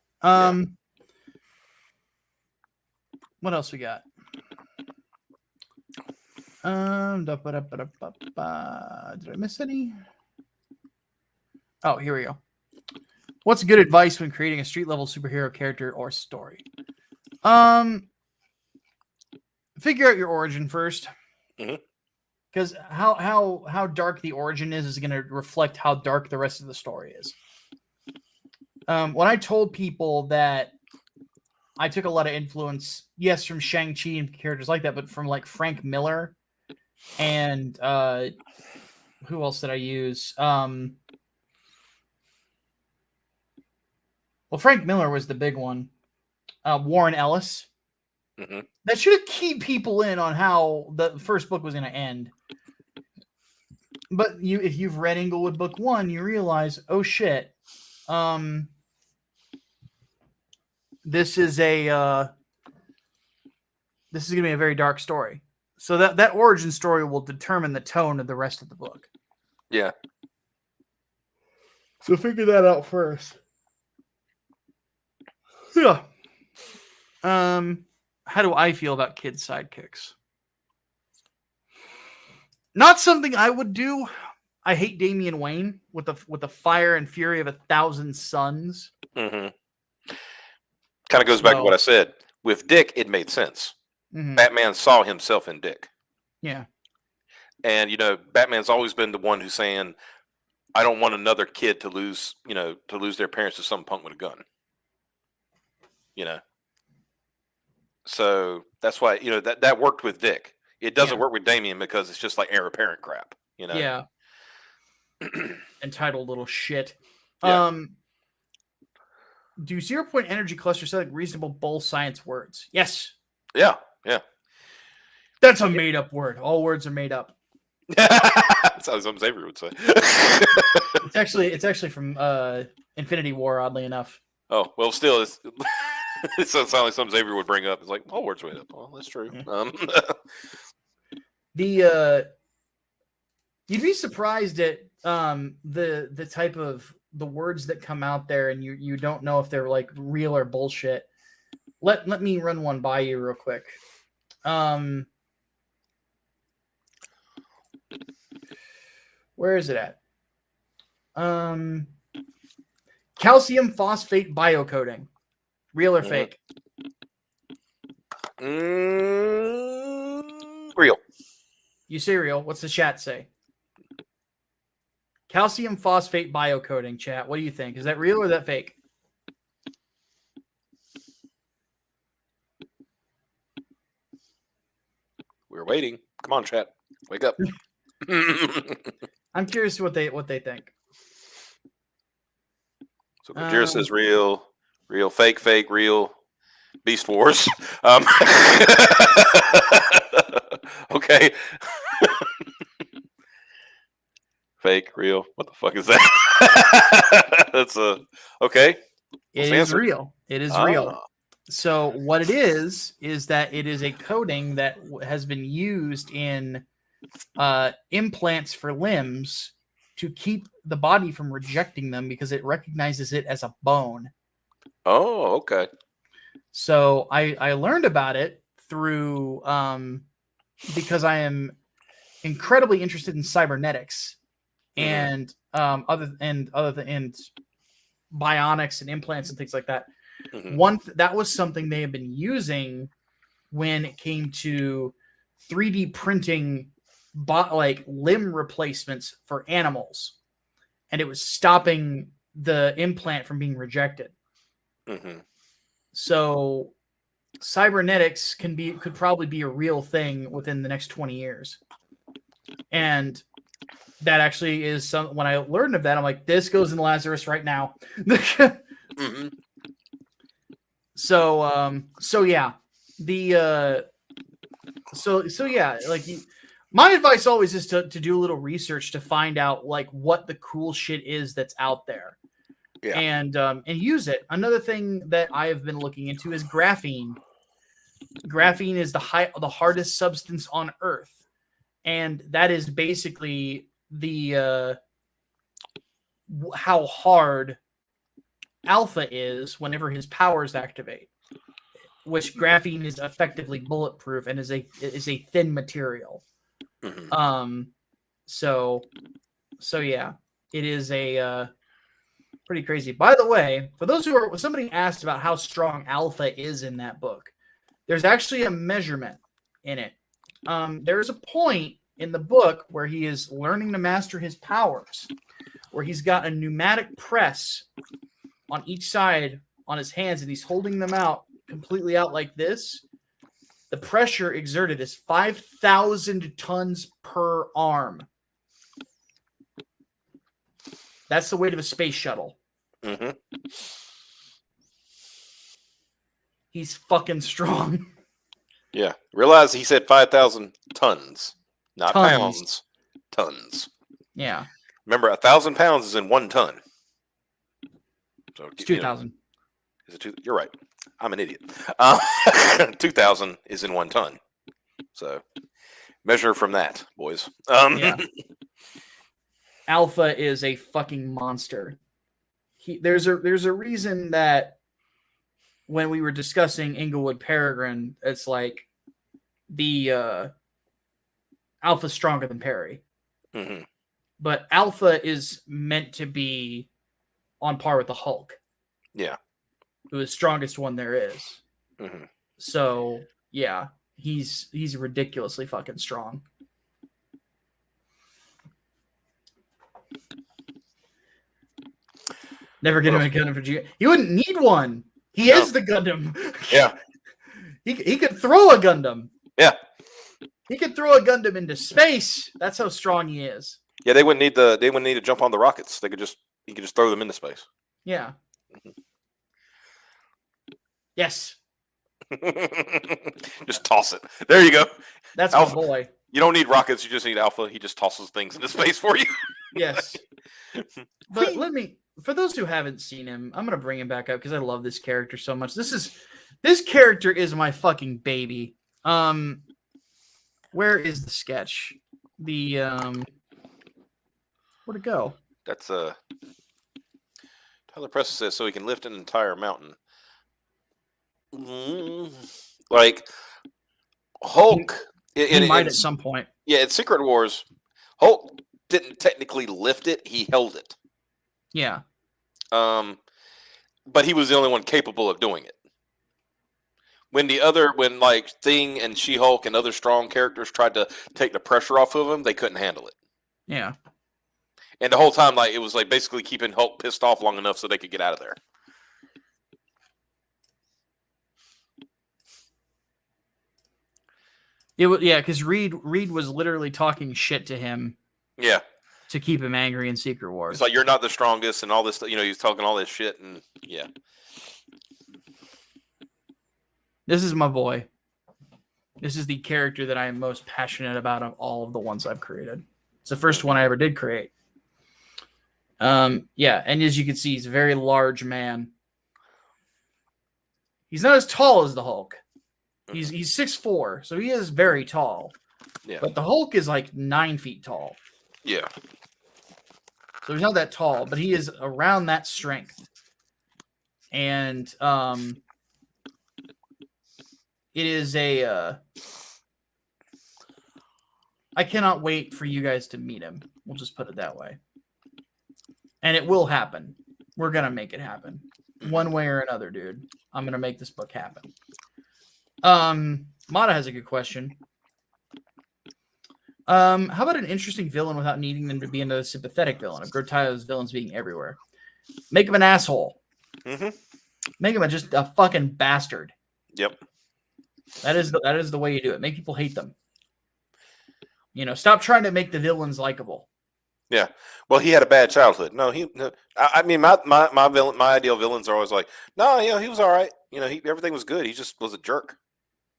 What else we got? Did I miss any? Oh, here we go. What's good advice when creating a street level superhero character or story? Figure out your origin first, because how dark the origin is going to reflect how dark the rest of the story is. When I told people that I took a lot of influence, yes, from Shang-Chi and characters like that, but from like Frank Miller and who else did I use? Well, Frank Miller was the big one. Warren Ellis. That should have keyed people in on how the first book was going to end. But if you've read Englewood Book 1, you realize, oh shit, this is going to be a very dark story. So that origin story will determine the tone of the rest of the book. Yeah. So figure that out first. Yeah. How do I feel about kids' sidekicks? Not something I would do. I hate Damian Wayne with the fire and fury of 1,000 suns. Kind of goes back to what I said. With Dick, it made sense. Batman saw himself in Dick. Yeah. And, Batman's always been the one who's saying, I don't want another kid to lose their parents to some punk with a gun. So that's why, that worked with Dick. It doesn't work with Damian because it's just like heir apparent crap, Yeah. Entitled little shit. Yeah. Do 0-point energy clusters sound like reasonable bull science words? Yes. Yeah. That's a made up word. All words are made up. That's how some Xavier would say. It's actually from Infinity War, oddly enough. Oh, well, still, it sounds like some Xavier would bring up. It's like, all words are made up. Well, that's true. You'd be surprised at the type of the words that come out there, and you don't know if they're like real or bullshit. Let me run one by you real quick. Where is it at? Calcium phosphate biocoding. Real or fake? Real. You say real. What's the chat say? Calcium phosphate biocoding, chat. What do you think? Is that real or is that fake? We're waiting. Come on, chat. Wake up. I'm curious what they think. So Kajira says real, fake, real, Beast Wars. Okay. Fake, real. What the fuck is that? That's okay. It is real. It is real. So what it is that it is a coating that has been used in implants for limbs to keep the body from rejecting them because it recognizes it as a bone. Oh, okay. So I learned about it through because I am incredibly interested in cybernetics and other bionics and implants and things like that. That was something they have been using when it came to 3D printing like limb replacements for animals, and it was stopping the implant from being rejected. Mm-hmm. So cybernetics could probably be a real thing within the next 20 years. And that actually is when I learned of that, I'm like, this goes in Lazarus right now. Mm-hmm. So yeah, like my advice always is to do a little research to find out like what the cool shit is that's out there. Yeah. And use it. Another thing that I have been looking into is graphene. Graphene is the hardest substance on Earth, and that is basically the how hard Alpha is whenever his powers activate. Which graphene is effectively bulletproof and is a thin material. Mm-hmm. So yeah, it is a pretty crazy. By the way, for those somebody asked about how strong Alpha is in that book. There's actually a measurement in it. There's a point in the book where he is learning to master his powers, where he's got a pneumatic press on each side on his hands, and he's holding them out completely out like this. The pressure exerted is 5,000 tons per arm. That's the weight of a space shuttle. Mm-hmm. He's fucking strong. Yeah. Realize he said 5,000 tons, not pounds. Tons. Yeah. Remember, 1,000 pounds is in 1 ton. So it's 2,000. Is it 2? You're right. I'm an idiot. 2,000 is in 1 ton. So measure from that, boys. Yeah. Alpha is a fucking monster. There's a reason that when we were discussing Englewood Peregrine, it's like the Alpha's stronger than Perry. Mm-hmm. But Alpha is meant to be on par with the Hulk. Yeah. Who is the strongest one there is. Mm-hmm. So, yeah, he's ridiculously fucking strong. Never get him a Gundam for G. He wouldn't need one. He is the Gundam. Yeah. He could throw a Gundam. Yeah. He could throw a Gundam into space. That's how strong he is. Yeah, they wouldn't need to jump on the rockets. He could just throw them into space. Yeah. Mm-hmm. Yes. Just toss it. There you go. That's Alpha. My boy. You don't need rockets. You just need Alpha. He just tosses things into space for you. Yes. But for those who haven't seen him, I'm going to bring him back up because I love this character so much. This character is my fucking baby. Where is the sketch? Where'd it go? That's Tyler Preston says so he can lift an entire mountain. Like Hulk, he might at some point. Yeah, in Secret Wars, Hulk didn't technically lift it; he held it. Yeah. But he was the only one capable of doing it. When like Thing and She-Hulk and other strong characters tried to take the pressure off of him, they couldn't handle it. Yeah. And the whole time, like it was like basically keeping Hulk pissed off long enough so they could get out of there. Because Reed was literally talking shit to him. Yeah. To keep him angry in Secret Wars. It's like, you're not the strongest and all this, he's talking all this shit and yeah. This is my boy. This is the character that I am most passionate about of all of the ones I've created. It's the first one I ever did create. Yeah, and as you can see, he's a very large man. He's not as tall as the Hulk. He's 6'4", so he is very tall. Yeah. But the Hulk is like 9 feet tall. Yeah. So he's not that tall, but he is around that strength. And it is I cannot wait for you guys to meet him. We'll just put it that way. And it will happen. We're going to make it happen. One way or another, dude. I'm going to make this book happen. Mata has a good question. How about an interesting villain without needing them to be another sympathetic villain? I've grown tired of those villains being everywhere. Make him an asshole. Mm-hmm. Make him just a fucking bastard. Yep. That is the way you do it. Make people hate them. Stop trying to make the villains likable. Yeah. Well, he had a bad childhood. No, I mean, my ideal villains are always like, no, he was all right. Everything was good. He just was a jerk.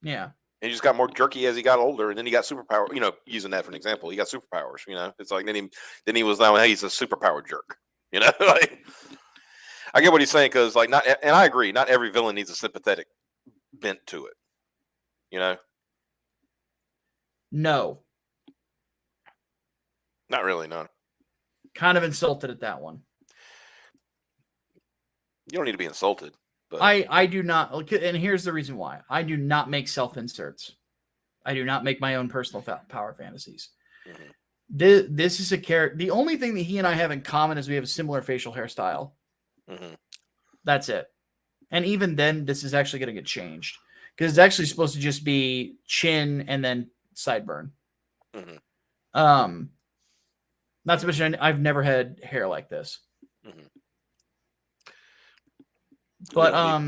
Yeah. And he just got more jerky as he got older, and then he got superpower. Using that for an example, he got superpowers. It's like then he was now, hey, he's a superpower jerk. Like, I get what he's saying, because and I agree, not every villain needs a sympathetic bent to it. No. Not really, no. Kind of insulted at that one. You don't need to be insulted. But I do not, and here's the reason why. I do not make self-inserts. I do not make my own personal power fantasies. Mm-hmm. This is a character. The only thing that he and I have in common is we have a similar facial hairstyle. Mm-hmm. That's it. And even then, this is actually going to get changed, because it's actually supposed to just be chin and then sideburn. Mm-hmm. Not to mention, I've never had hair like this. Mm-hmm. But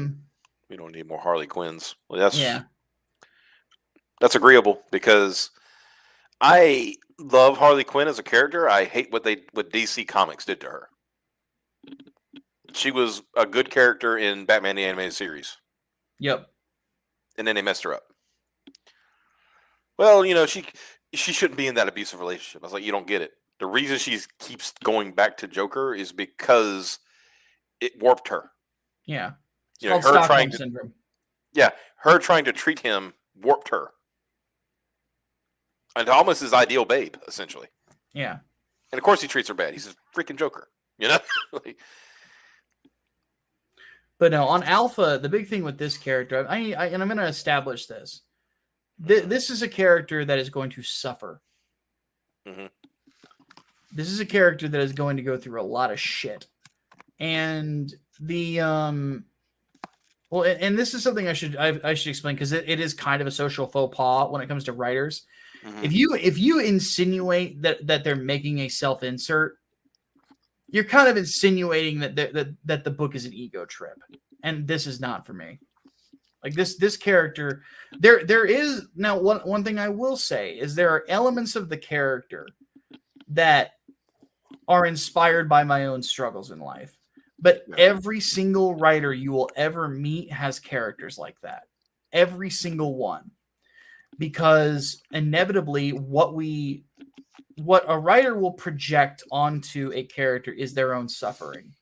we don't need more Harley Quinns. Well, that's agreeable, because I love Harley Quinn as a character. I hate what DC Comics did to her. She was a good character in Batman the Animated Series. Yep. And then they messed her up. Well, she shouldn't be in that abusive relationship. I was like, you don't get it. The reason she keeps going back to Joker is because it warped her. Yeah. Her trying syndrome. Yeah, her trying to treat him warped her. And almost his ideal babe, essentially. Yeah. And of course he treats her bad. He's a freaking Joker, But no, on Alpha, the big thing with this character, and I'm going to establish this. This is a character that is going to suffer. Mm-hmm. This is a character that is going to go through a lot of shit. And and this is something I should explain, because it is kind of a social faux pas when it comes to writers. Mm-hmm. If you insinuate that they're making a self-insert, you're kind of insinuating that the book is an ego trip, and this is not for me. Like this character, there is now one thing I will say is there are elements of the character that are inspired by my own struggles in life. But every single writer you will ever meet has characters like that. Every single one. Because inevitably what a writer will project onto a character is their own suffering.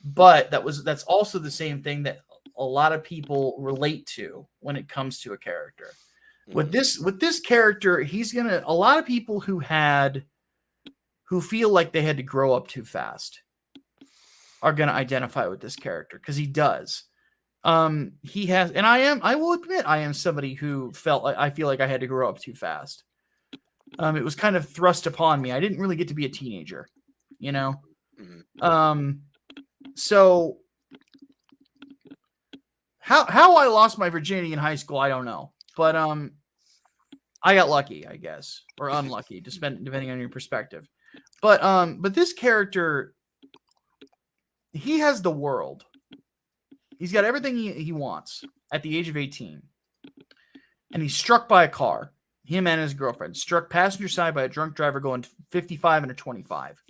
But that's also the same thing that a lot of people relate to when it comes to a character. Mm-hmm. With this character, a lot of people who feel like they had to grow up too fast are going to identify with this character, because he does. He has, and I will admit, I am somebody who I feel like I had to grow up too fast. It was kind of thrust upon me. I didn't really get to be a teenager, So how I lost my virginity in high school, I don't know, but I got lucky, I guess, or unlucky, depending on your perspective. But this character, he has the world. He's got everything he wants at the age of 18. And he's struck by a car. Him and his girlfriend. Struck passenger side by a drunk driver going 55 and a 25.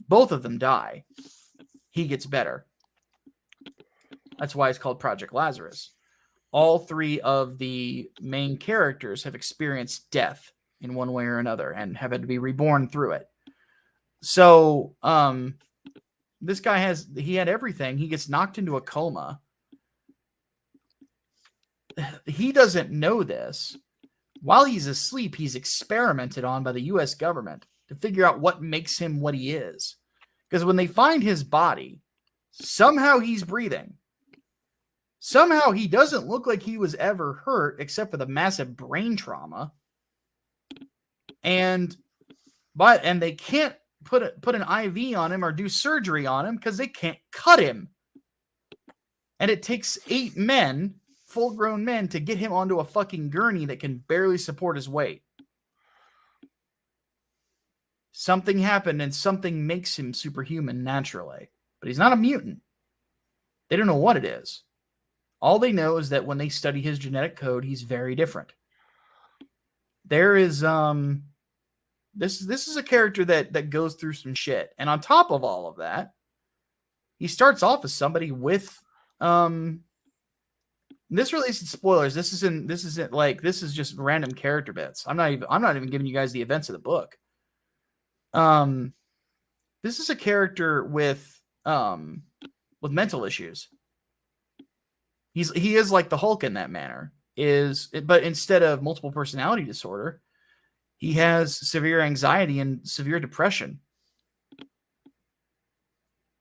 Both of them die. He gets better. That's why it's called Project Lazarus. All three of the main characters have experienced death in one way or another and have had to be reborn through it. So, this guy had everything. He gets knocked into a coma. He doesn't know this. While he's asleep, he's experimented on by the U.S. government to figure out what makes him what he is. Because when they find his body, somehow he's breathing. Somehow he doesn't look like he was ever hurt, except for the massive brain trauma. And they can't put an IV on him or do surgery on him because they can't cut him. And it takes 8 men, full-grown men, to get him onto a fucking gurney that can barely support his weight. something happened and something makes him superhuman naturally. But he's not a mutant. They don't know what it is. All they know is that when they study his genetic code, he's very different. There is this is a character that goes through some shit. And on top of all of that, he starts off as somebody with this really isn't spoilers. This is just random character bits. I'm not even giving you guys the events of the book. This is a character with mental issues. He is like the Hulk in that manner. But instead of multiple personality disorder, he has severe anxiety and severe depression.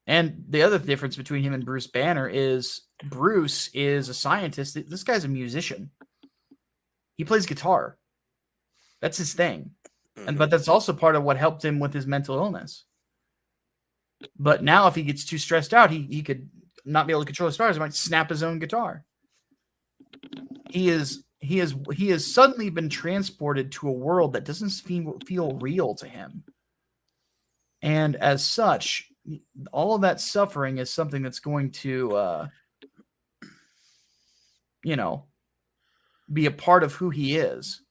And the other difference between him and Bruce Banner is Bruce is a scientist. This guy's a musician. He plays guitar. That's his thing. But that's also part of what helped him with his mental illness. But now if he gets too stressed out, he could not be able to control his powers. He might snap his own guitar. He has suddenly been transported to a world that doesn't feel real to him. And as such, all of that suffering is something that's going to, be a part of who he is.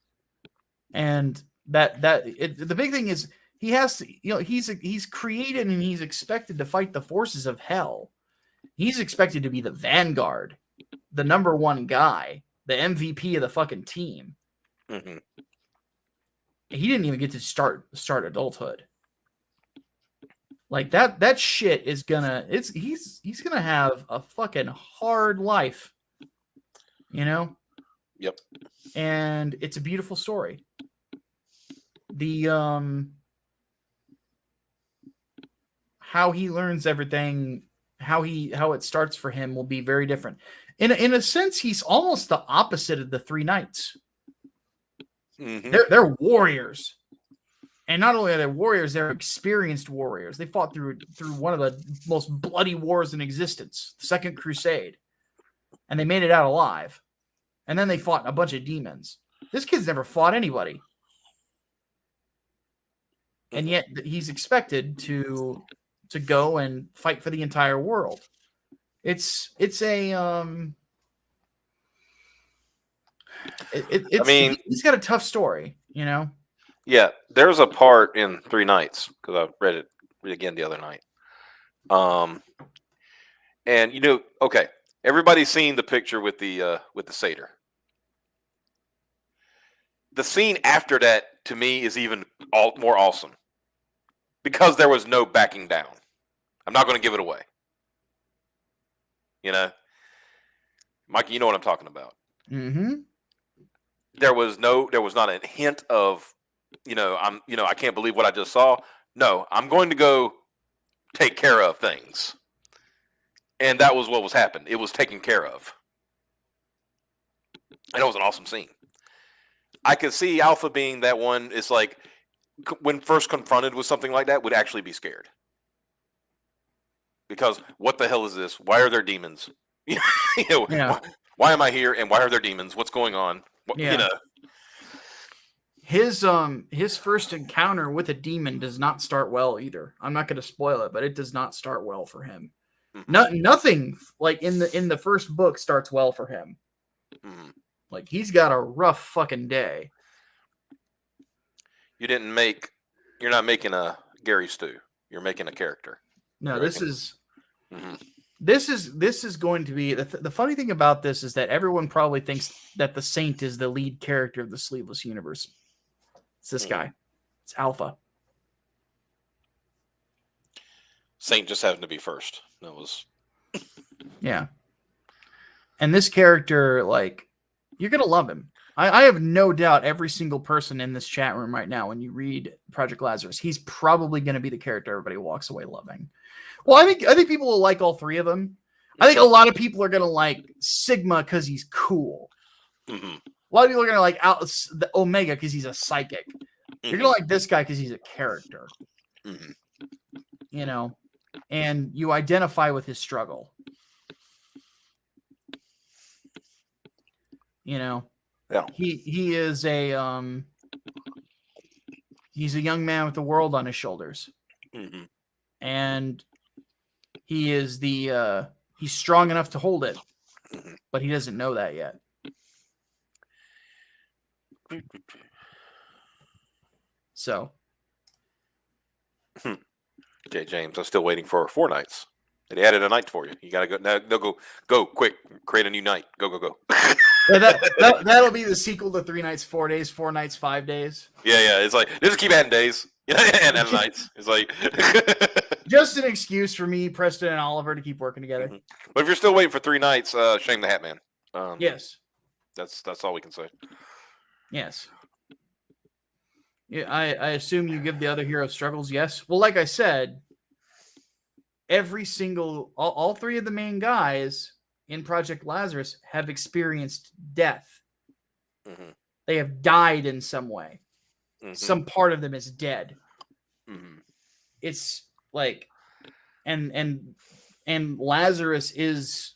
And the big thing is he has to, he's created and he's expected to fight the forces of hell. He's expected to be the vanguard, the number one guy, the MVP of the fucking team. Mm-hmm. He didn't even get to start adulthood. Like that shit is he's gonna have a fucking hard life, Yep. And it's a beautiful story. The how he learns everything, how it starts for him will be very different. In a sense, he's almost the opposite of the three knights. Mm-hmm. They're warriors. And not only are they warriors, they're experienced warriors. They fought through one of the most bloody wars in existence, the Second Crusade. And they made it out alive. And then they fought a bunch of demons. This kid's never fought anybody. And yet he's expected to go and fight for the entire world. He's got a tough story, Yeah, there's a part in Three Nights, because I read it again the other night. And okay, everybody's seen the picture with the satyr. The scene after that, to me, is even more awesome because there was no backing down. I'm not going to give it away. Mikey, you know what I'm talking about. Mm-hmm. There was not a hint of, I can't believe what I just saw. No, I'm going to go take care of things. And that was what was happened. It was taken care of. And it was an awesome scene. I could see Alpha being that one. It's like when first confronted with something like that would actually be scared. Because what the hell is this? Why are there demons? Yeah. Why am I here? And why are there demons? What's going on? Yeah. His first encounter with a demon does not start well either. I'm not going to spoil it, but it does not start well for him. Mm-hmm. Nothing like in the first book starts well for him. Mm-hmm. Like he's got a rough fucking day. You're not making a Gary Stu. You're making a character. No, this is going to be the funny thing about this is that everyone probably thinks that the Saint is the lead character of the Sleeveless Universe. It's this guy. It's Alpha. Saint just happened to be first. That was yeah. And this character, like, you're gonna love him. I have no doubt every single person in this chat room right now, when you read Project Lazarus, he's probably going to be the character everybody walks away loving. Well, I think people will like all three of them. I think a lot of people are going to like Sigma because he's cool. Mm-hmm. A lot of people are going to like the Omega because he's a psychic. Mm-hmm. You're going to like this guy because he's a character. Mm-hmm. And you identify with his struggle. Yeah. He is a He's a young man with the world on his shoulders. Mm-hmm. And he is he's strong enough to hold it, but he doesn't know that yet. So, Okay, James, I'm still waiting for 4 nights. They added a night for you. You gotta go now. No, go quick. Create a new night. Go. that'll be the sequel to 3 Nights, 4 Days, 4 Nights, 5 Days. Yeah. It's like just keep adding days. And adding nights. It's like just an excuse for me, Preston, and Oliver to keep working together. Mm-hmm. But if you're still waiting for 3 nights, shame the Hatman. Yes. That's all we can say. Yes. Yeah, I assume you give the other hero struggles. Yes. Well, like I said, all 3 of the main guys in Project Lazarus have experienced death. Mm-hmm. They have died in some way. Mm-hmm. Some part of them is dead. Mm-hmm. It's like, and Lazarus is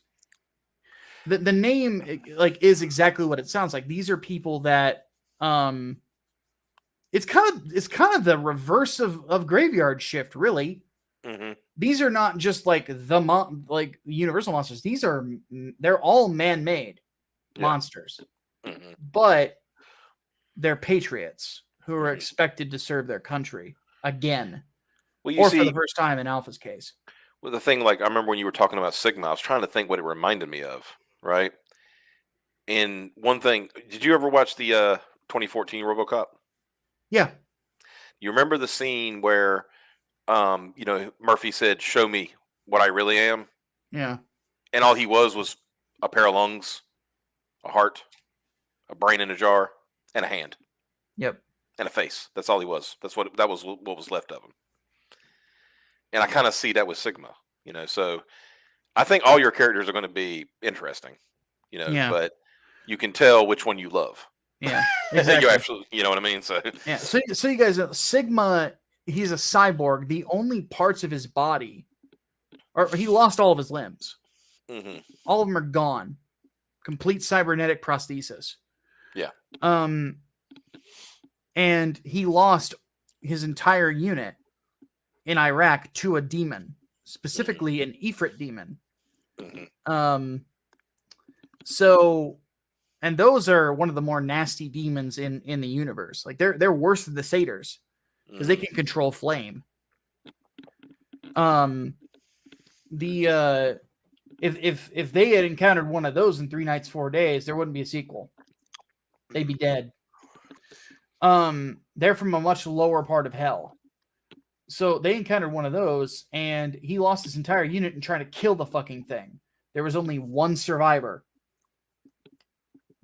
the name like is exactly what it sounds like. These are people that it's kind of the reverse of Graveyard Shift, really. Mm-hmm. These are not just like like Universal monsters. They're all man-made monsters, Mm-hmm. but they're patriots who are expected to serve their country again, for the first time in Alpha's case. Well, the thing, like I remember when you were talking about Sigma, I was trying to think what it reminded me of, right? And one thing, did you ever watch the 2014 RoboCop? Yeah. You remember the scene where, Murphy said, "Show me what I really am." Yeah. And all he was a pair of lungs, a heart, a brain in a jar, and a hand. Yep. And a face. That's all he was. That was what was left of him. And I kind of see that with Sigma, So I think all your characters are going to be interesting, but you can tell which one you love. Yeah, exactly. You absolutely, you know what I mean? So yeah. So you guys know, Sigma, he's a cyborg. The only parts of his body, or he lost all of his limbs. Mm-hmm. All of them are gone. Complete cybernetic prosthesis. Yeah. And he lost his entire unit in Iraq to a demon, specifically an Ifrit demon. Mm-hmm. So, and those are one of the more nasty demons in the universe. Like they're worse than the satyrs because they can control flame. If they had encountered one of those in 3 Nights, 4 Days, there wouldn't be a sequel. They'd be dead. They're from a much lower part of hell. So they encountered one of those, and he lost his entire unit in trying to kill the fucking thing. There was only one survivor.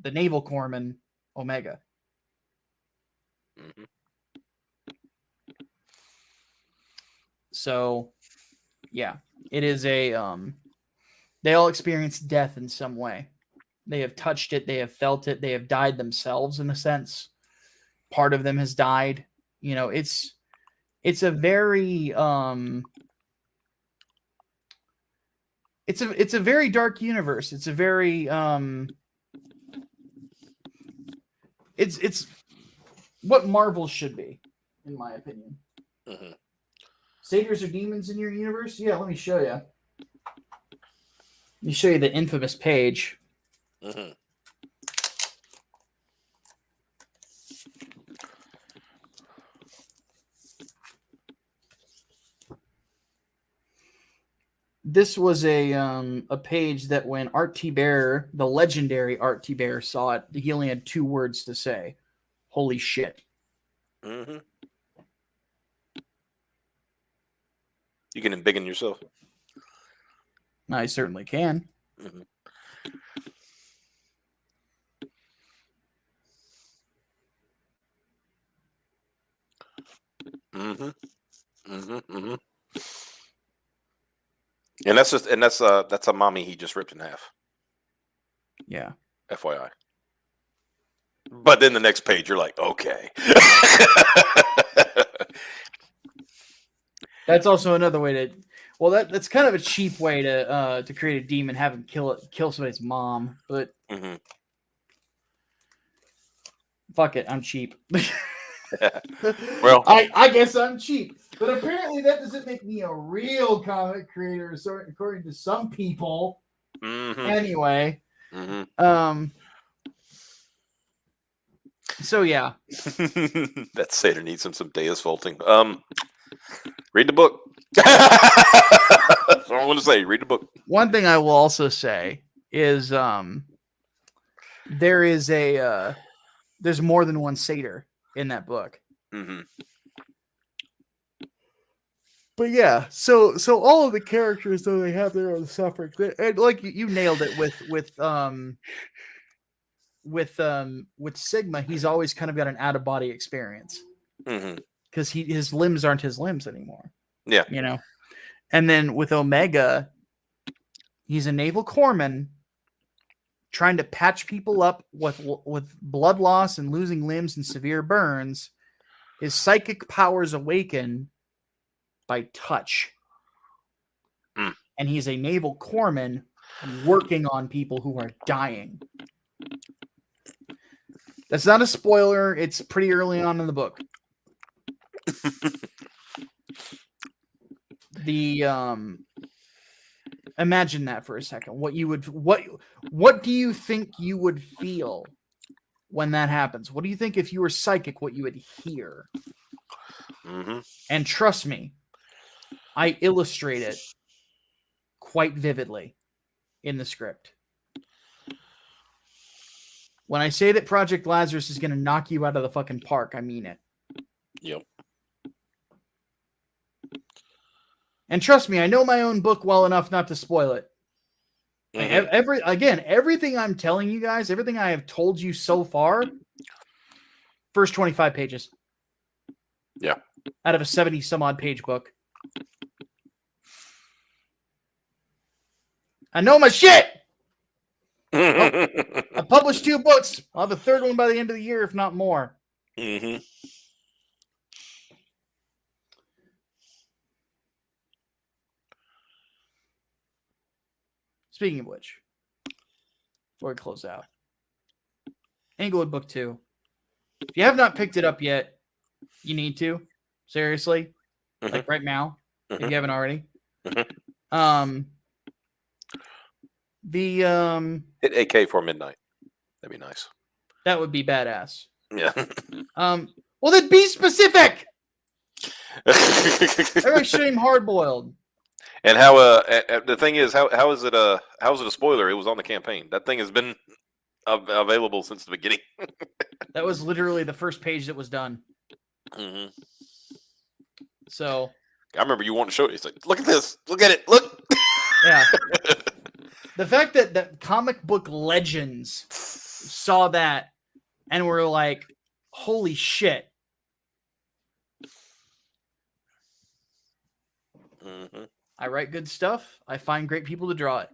The naval corpsman, Omega. Mm-hmm. So, yeah. It is a... they all experience death in some way. They have touched it. They have felt it. They have died themselves, in a sense. Part of them has died. It's a very it's a very dark universe. It's a very it's what Marvel should be, in my opinion. Mm-hmm. Satyrs are demons in your universe? Yeah, let me show you. Let me show you the infamous page. Mm-hmm. This was a page that when Art T. Bear, the legendary Art T. Bear, saw it, he only had 2 words to say. Holy shit. Mm-hmm. You can embiggen yourself. I certainly can. Mm-hmm. Mm-hmm. Mm-hmm. Mm-hmm. And that's a mommy he just ripped in half. Yeah. FYI. But then the next page you're like, okay. That's also another way to that's kind of a cheap way to create a demon, have him kill somebody's mom, but mm-hmm. fuck it, I'm cheap. Well, I guess I'm cheap, but apparently that doesn't make me a real comic creator, so according to some people. mhm, Anyway, mhm. so yeah, That satyr needs some Deus vaulting. Read the book. That's what I want to say. Read the book. one thing I will also say is there is there's more than one satyr in that book. Mm-hmm. But yeah, so all of the characters, though, they have their own suffering. And like you nailed it with Sigma, he's always kind of got an out of body experience Mm-hmm. because his limbs aren't his limbs anymore. Yeah. You know. And then with Omega, he's a naval corpsman trying to patch people up with blood loss and losing limbs and severe burns. His psychic powers awaken by touch. Mm. And he's a naval corpsman working on people who are dying. That's not a spoiler. It's pretty early on in the book. Imagine that for a second. What do you think you would feel when that happens? What do you think if you were psychic, what you would hear? Mm-hmm. And trust me, I illustrate it quite vividly in the script. When I say that Project Lazarus is going to knock you out of the fucking park, I mean it. Yep. And trust me, I know my own book well enough not to spoil it. Mm-hmm. Everything I'm telling you guys, everything I have told you so far, first 25 pages. Yeah. Out of a 70 some odd page book. I know my shit. I published 2 books. I'll have a 3rd one by the end of the year, if not more. Mm-hmm. Speaking of which, before we close out, Englewood Book 2. If you have not picked it up yet, you need to. Seriously. Mm-hmm. Like right now, Mm-hmm. if you haven't already. Mm-hmm. Hit AK for midnight. That'd be nice. That would be badass. Yeah. Well, then be specific. Everybody shame hard boiled. And how the thing is, how is it a spoiler? It was on the campaign. That thing has been available since the beginning. That was literally the first page that was done. Mm-hmm. So I remember you wanted to show it. It's like, look at this. Look at it. Look. Yeah. The fact that Comic Book Legends saw that and were like, holy shit. Mm-hmm. I write good stuff. I find great people to draw it.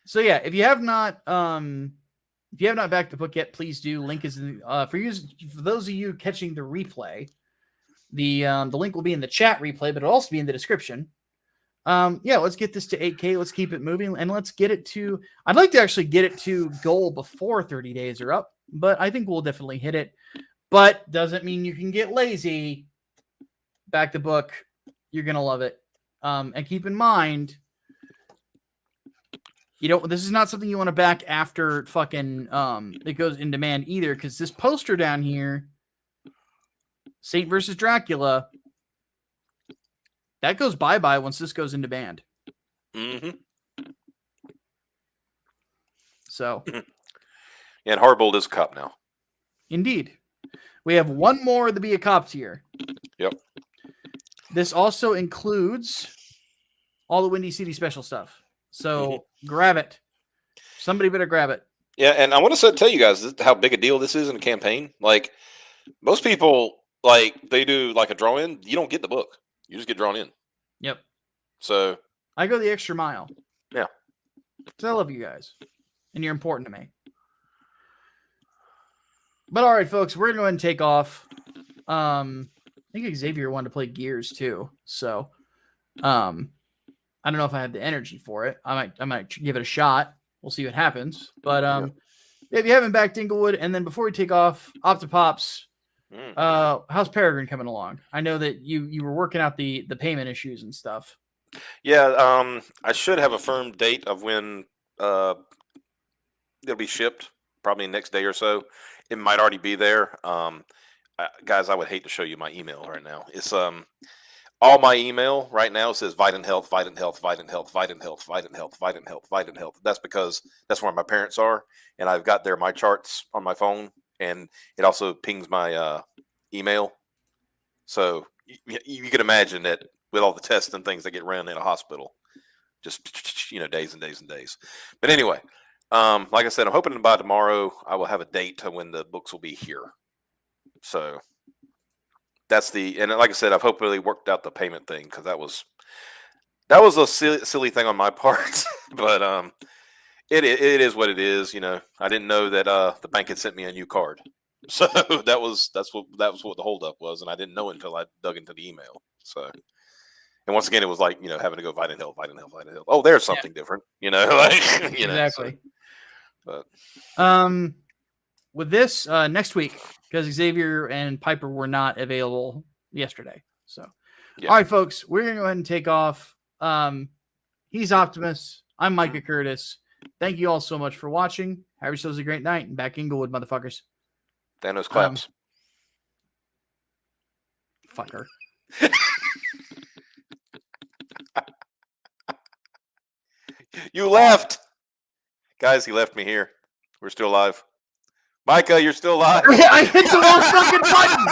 So yeah, if you have not backed the book yet, please do. Link is in for those of you catching the replay. The link will be in the chat replay, but it'll also be in the description. Yeah, let's get this to 8K. Let's keep it moving, and let's get it to. I'd like to actually get it to goal before 30 days are up, but I think we'll definitely hit it. But doesn't mean you can get lazy. Back the book. You're gonna love it. And keep in mind, this is not something you want to back after fucking it goes in demand either, because this poster down here, Saint versus Dracula, that goes bye-bye once this goes into demand. Mm-hmm. So yeah, and Hardboiled is a cop now. Indeed. We have one more to be a cop tier. Yep. This also includes all the Windy City special stuff. So grab it. Somebody better grab it. Yeah, and I want to tell you guys how big a deal this is in a campaign. Like, most people, like, they do like a draw in. You don't get the book. You just get drawn in. Yep. So I go the extra mile. Yeah. Because I love you guys. And you're important to me. But all right, folks, we're going to go ahead and take off. I think Xavier wanted to play Gears too. So I don't know if I have the energy for it. I might give it a shot. We'll see what happens. But If you haven't backed Englewood, and then before we take off, Optipops, how's Peregrine coming along? I know that you were working out the payment issues and stuff. Yeah, I should have a firm date of when it'll be shipped, probably next day or so. It might already be there. Guys, I would hate to show you my email right now. It's all my email right now says Vitamin Health, Vitamin Health, Vitamin Health, Vitamin Health, Vitamin Health, Vitamin Health, Vitamin Health. That's because that's where my parents are, and I've got my charts on my phone, and it also pings my email. So you can imagine that with all the tests and things that get run in a hospital, just days and days and days. But anyway, like I said, I'm hoping by tomorrow I will have a date to when the books will be here. So that's and like I said, I've hopefully worked out the payment thing, because that was a silly thing on my part. But it is what it is. I didn't know that the bank had sent me a new card, so that was what the holdup was, and I didn't know it until I dug into the email. So, and once again, it was like having to go Vitamin Health, Vitamin Health, Vitamin Health. Oh, there's something different. Exactly. So, but with this next week, because Xavier and Piper were not available yesterday. So, yeah. All right, folks, we're going to go ahead and take off. He's Optimus. I'm Micah Curtis. Thank you all so much for watching. Have yourselves a great night, and back Englewood, motherfuckers. Thanos claps. Fucker. You left. Guys, he left me here. We're still alive. Micah, you're still alive. I hit the wrong fucking button.